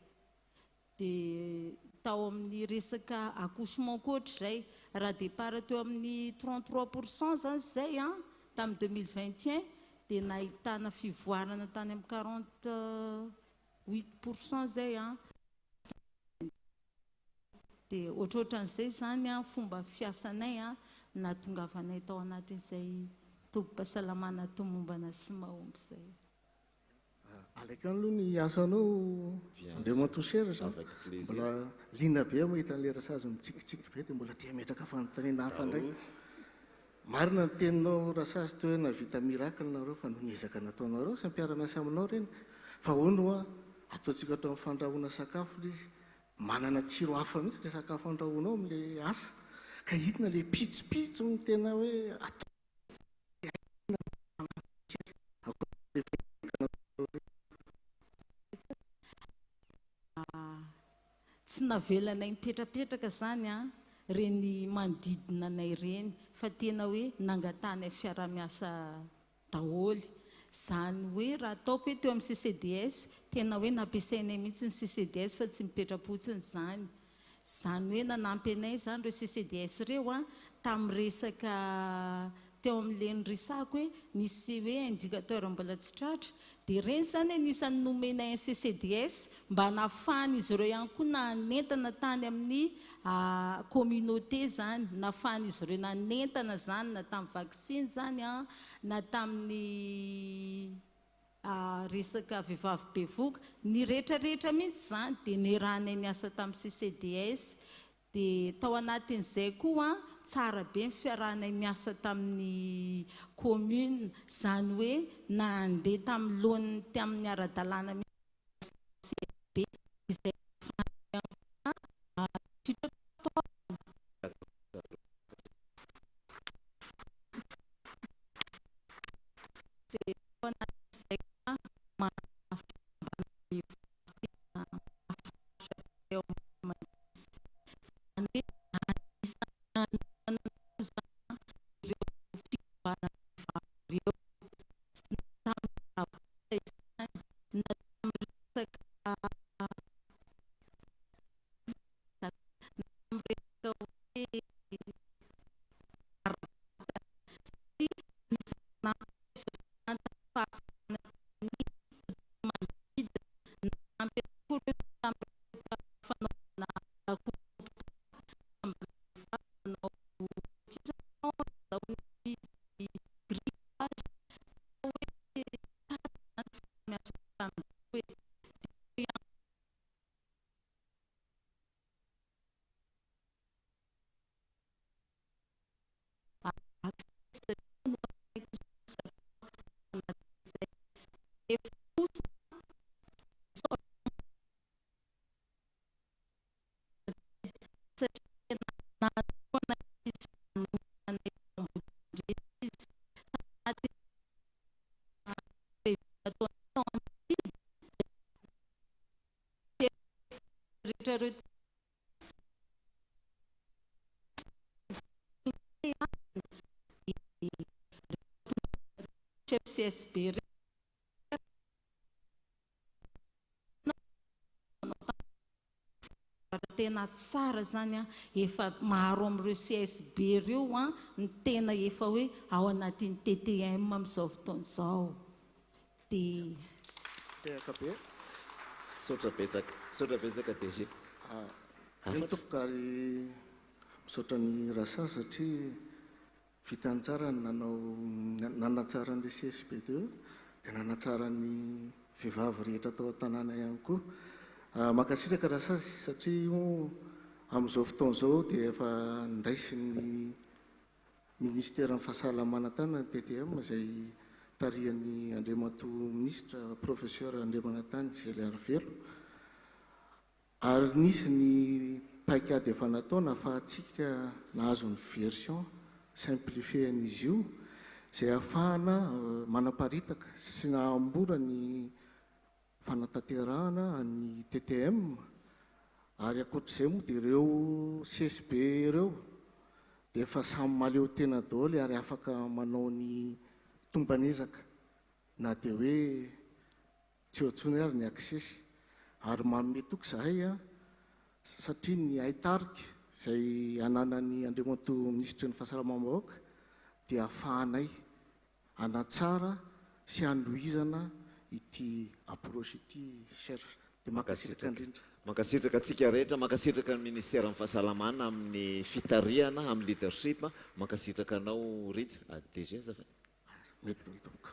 S10: Dia tao amin'ny resaka accouchement koa ohatr'izay, raha départ teo amin'ny 33% zany zay a tamin'ny 2021, dia nahitana fivoarana tany amin'ny 48% zay a. Dia ohatrohatran'izay zany a fomba fiasanay a nahatongavanay tao anatin'izay tobim-pahasalamana tomombana sy mahomby zay.
S15: Alaika aloha ny asanao Andriamatoa Serge, mbola liana be mahita an'le rasazy mitsikitsiky be dia mbola tia metraka fanontaniana hafa indray. Marina ny teninao rasazy teo hoe navita miracle nareo, fa noniezaka nataonareo sy mpiara-miasa aminao reny, fa hono a ataontsika atao amin'ny fandrahoana sakafo izy manana tsiro hafa mihitsy le sakafo andrahoanao amin'le asa, ka hitina le pitsopitso ny tena hoe atao
S16: navelanay mipetrapetraka zany a reny manodidina anay reny fa tena hoe nangatany fiara-miasa daholy zany hoe raha ataoko hoe teo amin'ny CCDS tena hoe nampiasainay mihitsy ny CCDS fa tsy mipetrapotsiny zany hoe nanampy anay zany reo CCDS reo a tamin'ny resaka teo amin'ileny risako hoe nisy hoe indicateur mbola tsy tratra dia reny zany anisan'ny nomenay ny CCDS mba nafahany izy ireo ihany koa nanentana tany amin'ny communauté zany nafahany izy ireo nanentana zany na tamin'ny vaccine zany a na tamin'ny resaka vehivavy bevoka ny rehetrarehetra mihitsy zany dia niarahanay niasa tamin'ny CCDS dia tao anatin'izay koa tsara be ny fiarahanay miasa tamin'ny commune zany hoe nandeha tamin'ny lohany tamin'ny ara-dalàna be izay CSB tena tsara zany a efa maro amin'ireo CSB reo a ny tena efa hoe ao anatin'ny TTM amin'izao fotoana izao dia
S15: tehaka be
S3: sotra betsaka DG
S15: ny topokary misaotra ny rasa satria vitany tsara ny nanatsara n'ilay CSB teo dia nanatsara ny vehivavy rehetra tao an-tanàna ihany koa makasitraka rasazy satria amin'izao fotoana izao dia efa ndraisy ny ministera ny fahasalamana tany ny TTM izay tarihan'ny Andriamatoa ministra professeur Andriamanatany Zéliar Velo ary nisy ny paikady efa natao nahafahantsika nahazo ny version simplifien'izy io izay ahafahana manaparitaka sy nahambora ny fanatanterahana ny TTM ary akoatr'izay moa dia ireo CSB ireo dia efa samy maleo tena daholo ary afaka manao ny tombanezaka na dia hoe tsy ohatsony ary ny accès ary manome toky zahay a satria ny aitarika izay ananany Andriamatoa ministra ny fahasalamam-bahoaka dia ahafahanay anatsara sy andohizana ity approche ity cherche dia makasitraka indrindra
S3: makasitraka atsika rehetra makasitraka ny ministera ny fahasalamana amin'ny fitariana amin'ny leadership makasitraka anao ritsy DG zafady
S15: mety tompoko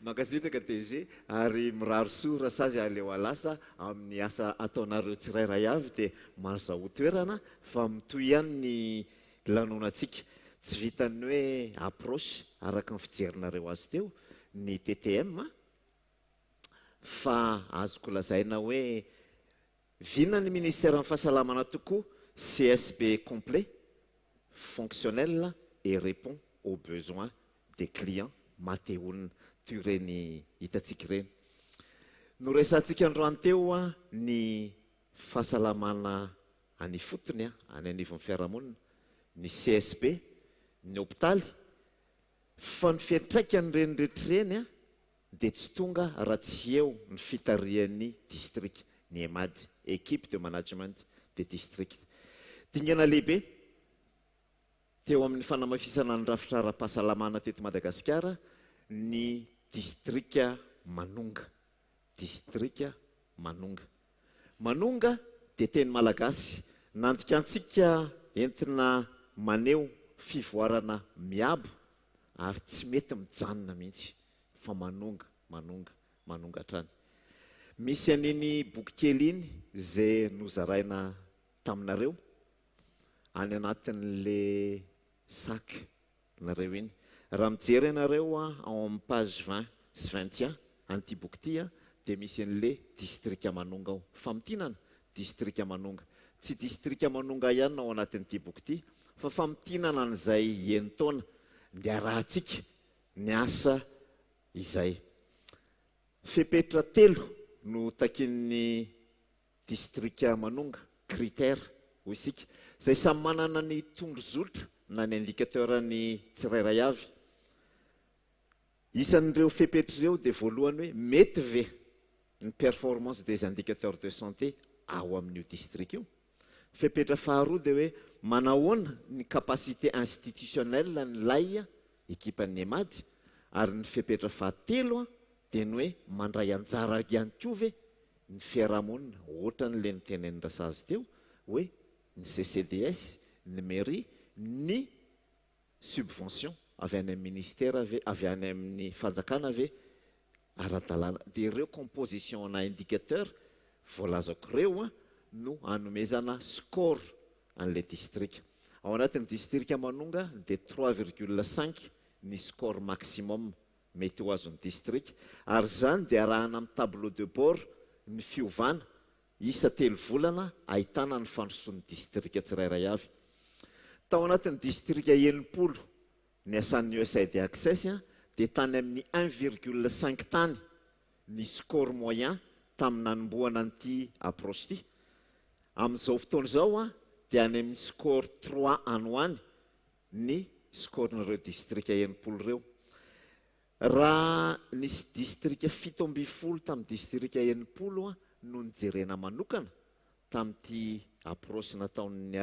S3: makasitraka DG ary mirary soa rasazy aleo alasa amin'ny asa ataonareo tsirairay avy dia maro zao toerana fa mitoy ihany ny lanonantsika tsy vitany hoe approche araka ny fijerinareo azy teo ny TTM fa azoko lazaina hoe vina ny ministère ny fahasalamana tokoa CSB complet fonctionnel et répond aux besoins des clients mateolina toy ireny hitatsika ireny no resantsika androany teo ny fahasalamana any fotony any anivon'ny fiarahamonina, ny CSP, ny hôpitaly, fa ny fiantraikany renyrehetrareny dia tsy tonga raha tsy eo ny fitarian'ny district, ny EMAD, équipe de management de district. Dingana lehibe teo amin'ny fanamafisana ny rafitra ara-pahasalamana teto Madagasikara ny distrika Manonga. Distrika Manonga. Manonga dia teny malagasy, nandikantsika entina maneho fivoarana miabo ary tsy mety mijanona mihitsy fa Manonga, Manonga, Manonga hatrany. Misy an'iny boky kely iny izay nozaraina taminareo any anatin'le sac nareo iny. Raha mijery ianareo ao amin'ny page 20 sy 21 an'ity boky ity dia misy an'le distrika Manonga ao. Famitinana distrika Manonga. Tsy distrika Manonga ihany ao anatin'ity boky ity, fa famitinana an'izay enitaona dia rahantsika ny asa izay. Fepetra 3 no takin'ny distrika Manonga, critère ho isika, izay samy manana ny tondrozotra na ny indicateur ny tsirairay avy. Isan'ireo fepetra ireo dia voalohany hoe mety ve ny performance des indicateurs de santé ao amin'io district io. Fepetra faharoa dia hoe manahoana ny capacité institutionnelle ny lay ekipan'ny EMAD, ary ny fepetra fahatelo dia ny hoe mandray anjara ihany koa ve ny fiarahamonina, ohatra n'le nitenen'ny Rasazy teo hoe ny CCDS, ny mairie, ny subvention avy any amin'ny ministère ve, avy any amin'ny fanjakana ve ara-dalàna. Dia ireo composition na indicateur voalazako ireo no hanomezana score an'le district. Ao anatin'ny district Manonga dia 3,5 ny score maximum mety ho azon'ny district, ary zany dia arahana amin'ny tableau de bord ny fiovana isa 3 volana ahitana ny fandrosoan'ny district tsirairay avy. Tao anatin'ny district 80 ny asan'ny USAID Access dia tany amin'ny 1,5 tany ny score moyen tamin'ny nanomboana an'ity approche ity. Amin'izao fotoana izao dia any amin'ny score 3 any ho any ny scoren'ireo district 80 ireo. Raha nisy district 17 tamin'ny district 80 no nijerena manokana tamin'ity approche nataon'ny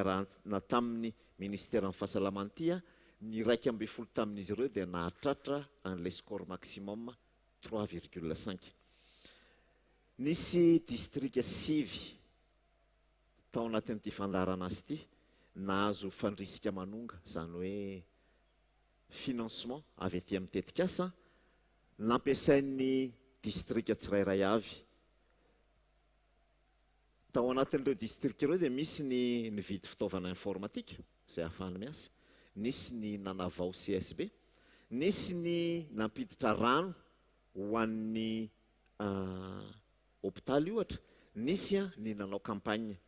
S3: tamin'ny ministère ny fahasalamana ity, ny 12 tamin'izy ireo dia nahatratra an'ilay score maximum 3,5. Nisy district 6 tao anatin'ity fandarana azy ity nahazo fandrisika Manonga, zany hoe financement avy aty amin'ny tetikasa nampiasain'ny district tsirairay avy. Tao anatin'ireo district ireo dia misy ny nividy fitaovana informatika izay ahafahany miasa, nisy ny nanavao CSB, nisy ny nampiditra rano ho an'ny hôpitaly ohatra, nisy ny nanao campagne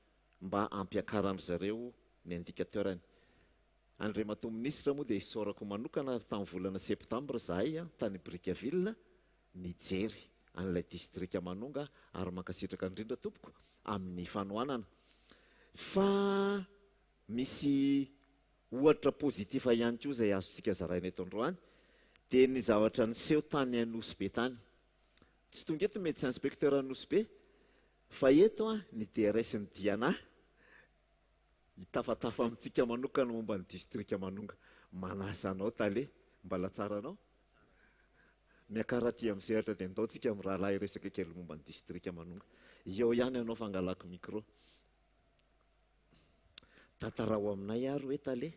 S3: mba ampiakaran zareo ny indicateurany. Andriamato ministra moa dia isaorako manokana tamin'ny volana septambra zahay tany Brickaville nijery an'ilay district Manonga ary mankasitraka indrindra tompoko amin'ny fanohanana. Fa misy ohatra pozitiva ihany koa izay azontsika zaraina eto androany dia ny zavatra niseho tany Anosy tany. Tsy tonga eto mety tsy inspecteur Anosy fa eto ny DRS ny Diana hitafatafa amintsika manokana momba ny district Manonga. Manasa anao tale, mbala tsara anao? Miakaraty amin'ny sehatra dia ndaontsika amin'ny rahalahy resaka kely momba ny district Manonga. Eo ihany anao fangalako micro. Tantarao aminay ary hoe tale,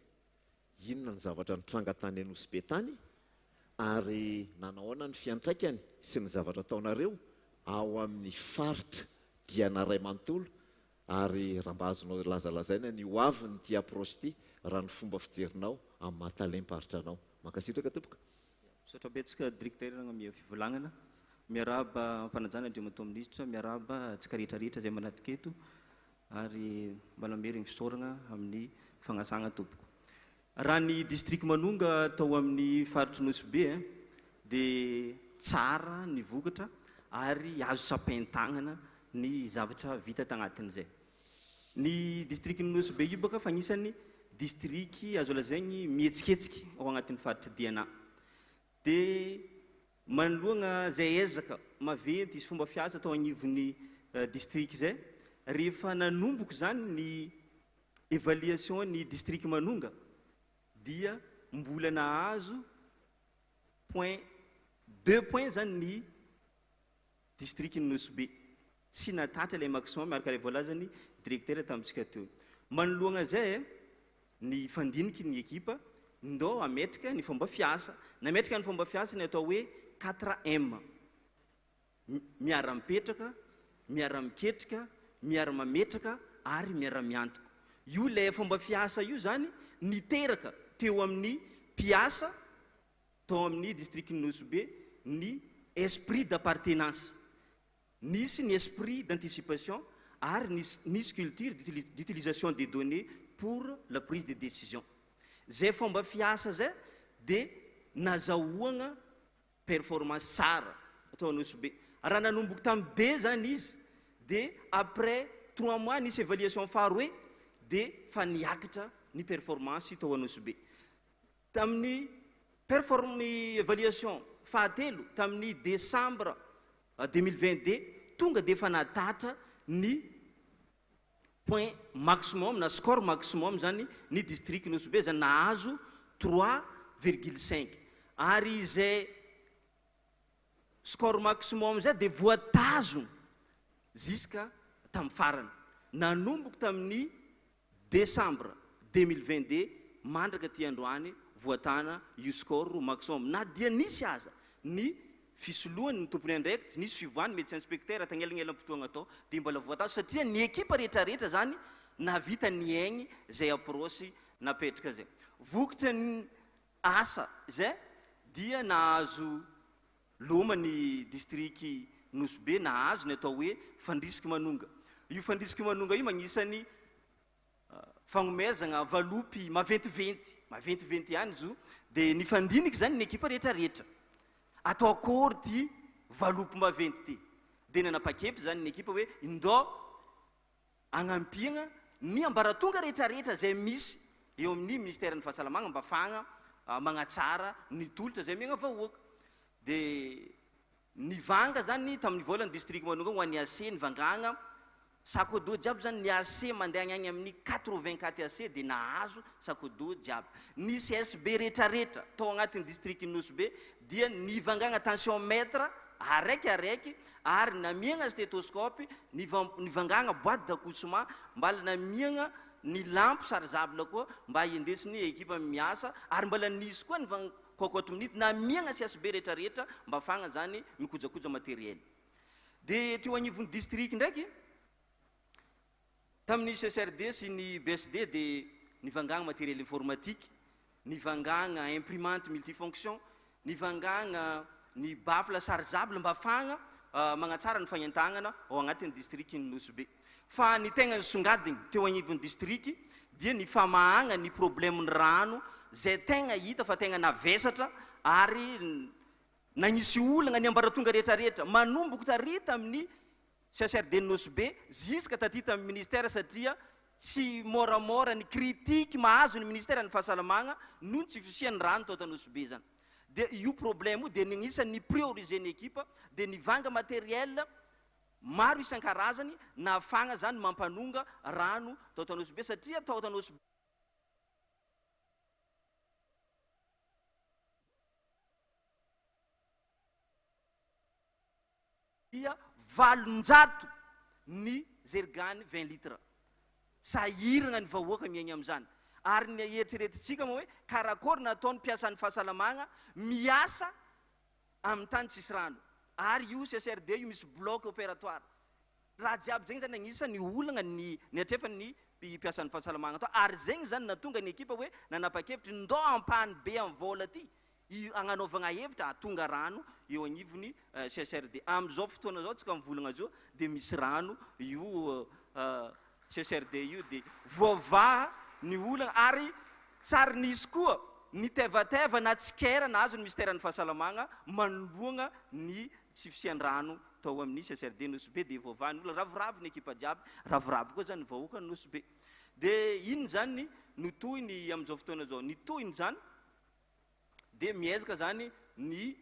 S3: inona ny zavatra nitranga tany Anosy tany ary nanahoana ny fiantraikany sy ny zavatra ataonareo ao amin'ny faritra Diana Ray Manontolo, ary raha mba azonao lazalazaina ny hoaviny ty approche ity raha ny fomba fijerinao amin'ny mahatalem-paritra anao. Mankasitraka tompoka.
S17: Misaotra betsaka directeur amin'ny fivolagnana, miaraba mpanajana Andriamato ministra, miaraba tsika rehetrarehetra izay manatrika eto ary malamery ny fisaorana amin'ny fagnasana tompoko. Raha ny district Manonga tao amin'ny faritra Nosy be dia tsara ny vokatra ary azo sapain-tagnana ny zavatra vita tagnatin'izay. ny district Nosy be io baka fa anisany district azo lazaigny mihetsiketsika ao agnatin'ny faritry DNA dia manoloagna zay ezaka maventy izy fomba fiasa atao agnivon'ny district zay rehefa nanomboka zany ny évaluation ny district manonga dia mbola nahazo point 2 points zany ny district Nosy be tsy natatra ilay maximum araka ilay voalazany directeur tamintsika teo manoloagna zay ny fandiniky ny ekipa ndao ametraka ny fomba fiasa nametraka ny fomba fiasa ny atao hoe 4M miara-mipetraka miara-miketrika miara-mametraka ary miara-miantoko io lay fomba fiasa io zany niteraka teo amin'ny piasa tao amin'ny district Nosy be ny esprit d'appartenance nisy ny esprit d'anticipation ary nisy culture d'utilisation des données pour la prise de décision zay fomba fiasa zay dia nazahoagna performance tsara atao Nosy be raha nanomboka tamin'ny be zany izy dia après 3 mois nisy évaluation faharoe dia fa niakatra ny performance tao Nosy be tamin'ny évaluation fahatelo tamin'ny décembre 2022 tonga dia fa natatra ny point maximum na score maximum zany ny district Nosy be zany nahazo 3,5 ary zay score maximum zay dia voatazona jusqu'à tamin'ny farany nanomboka tamin'ny décembre 2022 mandraka ty androany voatana io score maximum na dia nisy aza ny fisoloany ny tompony andraikitra nisy fivoany médecin inspecteur atagnelanela fotoagna atao dia mbola voatao satria ny ekipa rehetrarehetra zany navita ny aigny zay aprosy napetraka zay vokatra ny asa zay dia nahazo loma ny district Nosy be nahazo ny atao hoe fandrisika manonga io fandrisika manonga io magnisany fagnomezagna valopy maventiventy ihany zo dia ny fandiniky zany ny ekipa rehetrarehetra atao akory ty valopy maventy ty dia nanapa-kevitra zany ny ekipa hoe indao agnampiagna ny ambaratonga rehetrarehetra zay misy eo amin'ny ministère ny fahasalamagna mba afahagna magnatsara ny tolotra zay miagna vahoaka dia nivanga zany tamin'ny volan'ny district manonga ho an'ny AC nivangagna sakodo jiaby zany ny AC mandeha agny amin'ny 84 AC dia nahazo sakodo jiaby ny CSB rehetrarehetra tao agnatin'ny district Nosy be dia nivangagna tensiomètre araiky ary namiagna stéthoscope nivangagna boîte d'accouchement mbala namiagna ny lampe chargeable koa mba indesiny ekipa miasa ary mbala nisy koa ny cocotte minute namiagna CSB rehetrarehetra mba afagna zany mikojakoja matériel dia teo agnivon'ny district ndraiky tamin'ny CSRD sy ny BSD dia nivangagna matériel informatique nivangagna imprimante multifonction nivangagna ny baffle chargeable mba afagna magnatsara ny fagnentagnana ao agnatin'ny district Nosy be fa ny tegna nisongadiny teo agnivon'ny district dia ny famahagna ny problème ny rano zay tegna hita fa tegna navesatra ary nagnisy olagna ny ambaratonga rehetrarehetra manomboka tarita amin'ny CSRD Nosy be jusqu'à taty tamin'ny ministère satria tsy moramora ny critique mahazo ny ministère ny fahasalamagna noho tsy fisian'ny rano tao Nosy be zany dia io problème io dia nagnisan'ny prioriser ny ekipa dia nivanga matériel maro isan-karazany nahafagna zany mampanonga rano tao Nosy be satria tao Nosy be dia 700 ny zergany 20 litres sahiragna ny vahoaka miaigny amin'izany ary ny eritreretintsika moa hoe karakory nataony mpiasan'ny fahasalamagna miasa amin'ny tany tsisy rano ary io CSRD io misy bloc opératoire raha jiaby zegny zany agnisany olagna ny atrefany mpiasan'ny fahasalamagna atao ary zegny zany natonga ny ekipa hoe nanapa-kevitra ndao ampahany be amin'ny vola ty agnanaovagna hevitra atonga rano eo agnivony CSRD amin'izao fotoana zao tsika mivolagna zao dia misy rano io CSRD io dia voavaha ny olagna ary tsary nisy koa ny tevateva na tsikera nahazo ny ministère ny fahasalamagna manoloagna ny tsy fisian-drano tao amin'ny CCRD Nosy-be dia voavahan'ny olona ravoravo ny ekipa jiaby ravoravo koa zany vahoaka ny Nosy-be dia iny zany no tohiny amin'izao fotoana zao ny tohiny zany dia miezaka zany ny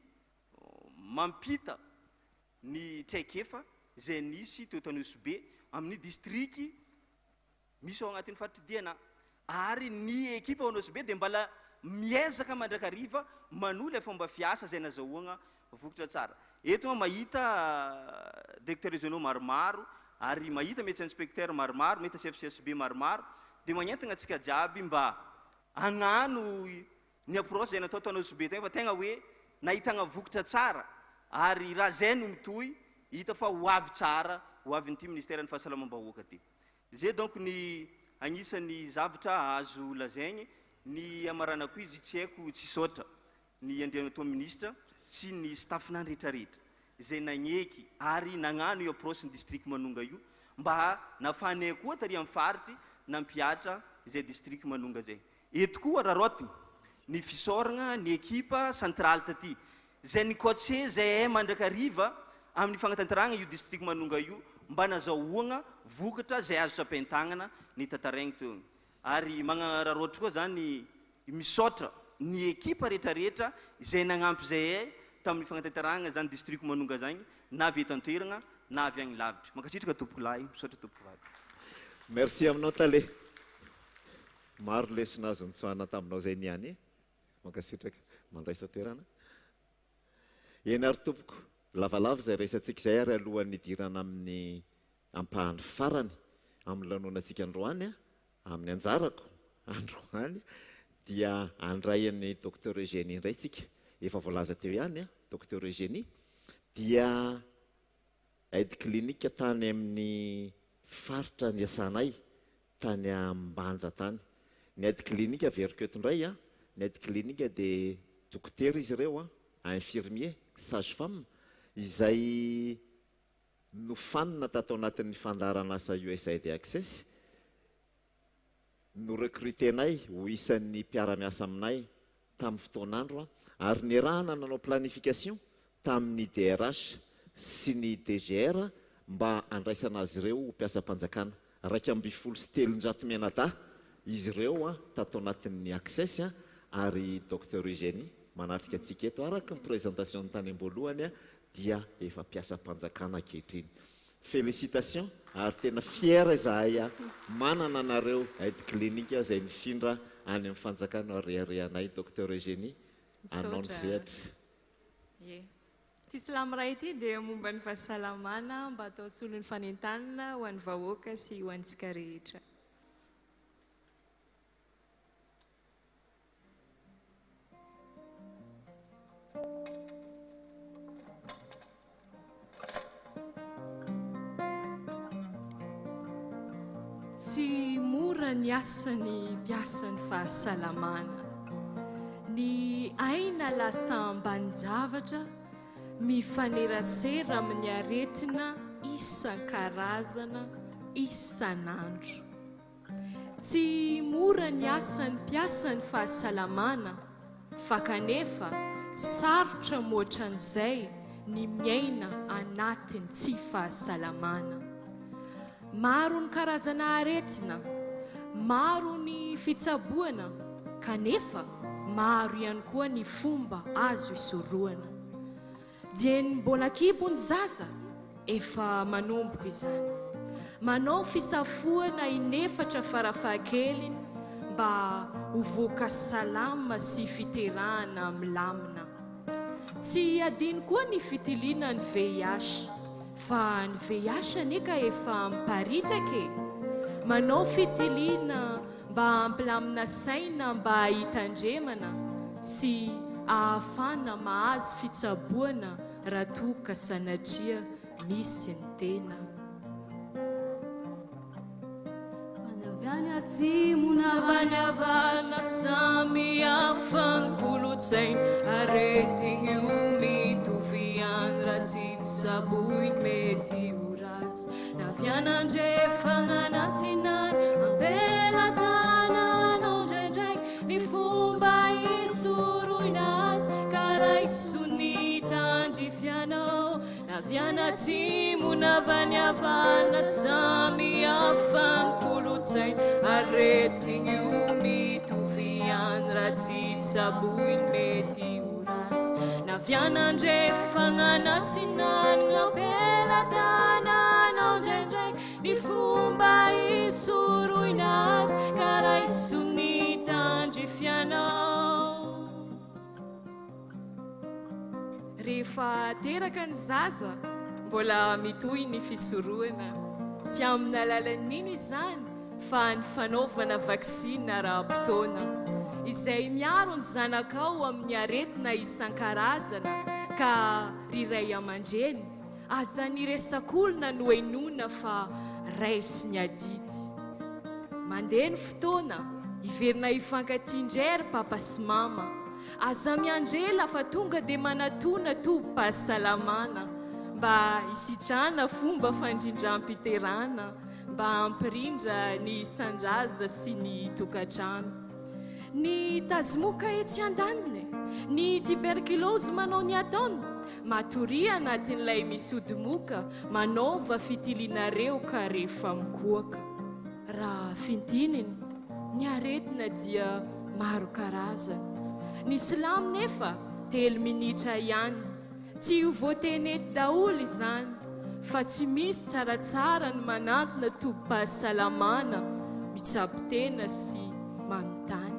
S17: mampita ny traikefa zay nisy teto Nosy-be amin'ny distriky misy ao agnatin'ny faritry-diana ary ny ekipa ao Nosy-be dia mbala miezaka mandrakariva manole fomba fiasa zay nazahoagna vokatra tsara eto mahita directeur régionaux maromaro ary mahita médecin inspecteur maromaro mety CFCSB maromaro dia magnentana antsika jiaby mba hagnano ny approche zay natao tao Nosy-be tagny fa tegna hoe nahitagna vokatra tsara ary raha zay no mitohy hita fa ho avy tsara ho avy nyty ministère ny fahasalamam-bahoaka ty zay donc ny agnisan'ny zavatra azo lazaigny ny amaranako izy tsy haiko tsy saotra ny andriana atao ministre sy ny staffna rehetrarehetra zay nagneky ary nagnano io approche ny district manonga io mba nafanay koa tary amin'ny faritry nampiatra zay district manonga zay eto koa rarotiny ny fisoragna ny ekipa centrale taty zay ny coaché zay mandrakariva amin'ny fagnatanteragna io district manonga io mba nazahoagna vokatra zay azo sapain-tagnana ny tantaraigny teo ary magnararotry koa zany misaotra ny ekipa rehetrarehetra zay nagnampy zay tamin'ny fagnatanteragna zany district manonga zagny na avy eto an-toeragna na avy agny lavitra mankasitraka tompoko lahy misaotra tompoko vady
S3: merci aminao tale maro lesona azo nitsoahana taminao zay niany mankasitraka mandraisa toerana eny ary tompoko lavalava zay resantsika zay ary alohan'ny idirana amin'ny ampahany farany amin'ny lanoanatsika androany amin'ny anjarako androany dia andrayan'ny docteur Eugénie indray tsika efa voalaza teo ihany docteur Eugénie dia aide clinique tany amin'ny faritra ny asanay tany ambanja tany ny aide clinique veriketo indray ny aide clinique dia docteur izy ireo infirmier sage femme izay nofanina tatao anatin'ny fandarana asa USAID Access no recrutenay ho isan'ny mpiara-miasa aminay tamin'ny fotoanandro ary ny rahana nanao planification tamin'ny DRH sy ny DGR mba andraisana azy ireo ho mpiasa-panjakana 270 menada izy ireo tatao anatin'ny Access ary docteur Eugénie manatrika antsika eto araka ny présentation ny tany am-boalohany dia efa mpiasa-panjakana ankehitriny félicitations ary tena fier zahay manana anareo aide clinique zay nifindra any amin'ny fanjakana ariarianay docteur Eugénie anao ny sehatra
S13: ty silamo ray ity dia momba ny fahasalamana mba atao solon'ny fanentanana ho an'ny vahoaka sy ho antsika rehetra tsy mora ny asany mpiasan'ny fahasalamana ny aina lasa ambany javatra mifanerasera amin'ny aretina isan-karazana isan'andro tsy mora ny asany mpiasan'ny fahasalamana fa kanefa sarotra moatran'izay ny miaina anatiny tsy fahasalamana maro ny karazana aretina maro ny fitsaboana kanefa maro ihany koa ny fomba azo isoroana dia ny mbola kibony zaza efa manomboka izany manao fisafoana inefatra farafahakeliny mba hovoaka salama sy fiterahana milamina tsy adiny koa ny fitiliana ny VIH fa ny VIH aneka efa miparitaka manao fitiliana mba hampilamina saina mba hitandremana sy ahafana mahazo fitsaboana raha toka sanatria misy ny tena
S18: Vanya atsimo vanavana samy hafa ny kolotsaina aretigny io mitoviany raha tsy saboiny mety ho ratsy navianandrefa nanatsinany ambela tananao ndraindray ny fomba isoroina azy karaha isony tandrifianao naviana atsimo navaniavana samy hafa kolotsaina aretigny io mitoviany raha tsy tsaboiny mety ho ratsy naviana andrefananatsinanina belatana ndraindraiky ny fomba isoroina azy karaha isony tandrifianao
S13: rehefa teraka ny zaza mbola mitohy ny fisoroana tsy amin'ny alalan'iny izany fa ny fanaovana vaksina ara-potoana izay miaro ny zanakao amin'ny aretina isan-karazana ka riray aman-dreny aza ny resak'olona no enona fa raisy ny adidy mandeha ny fotoana iverina ifankatindrery papa sy mama aza miandrela fa tonga dia manatona tobim-pahasalamana mba isitrana fomba fandrindram-piterana mba ampirindra ny sandraza sy ny tokantrano ny tazimoka etsy an-daniny ny tuberculose manao ny ataony matoria anatin'ilay misodimoka manaova fitilinareo ka rehefa mikoaka raha fintininy ny aretina dia maro karazana ny silamo nefa 3 minitra ihany tsy ho voatenety daholo izany fa tsy misy tsaratsara ny manantona tobim-pahasalamana mitsabo-tena sy manontany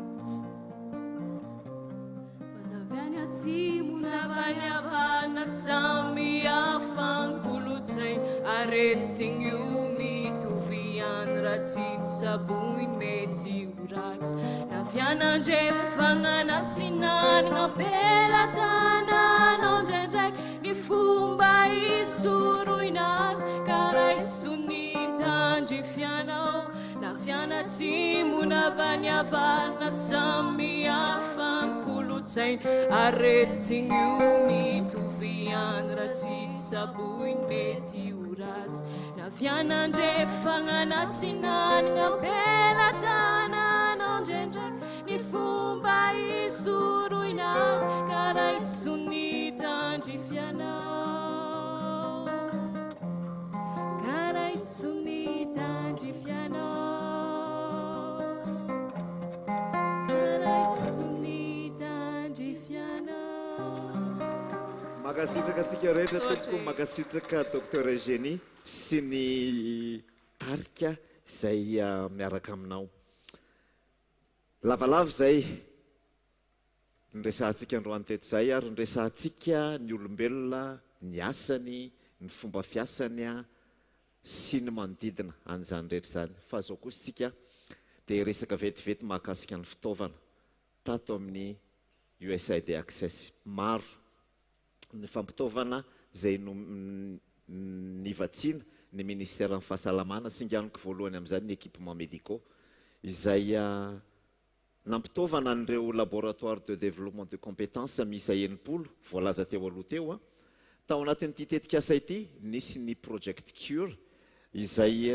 S18: fanaviany atsimo navaniavana samy hafa kolotsaina aretigny io mitoviany raha tsy tsaboiny mety ho ratsy navianandrefananatsinanina belatananao ndraindraiky ny fomba isoroina azy karaha isony tandrifianao navianatsimo navaniavana samy hafa kolotsaina aretigny io mitoviany raha tsy tsaboiny mety ho ratsy navianandrefananatsinanina belatananao ndraindraiky ny fomba isoroina azy karaha isony tandrifianao karaha isony tandrifianao karaha isony tandrifianao
S3: makasitraka atsika rehetra tompoko makasitraka docteur Eugénie sy ny tarika izay miaraka aminao lavalava zay nresantsika androany teto zay ary nresantsika ny olombelona ny asany ny fomba fiasany sy ny manodidina an'izany rehetra zany fa zao kosa tsika dia resaka vetivety mahakasika ny fitaovana tato amin'ny USAID Access maro ny fampitaovana zay nivatsiana ny ministère ny fahasalamana singaniko voalohany amin'izany ny équipement médicaux izay nampitaovana an'ireo laboratoire de développement de compétences miisa 9 voalaza teo aloha teo tao anatin'ity tetika asa ity nisy ny project cure izay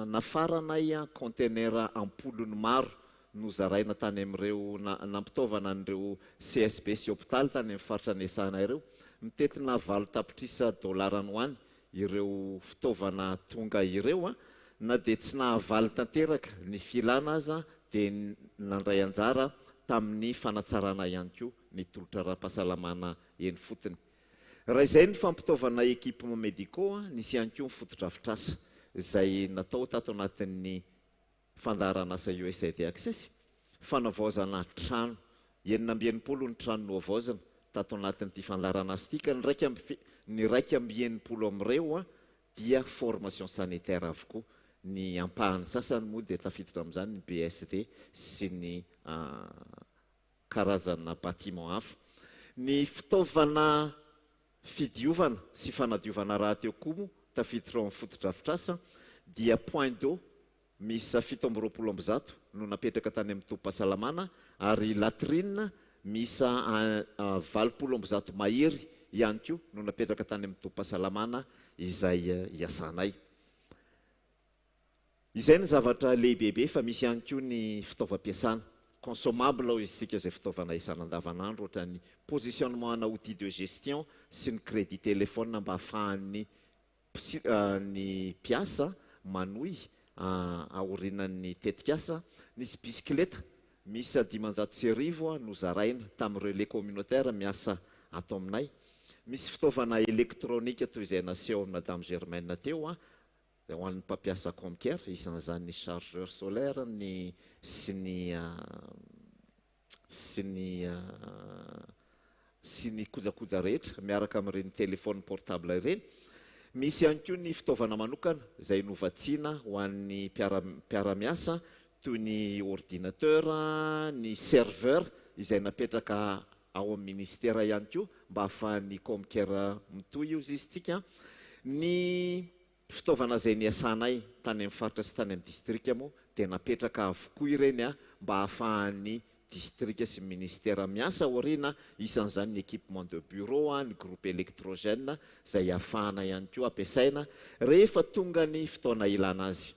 S3: nafaranay conteneur ampoulony maro nozaraina tany amin'ireo nampitaovana an'ireo CSB sy hôpital tany amin'ny faritra nesana ireo mitetina valo tapitrisa $, any ireo fitaovana tonga ireo na dia tsy nahavaly tanteraka ny filana aza dia nandray anjara tamin'ny fanatsarana ihany koa ny tolotra ara-pahasalamana eny fotony raha izay ny fampitaovana équipement médicaux nisy ihany koa mifotodrafitrasa izay natao tato anatin'ny fandaharana asa USAID Access fanavaozana trano 990 ny trano noavaozana tato anatin'ity fandaharana asa tika ny raiky amby 90 amin'ireo dia formation sanitaire avokoa ny ampahany sasany moa dia tafiditra amin'izany ny BSD sy ny karazana bâtiment hafa ny fitaovana fidiovana sy fanadiovana raha teo koa moa tafiditra amin'ny fotodrafitrasa dia point d'eau misy 720 no napetraka tany amin'ny tobim-pahasalamana ary latrine misy 20 mahery ihany koa no napetraka tany amin'ny tobim-pahasalamana izay iasanay izay ny zavatra lehibebe fa misy ihany koa ny fitaovam-piasana consommable ao izy tsika izay fitaovana isan'andavanandro ohatra ny positionnement ana outil de gestion sy ny crédit téléphone mba ahafahan'ny ny mpiasa manohy aorinan'ny tetikasa. Nisy bisikileta misy 500 no zaraina tamin'ny relais communautaire miasa ato aminay. Misy fitaovana électronique toy izay naseho amin'ny madame Germaine teo ho an'ny mpampiasa Comcare, isan'izany ny chargeur solaire sy ny kojakoja rehetra miaraka amin'ireny téléphone portable ireny. Misy ihany koa ny fitaovana manokana izay novatsiana ho an'ny mpiara-miasa toy ny ordinateur, ny serveur izay napetraka ao amin'ny ministère ihany koa mba ahafahan'ny Comcare mitohy io izy-tsika. Ny fitaovana izay niasanay tany amin'ny faritra sy tany amin'ny district moa dia napetraka avokoa ireny mba ahafahan'ny district sy ministère miasa aoriana, isan'izany ny équipement de bureau, ny groupe électrogène izay ahafahana ihany koa ampiasaina rehefa tonga ny fotoana ilana azy.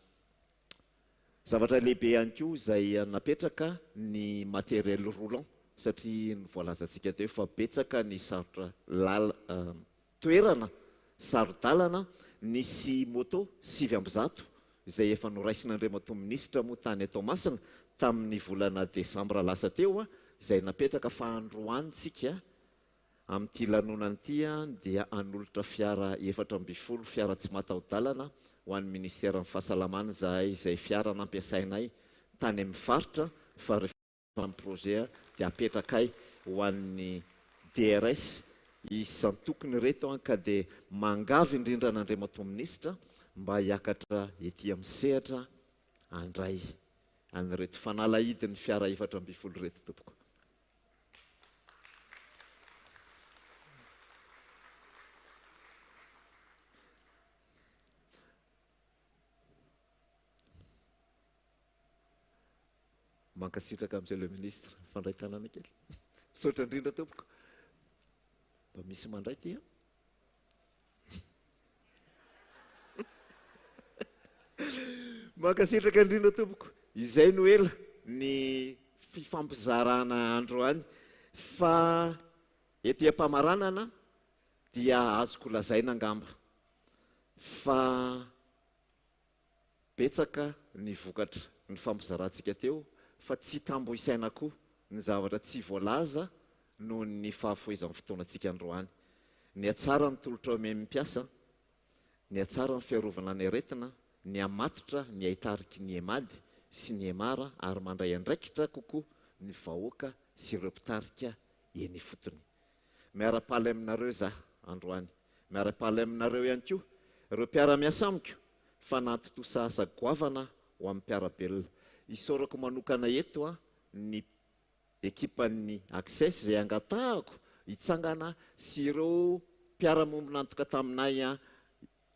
S3: Zavatra lehibe ihany koa izay napetraka ny matériel roulant satria ny voalazantsika teo fa betsaka ny sarotra toerana sarodalana nisy moto 700 izay efa noraisin'Andriamatoa minisitra moa tany Tomasina tamin'ny volana Desambra lasa teo izay napetraka fa androantsika amin'ity lanonan'ity dia anolotra fiara 420 fiara tsy mataho-dalana ho an'ny ministère ny fahasalamana izay fiara nampiasainay tany amin'ny faritra fa rehefa amin'ny projet dia apetrakay ho an'ny DRS isantokony reto ka dia mangavy indrindra n'Andriamatoa minisitra mba hiakatra ety amin'ny sehatra andray an'ireto fanalahidin'ny fiara 420 reto tompoko. Mankasitraka amin'izay le ministre fandray tanàna kely misaotra indrindra tompoko mba misy mandray ty mankasitraka indrindra tompoko izay no ela ny fifampizarana androany fa ety am-pamaranana dia azoko lazaina angamba fa betsaka ny vokatra ny fampizarantsika teo fa tsy tambo isaina koa ny zavatra tsy voalaza noho ny fahafoizan'ny fotoanantsika androany. Ny atsara ny tolotra amin'ny mpiasa, ny atsara ny fiarovana ny aretina, ny amatotra ny ahitariky ny emady sy ny emara ary mandray andraikitra kokoa ny vahoaka sy ireo mpitarika eny fotony. Miara-paly aminareo zah androany, miara-paly aminareo ihany koa ireo mpiara-miasa amiko fa nantotosa asa goavana ho amin'ny mpiara-belona. Isorako manokana eto ny ekipan'ny Access izay angatahako hitsangana sy ireo mpiara-momby nantoka taminay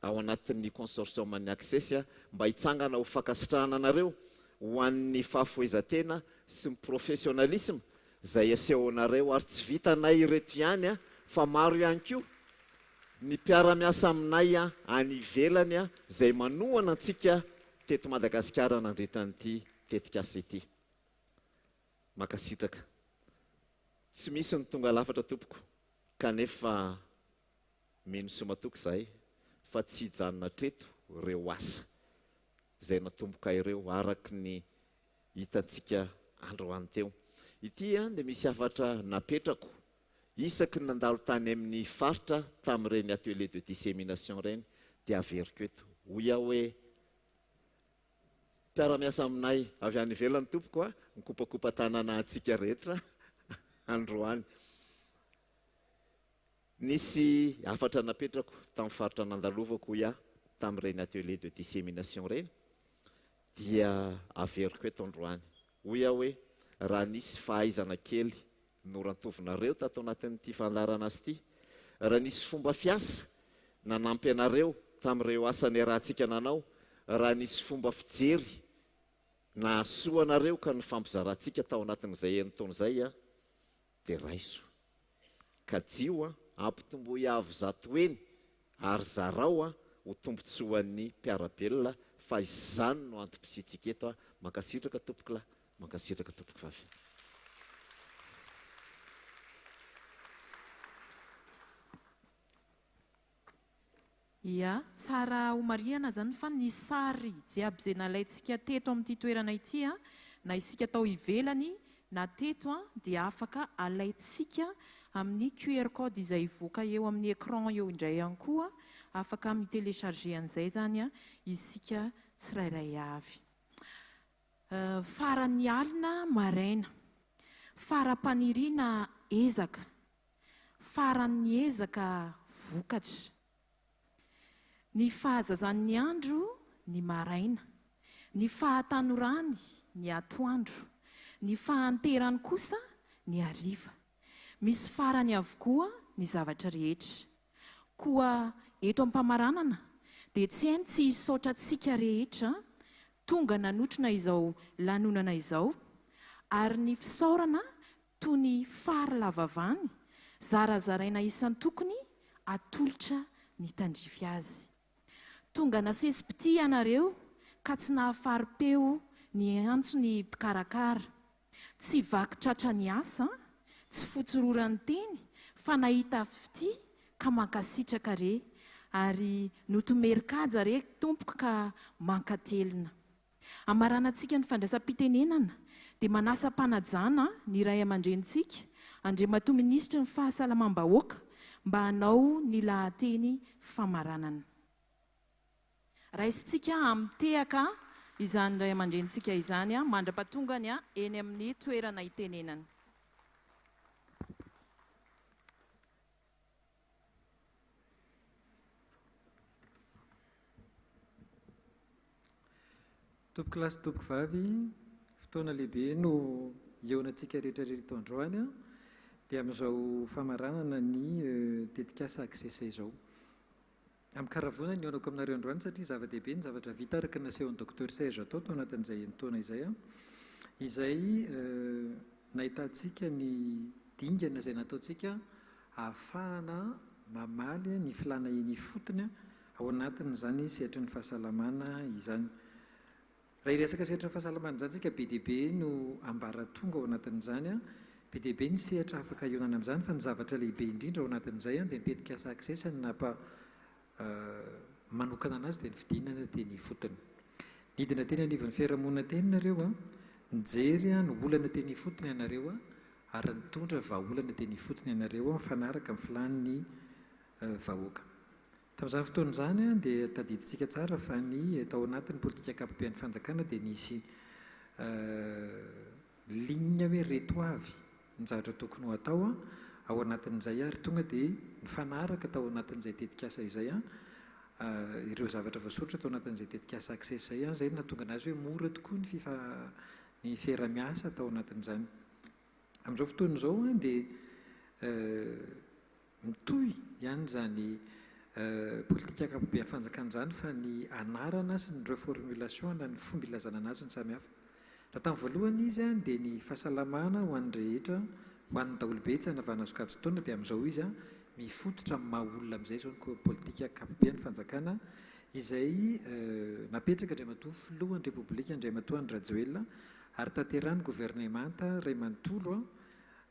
S3: ao anatin'ny consortium ny Access mba hitsangana ho fankasitrahana anareo ho an'ny fahafoezantena sy ny professionnalisme izay aseho anareo ary tsy vitanay ireto ihany fa maro ihany koa ny mpiara-miasa aminay any ivelany izay manohana antsika teto Madagasikara nandritra n'ity tetikasa ity. Makasitraka tsy misy ny tonga lafatra tompoko kanefa mino somatoko zahay fa tsy hijanona treto ireo asa izay natomboka ireo araky ny hitantsika androany teo. Ity dia misy hafatra napetrako isaky ny nandalo tany amin'ny faritra tamin'ireny atelier de dissémination ireny dia averiko eto hoy aho hoe mpiara-miasa aminay avy any ivelany tompoko mikopakopa tanana antsika rehetra androany. Nisy hafatra napetrako tamin'ny faritra nandalovako hoy aho tamin'ireny atelier de dissémination ireny dia averiko eto androany hoy aho hoe raha nisy fahaizana kely norantovinareo tato anatin'ity fandarana azy ity, raha nisy fomba fiasa nanampy anareo tamin'ireo asany rahantsika nanao, raha nisy fomba fijery na soa anareo ka ny fampizarantsika tao anatin'izay taona izay dia raiso ka jio ampitombo iavo zato eny ary zarao ho tombotsoan'ny mpiara-belona fa izany no antom-pisitsika eto. Makasitraka tompokolahy
S12: mankasitraka tompoko vavy.
S1: ia tsara homariana zany fa ny sary jiaby izay nalaintsika teto amin'ity toerana ity a na isika tao ivelany na teto a dia afaka alaintsika amin'ny QR code izay voaka eo amin'ny écran eo indray ihany koa afaka mitelecharger an'izay zany a isika tsirairay avy. Faran'ny alina maraina, fara-paniriana ezaka, faran'ny ezaka vokatra. Ny fahazazan'ny andro ny maraina, ny fahatanorany ny atoandro, ny fahanterany kosa ny hariva. Misy farany avokoa ny zavatra rehetra. Koa eto am-pamaranana dia tsy hainy tsy hisaotra antsika rehetra tonga nanotrona izao lanonana izao, ary ny fisaorana toy ny fary lavavany zarazaraina isan'ny tokony atolotra ny tandrify azy. Tonga nasesipity ianareo ka tsy nahafari-peo ny antso ny mpikarakara, tsy vaky tratra ny asa, tsy fotsororany teny fa nahita fity ka mankasitraka re, ary notomerikaja re tompoko ka mankatelina. Amaranantsika ny fandraisam-pitenenana dia manasa mpanajana ny ray aman-drenitsika Andriamatoa Minisitry ny fahasalamam-bahoaka mba hanao ny lahateny famaranana. Raisitsika amitehaka izany ray aman-drenitsika izany a mandra-patongany a eny amin'ny toerana itenenana.
S19: Tompoko lahy sy tompoko vavy, fotoana lehibe no eonantsika rehetrarehetra androany dia amin'izao famaranana ny tetikasa aksesa izao. Amin'ny karavona ny eonako aminareo androany satria zava-dehibe ny zavatra vita araka ny nasehon'ny Dr Serge atao tao anatin'izay taona izay izay nahitantsika ny dingana izay nataontsika ahafahana mamaly ny filana eny fotony ao anatin'izany sehatry ny fahasalamana izany. Raha iresaka sehatra ny fahasalamana izany tsika be dehibe no ambaratonga ao anatin'izany be dehibe ny sehatra afaka ionana amin'izany fa ny zavatra lehibe indrindra ao anatin'izay dia nitetika saksesa ny manokana anazy dia ny fidinana dia ny fotony. Nidina teny anivon'ny fiarahamonina teny nareo nijery ny olana teny fotony ianareo ary nitondra vahaolana teny fotony ianareo mifanaraka amin'ny filan'ny vahoaka. Tamin'izany fotoana izany dia tadidintsika tsara fa ny tao anatin'ny politika ankapobeny fanjakana dia nisy ligne hoe reto avy ny zavatra tokony ho atao ao anatin'izay ary tonga dia nifanaraka tao anatin'izay tetikasa izay ireo zavatra voasoratra tao anatin'izay tetikasa aksesa izay izay nahatonga anazy hoe mora tokoa ny fiaramiasa tao anatin'izany. Amin'izao fotoana izao dia mitohy ihany zany politika ankapobeny fanjakana izany fa ny anarana sy ny reformulation na ny fomba ilazana anazy ny samihafa. Raha tamin'ny voalohany izy dia ny fahasalamana ho an'ny rehetra, ho an'ny daholobe tsy hanavana sokajy taona dia amin'izao izy mifototra amin'ny maha olona amin'izay zao ny politika ankapobeny fanjakana izay napetraka Andriamatoa filohan'ny Repoblika Andriamatoa Andry Rajoelina ary tanterahany gouvernemanta Ray Manontolo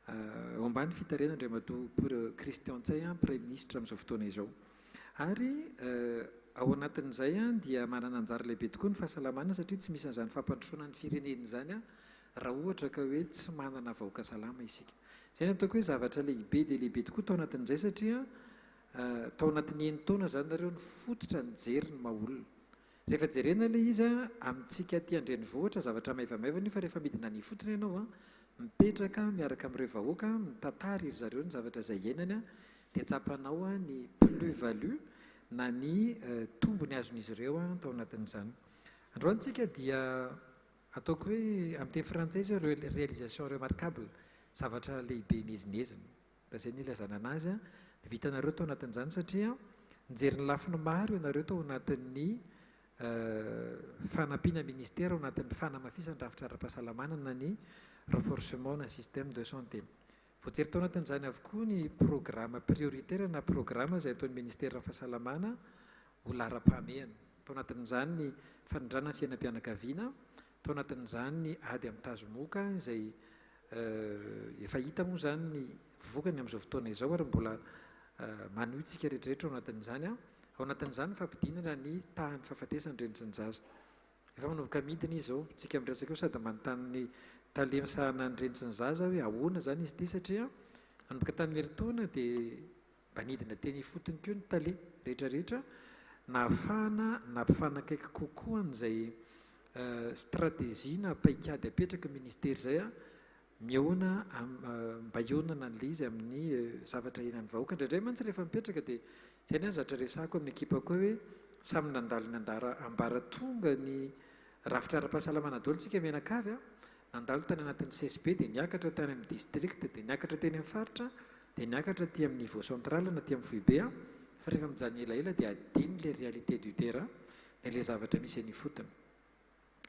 S19: ao ambany fitariana Andriamatoa Christian Ntsay Premier Ministre amin'izao fotoana izao. Ary ao anatin'izay dia manana anjara lehibe tokoa ny fahasalamana satria tsy misy an'izany fampandrosoana ny firenena izany raha ohatra ka hoe tsy manana vahoaka salama isika. Izay no ataoko hoe zavatra lehibe dia lehibe tokoa tao anatin'izay satria tao anatin'ny enitaona zany nareo ny fototra ny jery ny maha olona. Rehefa jerena ilay izy amintsika aty andrenivohitra zavatra maivamaivana fa rehefa midina ny fotony ianao mipetraka miaraka amin'ireo vahoaka mitantara iry zareo ny zavatra izay iainany dia tsapanao ny plus-value na ny tombony azon'izy ireo tao anatin'izany. Androantsika dia ataoko hoe amin'ny teny frantsay zao réalisation remarquable, zavatra lehibe nezinezina. Raha izay ny ilazana anazy vitanareo tao anatin'izany satria nijery ny lafiny maro ianareo tao anatin'ny fanampiana ministère ao anatin'ny fanamafisany rafitra ara-pahasalamana na ny renforcement na système de santé. Voajery tao anatin'izany avokoa ny programme prioritaire na programme izay ataon'ny ministère ny fahasalamana ho lara-pahamehana. Tao anatin'izany ny fanondrana ny fiainam-pianakaviana tao anatin'izany ny ady amin'ny tazomoka izay efa hita moa zany ny vokany amin'izao fotoana izao ary mbola maneho tsika rehetrarehetra ao anatin'izany ao anatin'izany fampidinana ny tahan'ny fahafatesany renitsinjaza efa manomboka midina izy zao tsika miresaka eo sady manontany ny talemsahana ny renitsinjaza hoe ahoana zany izy ity satria manomboka tamin'ny eritaona dia mba nidina teny ifotony keo ny tale rehetrarehetra nahafahana nampifanakaiky kokoa an'izay stratégie na paikady apetraka ministera zay miaona mba ionana n'le izy amin'ny zavatra enan'ny vahoaka indraindray mantsy rehefa mipetraka dia zay ny any zatra resako amin'ny ekipako hoe samy nandalo ny ambara tonga ny rafitra ara-pahasalamana dolo tsika mianakavy nandalo tany anatin'ny CSP dia niakatra tany amin'ny district dia niakatra teny amin'ny faritra dia niakatra ty amin'ny niveau central na ty amin'ny foibe fa rehefa mijanona elaela dia adino le réalité du terrain nyle zavatra misy an'ifotony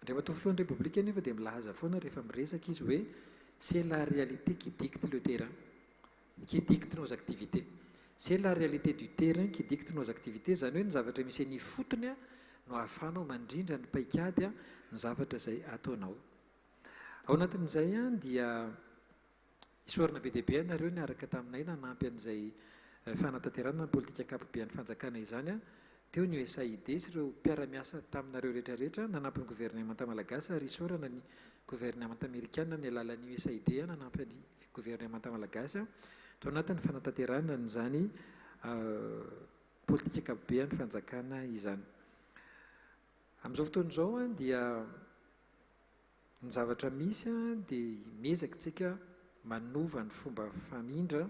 S19: ndray matofolohan'ny république nefa dia milahaza foana rehefa miresaka izy hoe c'est la réalité qui dicte le terrain, qui dicte nos activités. C'est la réalité du terrain qui dicte nos activités. Zany hoe ny zavatra misy ny fotony no ahafahanao mandrindra ny paikady ny zavatra izay ataonao. Ao anatin'izay dia isorana be dia be anareo ny araka taminay nanampy an'izay fanatanterana ny politika akapobean'ny fanjakana izany teo ny USAID sy ireo mpiara-miasa taminareo rehetrarehetra nanampy ny gouvernement malagasy ary isorana ny gouvernement américaine ny alalan'ny USAID nanampy ny gouvernement malagasy tao anatin'ny fanatanterana nyzany politika akapobean'ny fanjakana izany. Amin'izao fotoan'izao dia ny zavatra misy dia mezaka tsika manova ny fomba famindra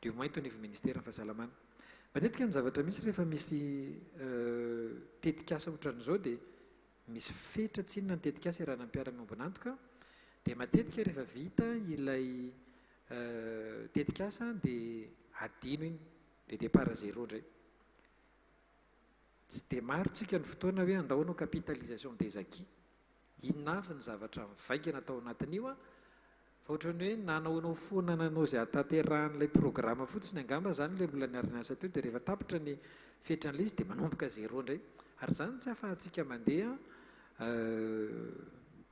S19: du moins tao niveau ministère ny fahasalamana. Matetika ny zavatra misy rehefa misy tetikasa ohatran'izao dia misy fetra tsinona ny tetikasa irana mpiara-miombonantoka dia matetika rehefa vita ilay tetikasa dia adino iny dia départ zéro indray. Tsy dia maro tsika ny fotoana hoe andahoana capitalisation des acquis. Inona avy ny zavatra mivaingana tao anatin'io fa ohatrany hoe nanaonao foana nanao izay atanteran'ilay programma fotsiny angamba zany ilay mbola niarina asa teo dia rehefa tapitra ny fetran'ilay izy dia manomboka zéro indray ary zany tsy ahafahantsika mandeha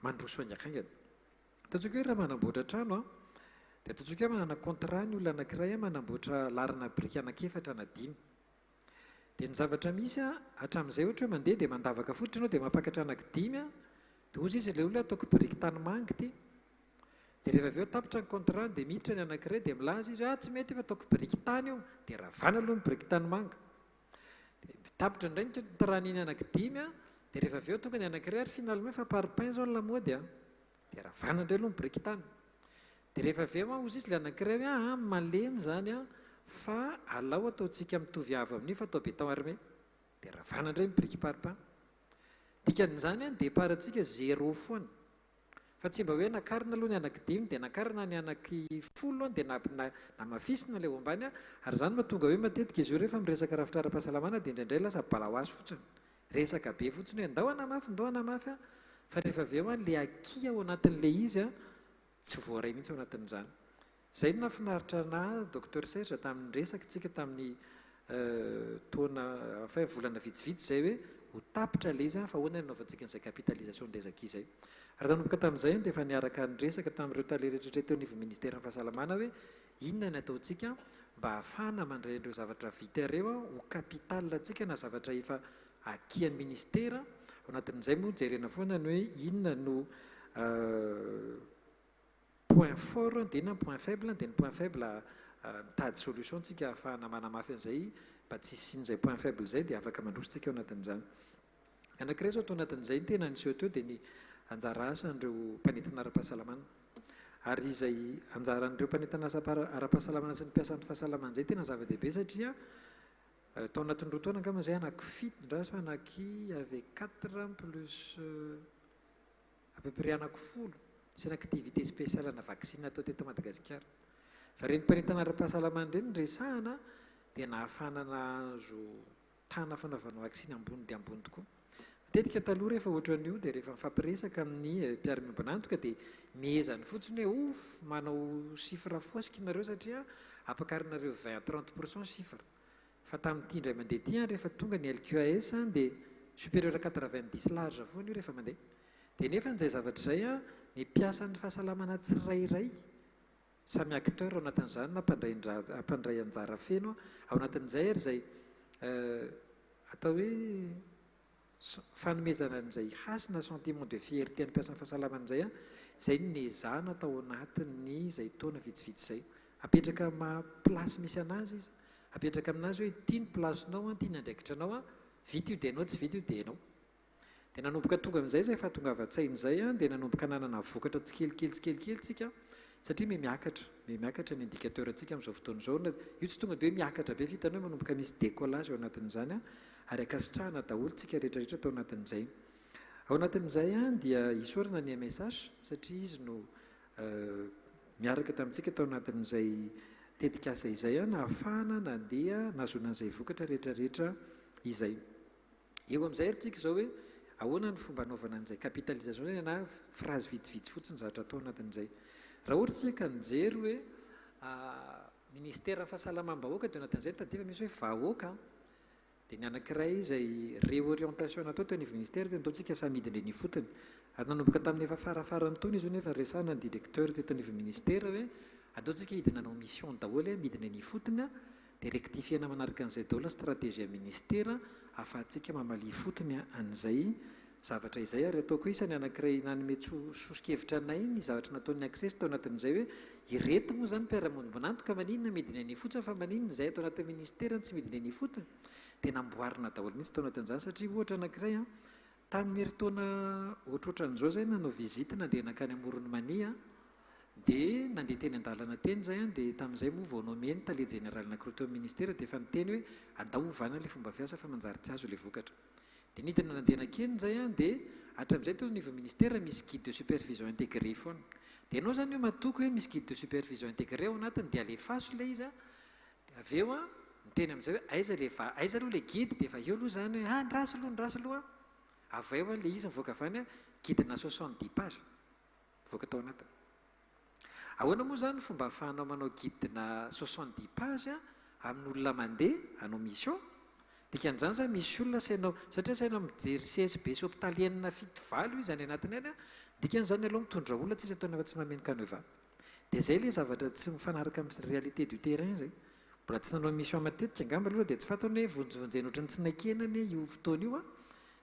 S19: mandroso anjakangana. Ataontsika hoe raha manamboatra trano dia ataontsika hoe manana contrat ny olona anankiray manamboatra larina briky anankiefatra na 5 dia ny zavatra misy hatramin'izay ohatra hoe mandeha dia mandavaka fotsiny ianao dia mampakatra anaky 5 dia ozy izy ilay olona ataoko briky tany-mangy ty dia rehefa avy eo tapitra ny contrat dia miditra ny anankiray dia milaza izy tsy mety fa ataoko briky tany io dia ravana aloha ny briky tany-manga dia tapitra indray ny contrat-niny anaky 5 dia rehefa avy eo tonga ny anankiray ary finalement fa parpaing zao ny lamody dia ravana indray aloha ny briky tany dia rehefa avy eo ozy izy ilay anankiray hoe malemy zany fa alao ataontsika mitovy avo amin'io fa atao béton armé dia ravana indray ny briky parpaing. Dikan'izany départ antsika zéro foana fa tsy mba hoe nakarina aloha ny anaky 5 dia nakarina ny anaky 10 dia namafisina ilay ambany ary zany mahatonga hoe matetika izy io rehefa miresaka rafitra ara-pahasalamana dia indraindray lasa balaoasy fotsiny resaka be fotsiny hoe ndoana mafy fa rehefa avy eo ilay aki ao anatin'ilay izy tsy voaray mihitsy ao anatin'izany. Zay no nafinaritra na docteur Serge tamin'ny resaka tsika tamin'ny taona fa volana vitsivitsy zay hoe ho tapitra ilay izy fa ahoana nanaovantsika n'izay capitalisation des acquis zay. Ary tanomboka tamin'izay dia efa niaraka nyresaka tamin'ireo tale rehetrarehetra teo niveau ministère ny fahasalamana hoe inona ny ataontsika mba ahafahana mandray an'ireo zavatra vita ireo ho capital tsika na zavatra efa akian'ny ministère ao anatin'izay moa jerena foana ny hoe inona no point fort dia na point faible dia ny point faible mitady solution tsika ahafahana manamafy an'izay mba tsy sin'izay point faible zay dia afaka mandrositsika ao anatin'izany. Anankiray zao atao anatin'izay tena niseho teo dia ny anjara asan'ireo mpanetana ara-pahasalamana ary izay anjaran'ireo mpanetana asa ara-pahasalamana sy ny mpiasan'ny fahasalamana zay tena zava-dehibe satria tao anatin'ny roa taona angamba zay anaky fito ndraso anaky avec 4 plus à peu près anaky 10 sy ny activité spéciale na vaccine atao teto Madagasikara fa reny mpanetana ara-pahasalamana ireny resahana dia nahafahana nahazo tana fanaovana vaccine ambony dia ambony tokoa. Matetika taloha rehefa ohatran'io dia rehefa mifampiresaka amin'ny mpiara-miombonantoka dia miezany fotsiny hoe manao chiffre foasika nareo satria apakarinareo 20-30% chiffre fa tamin'ity indray mandeha ty rehefa tonga ny LQAS dia supérieur à 90 large foana io rehefa mandeha dia nefa n'izay zavatra izay a ny mpiasan'ny fahasalamana tsirairay samy acteur ao anatin'izany na mpandray anjara feno ao anatin'izay ary izay atao hoe fanomezana an'izay hasina sentiment de fierté ny mpiasan'ny fahasalamana izay a izay nezana atao anatin'ny izay taona vitsivitsy izay apetraka ma-plasy misy anazy izy apetraka aminazy hoe tia ny placenao a tia ny andraikitranao a vita io dia anao tsy vita io dia anao dia nanomboka tonga amin'izay zay fahatongavan-tsaina izay a dia nanomboka nanana vokatra tsikelikely tsika satria miakatra ny indicateur atsika amin'izao fotoana izao io tsy tonga dia hoe miakatra be vitanao manomboka misy décollage ao anatin'izany a ary akasitrahana daholo tsika rehetrarehetra tao anatin'izay ao anatin'izay a dia isorana ny MSH satria izy no miaraka tamintsika tao anatin'izay tetikasa izay a na ahafahana nandeha nazona an'izay vokatra rehetrarehetra izay eo amin'izay ary tsika izao hoe ahoana ny fomba anaovana an'izay capitalisation zany na phrase vitsivitsy fotsiny zavatra atao anatin'izay raha ohatra tsika nijery hoe ministère fahasalamam-bahoaka dia anatin'izay tadifa misy hoe vahoaka dia ny anankiray izay réorientation natao teo anivy ministère dia nataontsika samidiny ny fotony ary nanomboka tamin'ny efa farafarany tony izy nefa resana ny directeur teto anivy ministère hoe ataontsika hidina nanao mission daholo midina ny fotony a dia rectifiena manaraka an'izay daholo stratégie ministère ahafahantsika mamalia fotony an'izay zavatra izay ary ataoko isany anankiray nanome sosokevitra anay ny zavatra nataon'ny access tao anatin'izay hoe ireto moa zany mpiara-monimbanantoka maninona midina ny fotsiny fa maninona izay atao anatin'ny ministère tsy midina ny fotony dia namboarina daholo mihitsy tao anatin'izany satria ohatra anankiray a tamin'ny heritaona ohatrohatran'izao zay nanao visite nandeha nakany amorony mania dia nandeha teny an-dalana teny zay a dia tamin'izay moa vao nomeny tale général anankiroa teo amin'ny ministère dia efa niteny hoe andao ovana ilay fomba fiasa fa manjary tsy azo ilay vokatra dia nidina nandeha nakeny zay a dia hatramin'izay teo niveau ministère misy guide de supervision intégré foana dia ianao zany hoe matoko hoe misy guide de supervision intégré ao anatiny dia alefaso ilay izy a avy eo a niteny amin'izay hoe aiza aloha ilay guide dia efa eo aloha zany hoe ndraso aloha avy eo a ilay izy mivoaka avany a guidena 70 page mivoaka tao anatiny ahoana moa zany fomba ahafahanao manao guidena 70 page a amin'olona mandeha anao mission dikan'izany zany misy olona sainao satria sainao mijery CSB sy hôpitalienina fito valo izy any anatiny any a dikan'izany aloha mitondra olona tsisy ataony afa tsy mamenika anova dia zay ilay zavatra tsy mifanaraka amin'ny réalité du terrain zay mbola tsy nanao mission matetika angamba aloha dia tsy fantany hoe vonjevonjeny ohatrany tsy nakenany io fotoana io a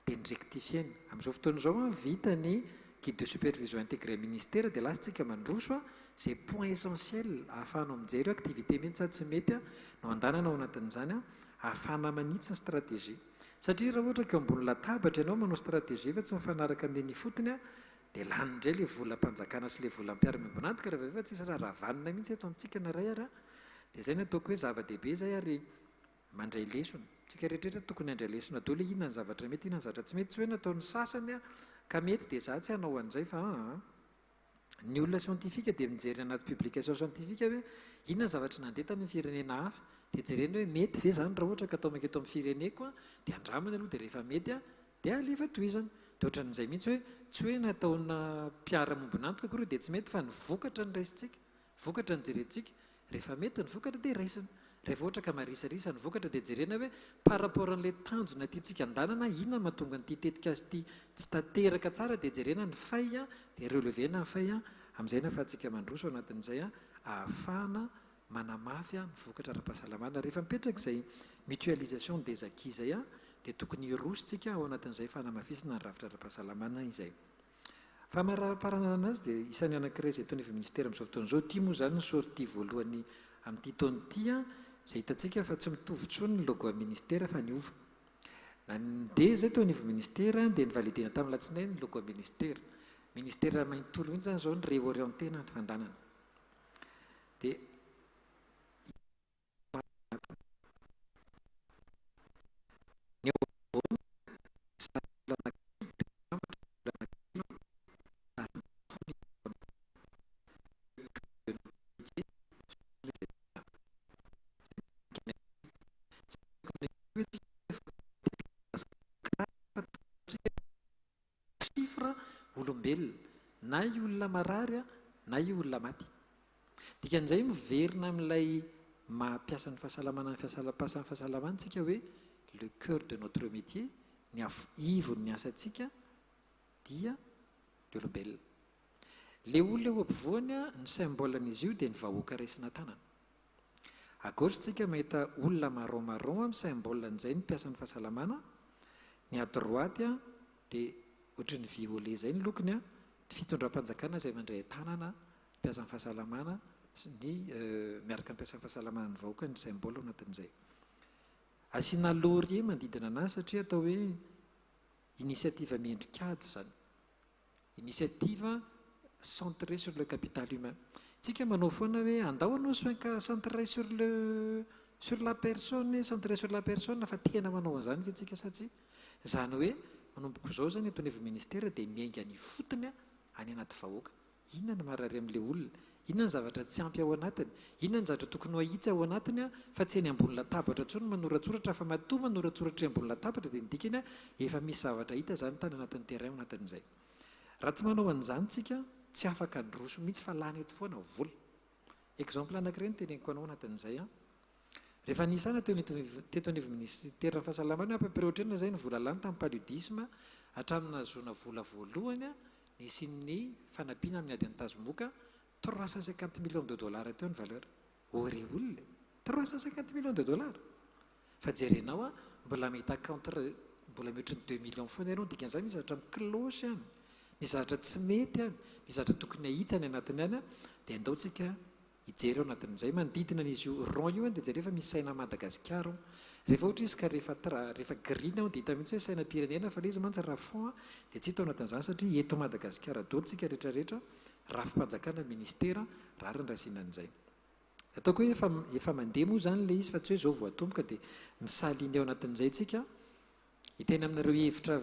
S19: dia nyrectifieny amin'izao fotoana izao a vita ny guide de supervision intégré ministère dia lasantsika mandroso a zay point essentiel ahafahanao mijery activité mihitsy sa tsy mety a no andanana ao anatin'izany a ahafahana manitsy ny stratégie satria raha ohatra ka ambony latabatra ianao manao stratégie fa tsy mifanaraka amin'ny fotony a dia lany indray ilay volam-panjakana sy ilay volam-piara-miombonantoka rehefa efa tsisy raha ravanina mihitsy eto amintsika naray ary a dia zay no ataoko hoe zava-dehibe zay ary mandray lesona tsika rehetrarehetra tokony handray lesona daholo hoe inona ny zavatra mety inona ny zavatra tsy mety tsy hoe nataon'ny sasany a ka mety dia za tsy hanao an'izay fa ny olona scientifique dia mijery anaty publication scientifique hoe inona ny zavatra nandeha tamin'ny firenena hafa dia jereny hoe mety ve zany raha ohatra ka atao maketo amin'ny fireneko a dia andramany aloha dia rehefa mety a dia alefa toizana dia ohatran'izay mihitsy hoe tsy hoe nataona mpiara-mombonantoka akory dia tsy mety fa ny vokatra ny raisitsika vokatra ny jerentsika rehefa mety ny vokatra dia raisina rehefa ohatra ka marisarisa ny vokatra dia jerena hoe par rapport an'ilay tanjona tiatsika andanana inona mahatonga ny tetika azy ty tsy tanteraka tsara dia jerena ny fay a dia relevena ny fay a amin'izay na ahafahantsika mandroso anatin'izay a ahafahana manamafy a ny vokatra ara-pahasalamana rehefa mipetraka izay mutualisation des acquis izay a dia tokony irositsika ao anatin'izay fanamafisina ny rafitra ara-pahasalamana izay fa maraparana anazy dia isan'ny anankiray izay tao anivy ministère amin'izao fotoana izao tia moa zany ny sorti voalohany amin'ity taona ity a izay hitantsika fa tsy mitovy tsony ny logo amin'ny ministère fa niova nandeha zay tao anivy ministère dia nivalidena tamin'ny latsinainy ny logo ministère ministère maintolo mihitsy zany zao ny réorientena ny fandanana dia olombelona na i olona marary a na i olona maty dikan'izay miverina amin'ilay mampiasan'ny fahasalamana ny pasan'ny fahasalamana tsika hoe le cœur de notre métier ny ivon'ny asantsika dia le olombelona. Le olona eo ampovoany ny saimbolan'izy io dia ny vahoaka raisina tanana. Agorytsika mahita olona marron amin'ny saimbolan'izay ny mpiasa ny fahasalamana. Ny à droite dia ohatry ny violet zay ny lokony, ny fitondram-panjakana izay mandray tanana mpiasa ny fahasalamana sy ny miaraka ny mpiasa ny fahasalamana ny vahoaka ny saimbola anatin'izay. Asiana laurier manodidina anazy satria atao hoe initiative miendrikady zany. Initiative centrée sur le capital humain. Tsika manao foana hoe andao anao soinka centré sur la personne, centré sur la personne, fa tena manao an'izany fa tsika satsy. Zany hoe manomboko zao zany ataony avy ministera dia miainga ny fotony any anaty vahoaka. Inona ny marary amin'ilay olona? Inona ny zavatra tsy ampy ao anatiny? Inona ny zavatra tokony ho ahitsy ao anatiny fa tsy eny ambony latabatra intsony manoratsoratra, fa matoa manoratsoratra ambony latabatra dia ny dikany efa misy zavatra hita zany tany anatin'ny terrain anatin'izay. Raha tsy manao an'izany tsika tsy afaka ndroso mihitsy fa lany eto foana vola. Exemple anankiray ny teneniko anao anatin'izay. Rehefa nisana teto anivy ministera ny fahasalamana ampapireotrena zay ny vola lany tamin'ny paludisme hatramina zona vola voalohany nisy ny fanampiana amin'ny ady an-tazomoka 350 millions de dollars teo ny valeur. Ore olona 350 millions de dollars. Fa jerenao mbola mahita contre mbola mihoatra ny 2 millions foana ianao, dikan'izany misy zavatra miklosy any, misy zavatra tsy mety any, misy zavatra tokony ahitsy any anatiny any dia andaotsika hijery ao anatin'izay. Manodidina an'izy io rond io dia jery efa misy saina Madagasikara. Rehefa ohatra izy ka rehefa green dia hita mihitsy hoe sainam-pirenena, fa ilay izy mantsy raha fond dia tsy hita ao anatin'izany satria eto Madagasikara daholo tsika rehetrarehetra rafim-panjakana ministera rary ny rasiana an'izay. Ataoko hoe efa mandeha moa zany ilay izy fa tsy hoe zao voatomboka dia misaliny ao anatin'izay tsika. Hitena aminareo hevitra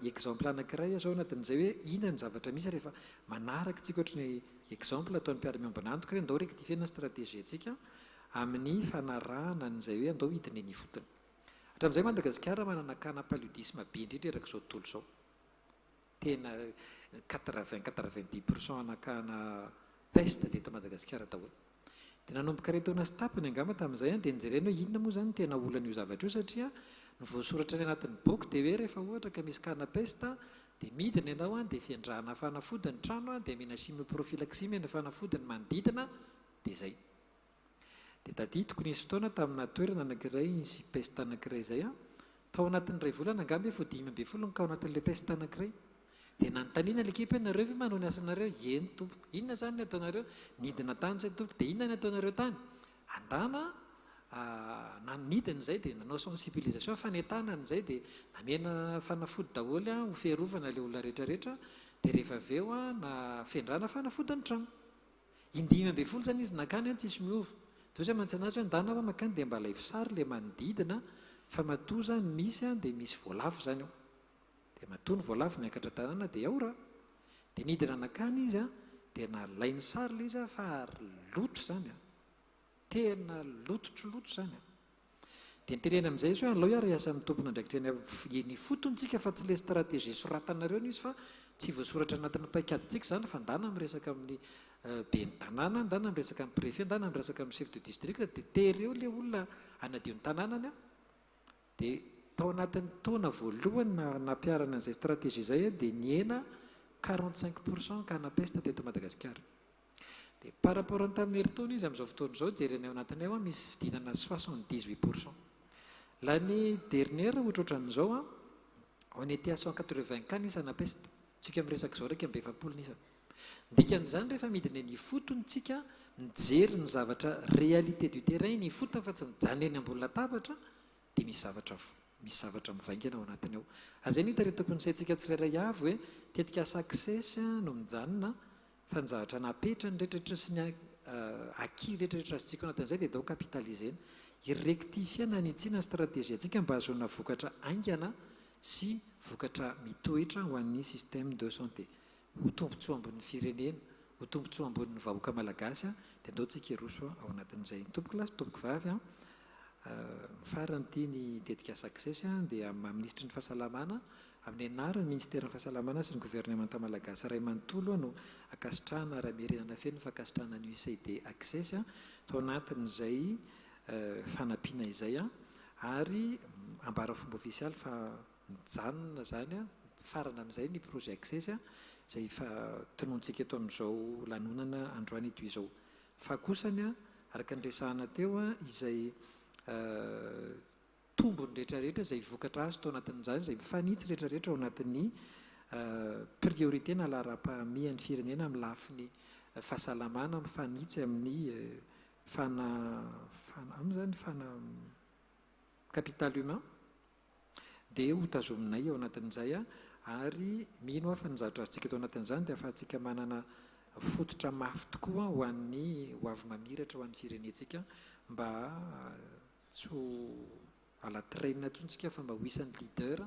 S19: exemple anankiray zao anatin'izay hoe inona ny zavatra misy rehefa manaraka tsika ohatra ny exemple ataon'ny mpiara-miombanantoka hoe andao rektifena stratégie tsika amin'ny fanarahana an'izay hoe andao hidiny ny fotony. Hatramin'izay Madagasikara manana kana paludisme be indrindra eraka izao tontolo izao. Tena 80-90% anakana peste dia eto Madagasikara daholo. Dia nanomboka ray taona sy tapany angamba tamin'izay dia nijerena hoe inona moa zany tena olana io zavatra io satria ny voasoratra ny anatin'ny boky dia hoe rehefa ohatra ka misy kana peste dia midina ianao dia fiandrahana fanafody ny trano dia mihina chimioprofylaxie mihena fanafody ny manodidina dia izay. Dia tadidiko nisy fotoana tamina toerana anankiray nisy peste anankiray izay tao anatin'ny ray volana angamba efa 5 ka ao anatin'ilay peste anankiray. Dia nanontaniana ilay ekipa nareo ve manao ny asanareo? Eny tompo. Inona zany ny ataonareo? Nidina tany zay tompo. Dia inona ny ataonareo tany? Andana nanidina izay dia nanao sensibilisation fanetana an'izay dia namena fanafody daholo ho fiarovana ilay olona rehetrarehetra. Dia rehefa avy eo na fiandrana fanafody ny trano. 5 zany izy nakany tsisy miova. Dia hoe mantsy anazy hoe andana fa makany dia mba laivo sary ilay manodidina fa matoa zany misy dia misy voalavo zany ao. Dia matoa ny voalavo miakatra tanàna dia aora. Dia nidina nakany izy dia nalainy sary ilay izy fa loto zany. Tena lototroloto zany. Dia nitenena amin'izay izy hoe alao ary asa amin'ny tompona ndraikitreny ny fotontsika fa tsy ilay stratégie soratanareo izy fa tsy voasoratra anatin'ny paikadintsika zany fa andana miresaka amin'ny ben'ny tanàna, andana miresaka amin'ny préfet, andana miresaka amin'ny chef de district dia tereo ilay olona anadio ny tanànany. Dia tao anatin'ny taona voalohany nampiarana an'izay stratégie izay dia niena 45% kana peste teto Madagasikara. Dia par rapport ny tamin'ny herintaona izy amin'izao fotoana izao jerena ao anatiny ao misy fidinana 78%. L'année dernière ohatrohatran'izao on était à 180 cas nisana peste. Tsika miresaka izao raika amby 70 nisana. Dikan'izany rehefa midina ny fotontsika mijery ny zavatra réalité du terrain ny fotona fa tsy mijanona eny ambony latabatra dia misy zavatra mivaingana ao anatiny ao. Azay ny hitaretako ny saintsika tsirairay avy hoe tetika success no mijanona fa ny zavatra napetrany rehetrarehetra sy ny acquis rehetrarehetra azontsika ao anatin'izay dia atao capitalisena. Irectifiana ny itsina stratégie antsika mba hahazoana vokatra aingana sy vokatra mitoetra ho an'ny système de santé. Ho tombotsoa ambon'ny firenena, ho tombotsoa ambon'ny vahoaka malagasy dia andaontsika hiroso ao anatin'izay. Tompoko lahy sy tompoko vavy farany ity ny tetika success dia ministry ny fahasalamana amin'ny anaran'ny ministera ny fahasalamana sy ny gouvernemanta malagasy ray manontolo no akasitrahana raha-mirenana feno fa akasitrahana ny USAID access tao anatin'izay fanampiana izay ary ambara fomba ofisialy fa mijanona zany farana amin'izay ny projet access izay tonontsika eto amin'izao lanonana androany ito izao. Fa kosany a araka ny resahana teo a izay tombony rehetrarehetra izay vokatra azy tao anatin'izany izay mifanitsy rehetrarehetra ao anatin'ny priorité na lahara-pahamian'ny firenena amin'ny lafiny fahasalamana mifanitsy amin'ny capital humain dia ho tazominay ao anatin'izay a ary mino afa ny zavatra azontsika tao anatin'izany dia afahantsika manana fototra mafy tokoa ho an'ny ho avy mamiratra ho an'ny firenetsika mba tsy ho alatrainina tsontsika fa mba ho isan'ny leader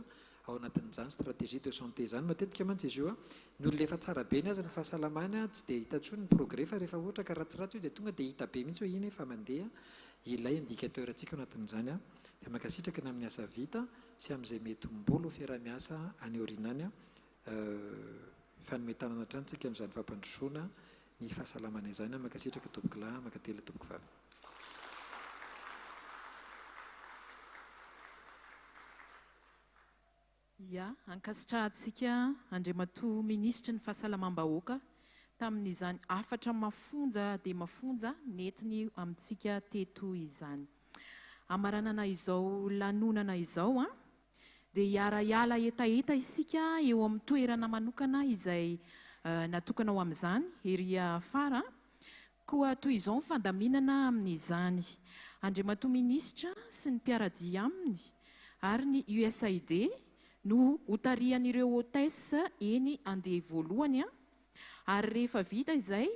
S19: ao anatin'izany stratégie de santé zany. Matetika mantsy izy io a ny olona efa tsara be ny azy ny fahasalamany a tsy dia hita tsony ny progrès fa rehefa ohatra ka ratsiratsy io dia tonga dia hita be mihitsy hoe iny efa mandeha ilay indicateur antsika ao anatin'izany a dia makasitraka ny amin'ny asa vita sy amin'izay mety mbolo fiara-miasa any aorinany a fanometanana hatrany tsika amin'izany fampandrosoana ny fahasalamana izany a makasitraka tompoko lahy makatelo tompoko vavy.
S1: Ya, ankasitrahantsika Andriamatoa Minisitry ny fahasalamam-bahoaka tamin'izany afatra mafonja dia mafonja netiny amintsika teto izany. Amaranana izao lanonana izao dia hiara-hiala etaeta isika eo amin'ny toerana manokana izay natokana ho amin'izany ery afara koa toy izao ny fandaminana amin'izany. Andriamatoa Minisitra sy ny mpiaradia aminy ary ny USAID no hotarian'ireo hôtesse eny andeha voalohany ary rehefa vita izay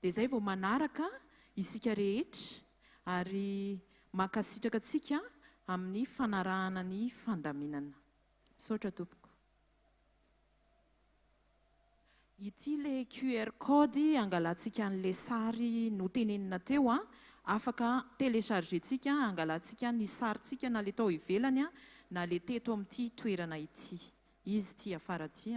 S1: dia izay vao manaraka isika rehetra ary makasitraka antsika amin'ny fanarahana ny fandaminana. Misaotra tompoko. Ity le QR code angalantsika an'ilay sary notenenina teo afaka téléchargentsika angalantsika ny sarintsika na le tao ivelany na le teto amin'ity toerana ity. Izy ty afara ty